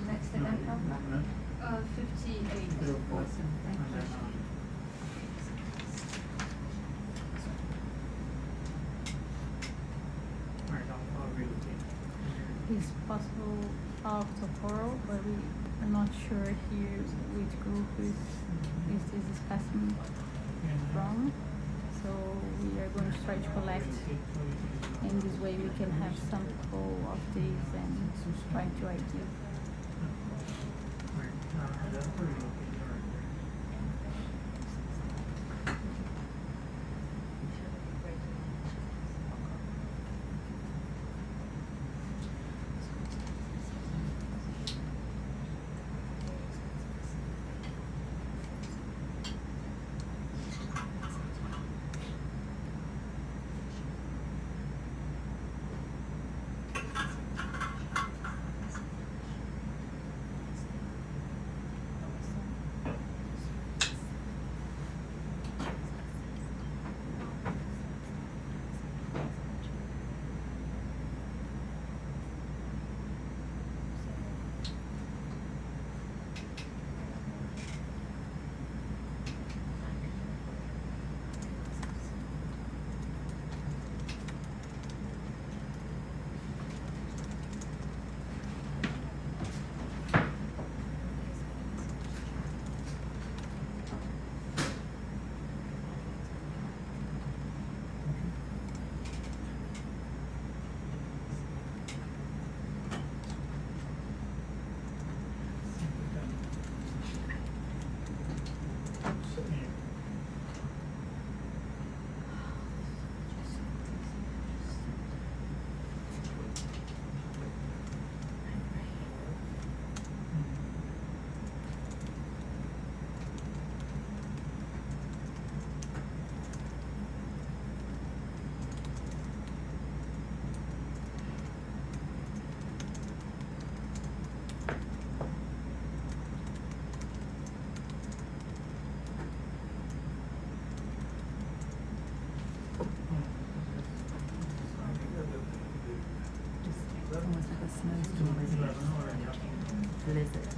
Next to them, 58. Awesome, thank you. Alright, I'll relocate. It's possible coral, but we are not sure here which group is this specimen from. So we are going to try to collect. In this way we can have sample of these and try to ID. That's for relocate. Almost like a snowstorm, isn't it? Blizzard.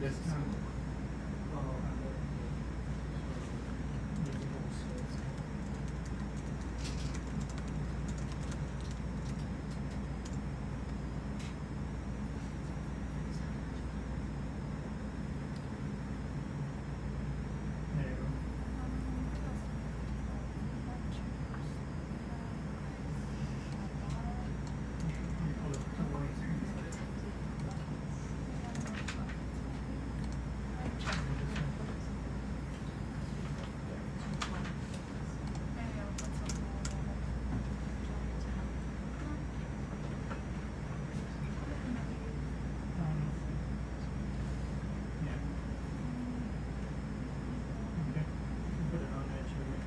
this now. There you go. Yeah. Okay. Put it on edge here.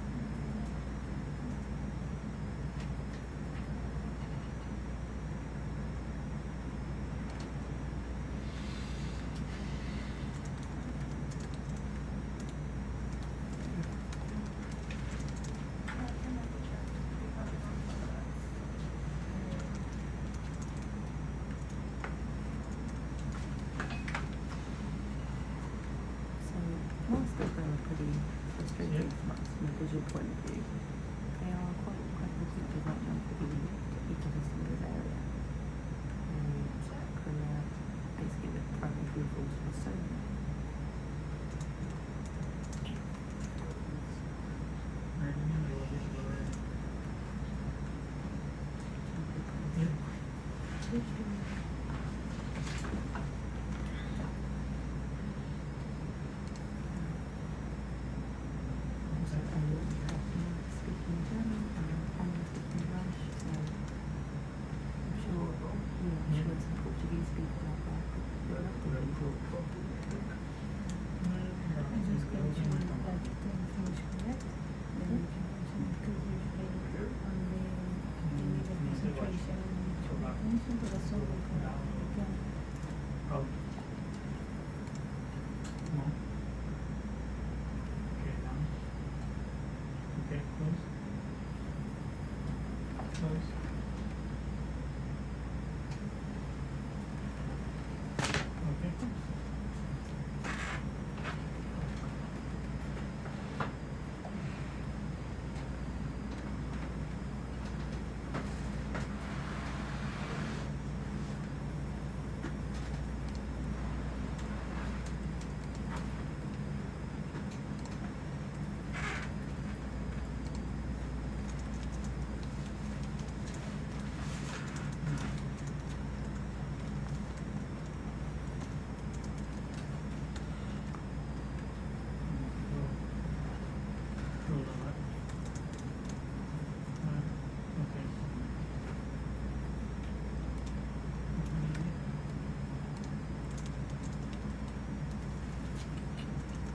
So most of them are pretty frustrating from us from a visual point of view. They are quite incredible creatures that jump for the ecosystem of this area. And Korea basically the primary food source for so many. Also, speaking German and speaking Welsh, so I'm sure, some Portuguese people out there would love to hear you talk. I just go to that everything is correct. Then you can continue because usually on the need a concentration to attention, but also we can No. Okay, now. Okay, close. Close. Okay. Roll on that. Okay.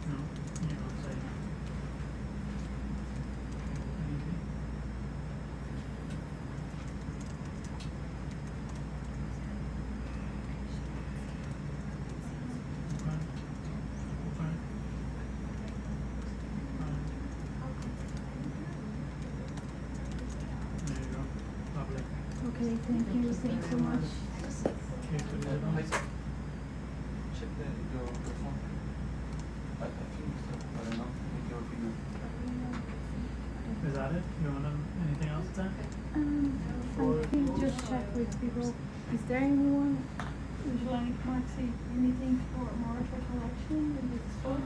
No, you're outside now. Anything? Open. Open. There you go. Lovely. Okay, thank you. Thanks so much. Okay, so the other one. Check your phone. I think so. I don't know. Make your opinion. Is that it? You want anything else then? I think just check with people. Is there anyone would you like, Maxi, anything for more for collection in this spot?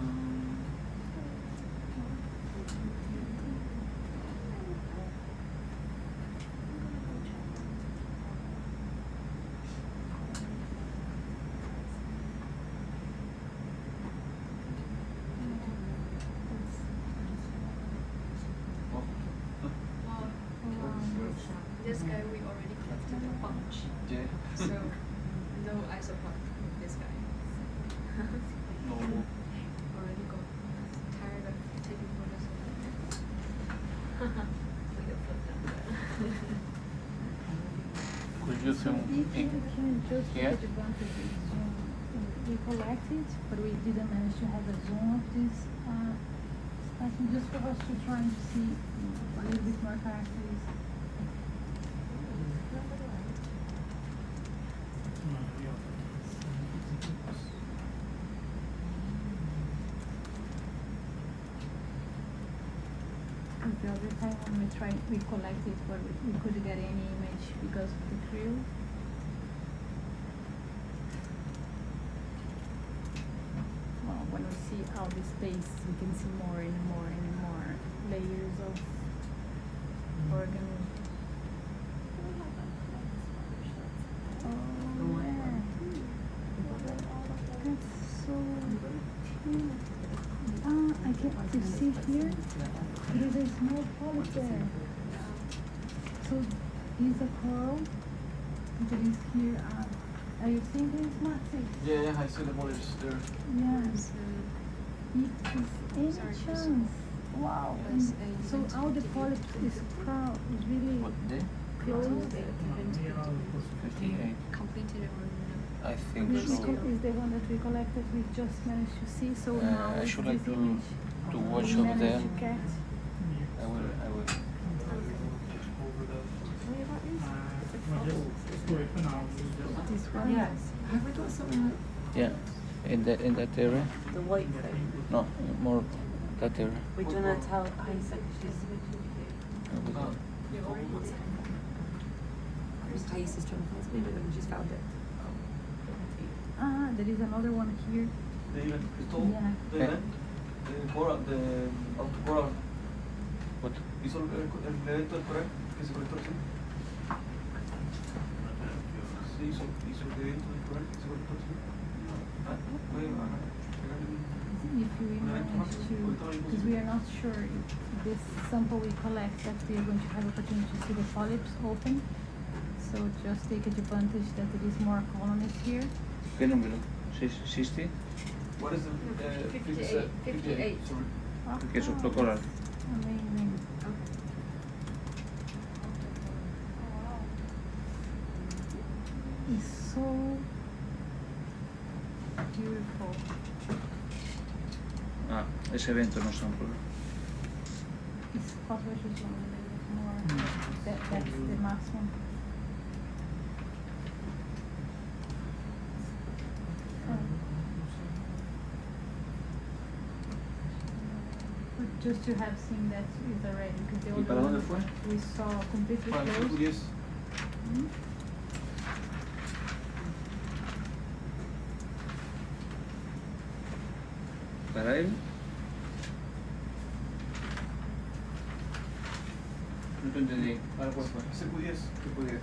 This guy we already collected a bunch. Yeah. So no isopod with this guy. No. Already got tired of taking photos of him. We can put them there. Could you zoom If you in? can just Here? take advantage of the zoom. We collected, but we didn't manage to have a zoom of this specimen just for us to try and see a little bit more characteristics. the other time when we collected, but we couldn't get any image because of the crew. Well, when we see all the space, we can see more and more and more layers of organisms. Oh, yeah. That's so cute. I get to see here. There is no polyp there. So is a coral that is here. Are you seeing this, Maxi? Yeah, I see the polyps there. Yes. It is ancient. Wow. So all the polyps is really close. 58. Completed or I think This so. is the one that we collected. We just managed to see. So now I should this like to image watch we over managed there. to get. I will. This one. Yes. Have we got something? Yeah, in that area. The white thing. No, more that area. We're gonna tell Haisa Haisa's trying to find something, but we just found it. There is another one here. The event crystal, Yeah. the event, the coral, the autocoral. What? ¿Hizo el evento del coral? ¿Que se conectó así? Sí, hizo el evento del coral que se conectó así. If we manage to, because we are not sure if this sample we collect that we are going to have opportunity to see the polyps open. So just take advantage that there is more colonies here. ¿Qué número? 60? What is the 58. 58. Sorry. ¿Qué es otro coral? Amazing. It's so beautiful. Ah, ese evento no sample. It's published more. That's the maximum. But just to have seen that is already, because the ¿Y other para dónde one fue? we saw completely Para el closed. 10. ¿Para él? No te entendí. ¿Para cuál fue? ¿Q10? Q10.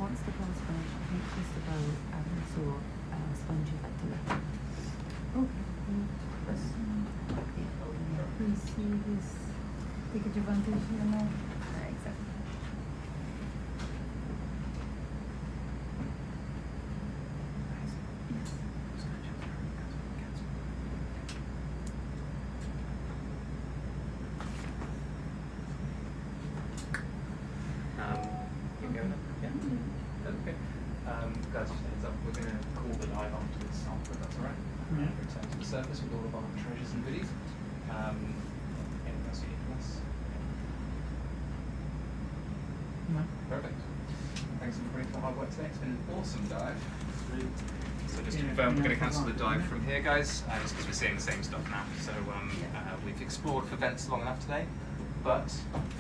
Once the ball's finished, I think just about saw spongy vector. We see this, take advantage, you know. Exactly. You go now? Yeah? Okay. Guys, just a heads up, we're going to call the dive after this sample, if that's alright. Return to the surface with all of our treasures and goodies. Anything else you need from us? No. Perfect. Thanks everybody for the hard work today. It's been an awesome dive. So just to confirm, we're going to cancel the dive from here, guys, just because we're seeing the same stuff now. So we've explored for vents long enough today, but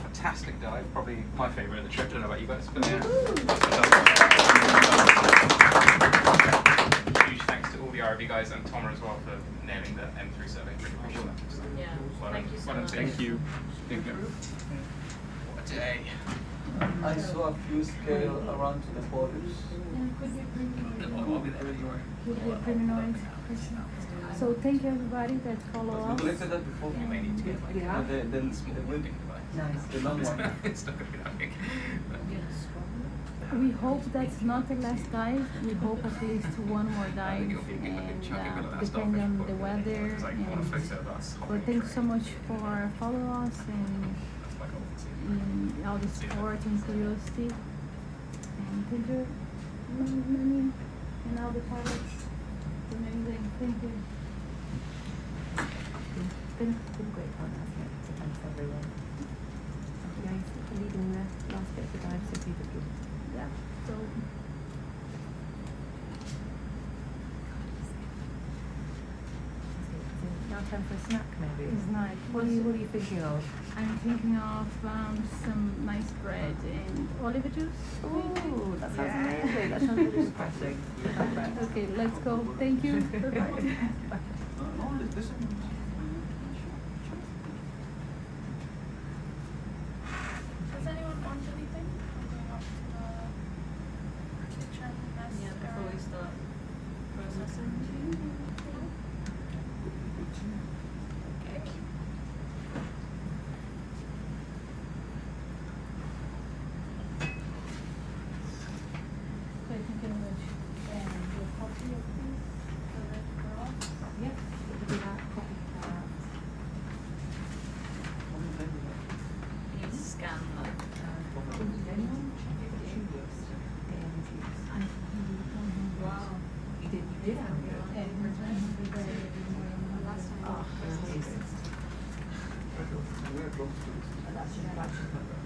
fantastic dive, probably my favourite of the trip. I don't know about you guys, but yeah. Huge thanks to all the RV guys and Tom as well for nailing the M3 survey. Really appreciate that. Yeah. Thank you so much. Thank you. Thank you. What a day. I saw a few scale around to the polyps. Could be I'll be there anyway. Could be a criminal person. So thank you everybody that follow We us. collected that before. You may need to get like The wimping device. Nice. The long one. It's not going to be that big. We hope that's not the last dive. We hope at least one more dive, it'll be a good looking chunky bit of that and depending on starfish the before weather. it's like one photo of us But hopping thanks so through. much for following us and That's my goal. all the support and curiosity. And thank you, Nani, and all the pilots. It's amazing. Thank you. It's been great fun, hasn't it? So thanks everyone. Thank you guys for leading the last bit of the dive so beautifully. Yeah. So. Let's time for a snack, maybe? It's nice. What are you thinking of? I'm thinking of some nice bread and olive juice. Ooh, that sounds amazing. That sounds really refreshing. Okay, let's go. Thank you. Bye-bye. Does anyone want anything? I'm going up to the kitchen. Yeah, before we start processing. So I think in which your copy of this, the red cross. Yep, it would be that copy that. You need to scan that. Wow. You did have it. Oh, amazing. That's your battery number.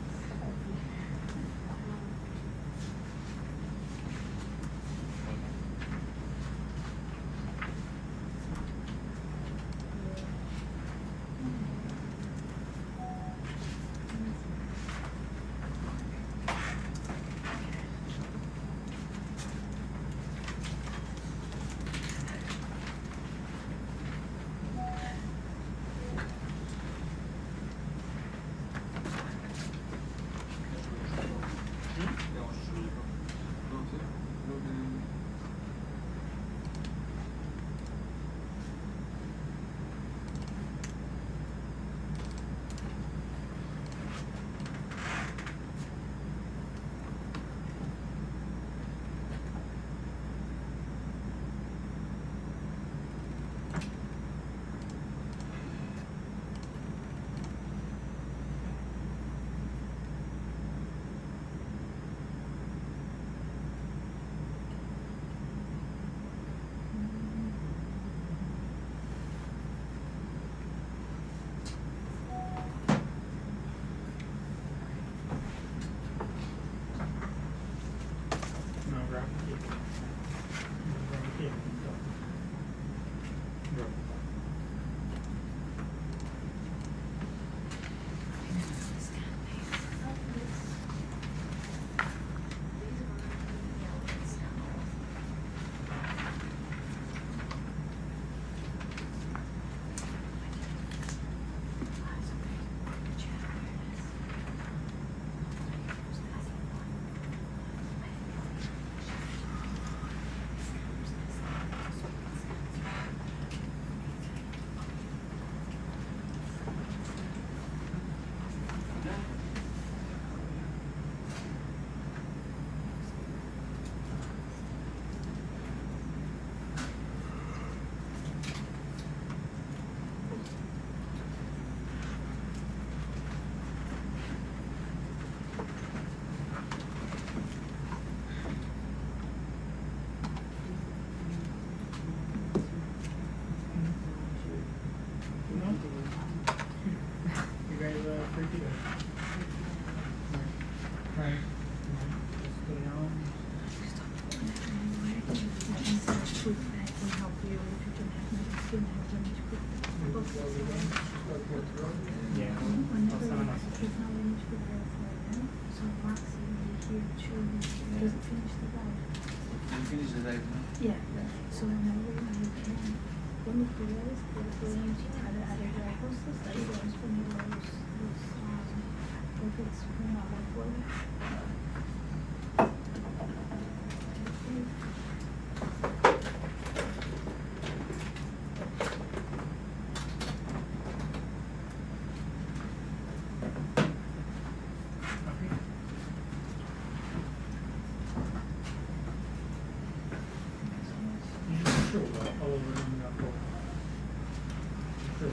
No, grab the key. Grab the key. Grab. You guys free to go. Right. Just go down. Yeah. Finish the dive now. Yeah. So whenever you can, one of the ways they're going to add a dry process that is going to need those rockets from our flow. Sure, all over in that book. Sure,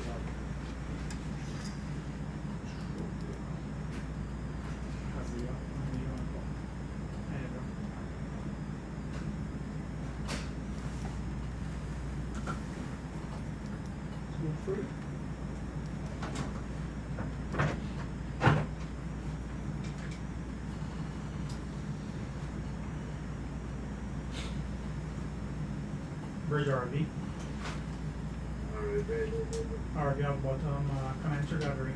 Where's your RV? Or we have bottom Comanche Gallery.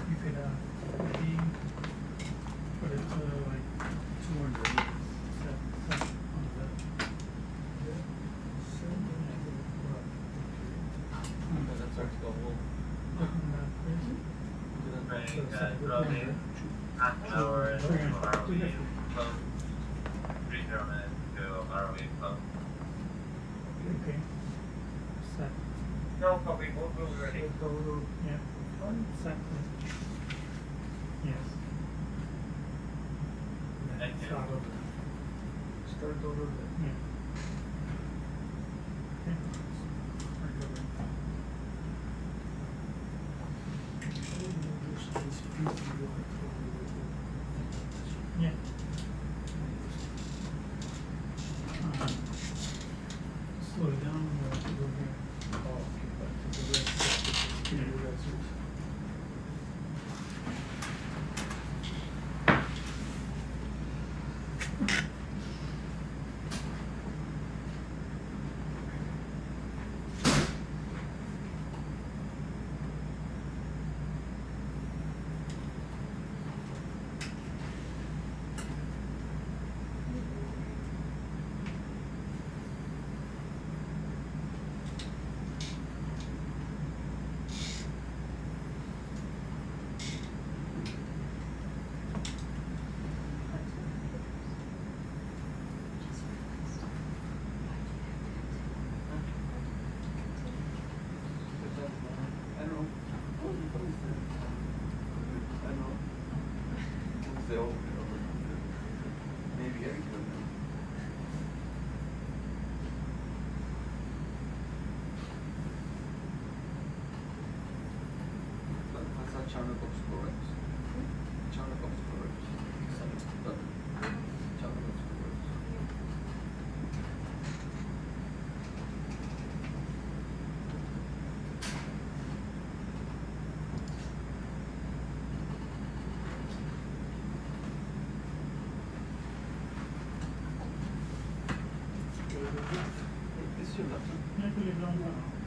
You could maybe put it to like 200. Set on the That's actually a whole. Okay. Set. No copy, we'll be ready. Yeah. Set. Yes. Start over. Start over. Yeah. Okay. Start over. Yeah. Slow it down or go here. Oh, okay, back to the rest. Yeah.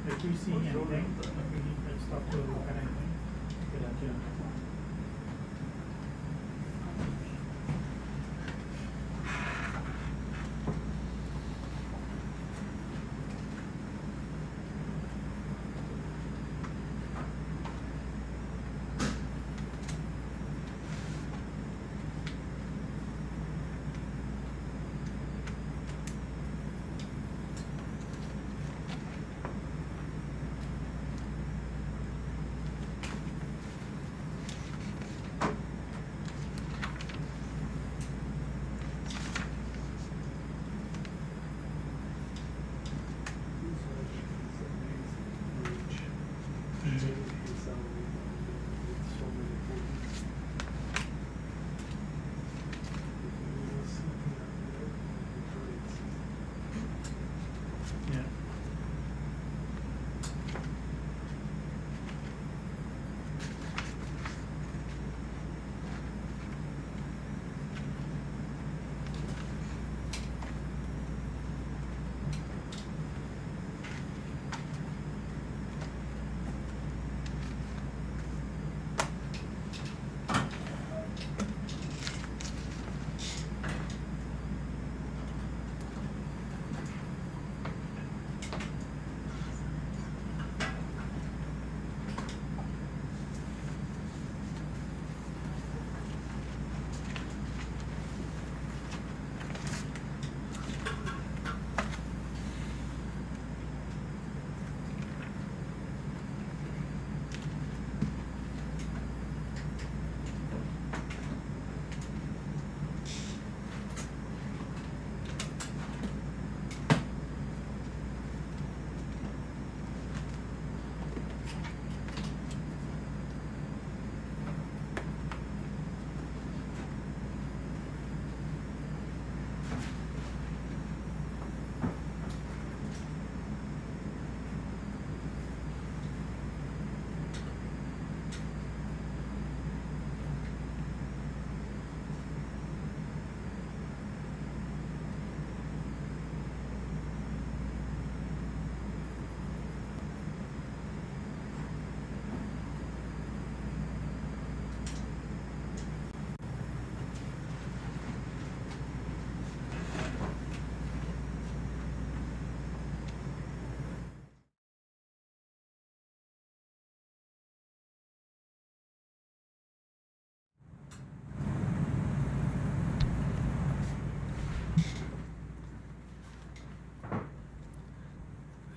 If we see anything, if we need to stop to look at anything, we can let you know.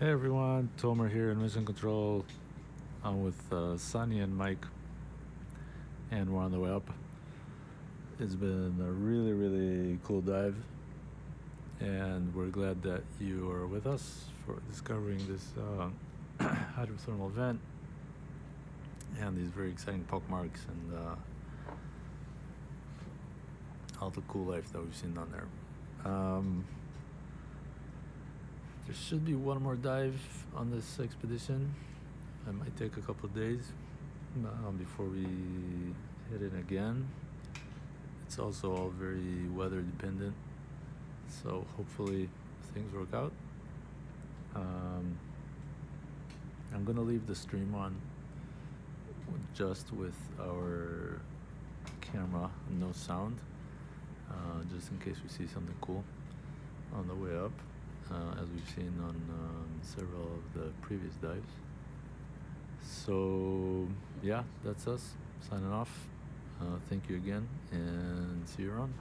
Hey everyone, Tomer here in Mission Control. I'm with Sunny and Mike, and we're on the way up. It's been a really, really cool dive, and we're glad that you are with us for discovering this hydrothermal vent and these very exciting pock marks and all the cool life that we've seen down there. There should be one more dive on this expedition. It might take a couple of days before we hit it again. It's also all very weather dependent, so hopefully things work out. I'm gonna leave the stream on just with our camera, no sound, just in case we see something cool on the way up, as we've seen on several of the previous dives. So yeah, that's us signing off. Thank you again, and see you around.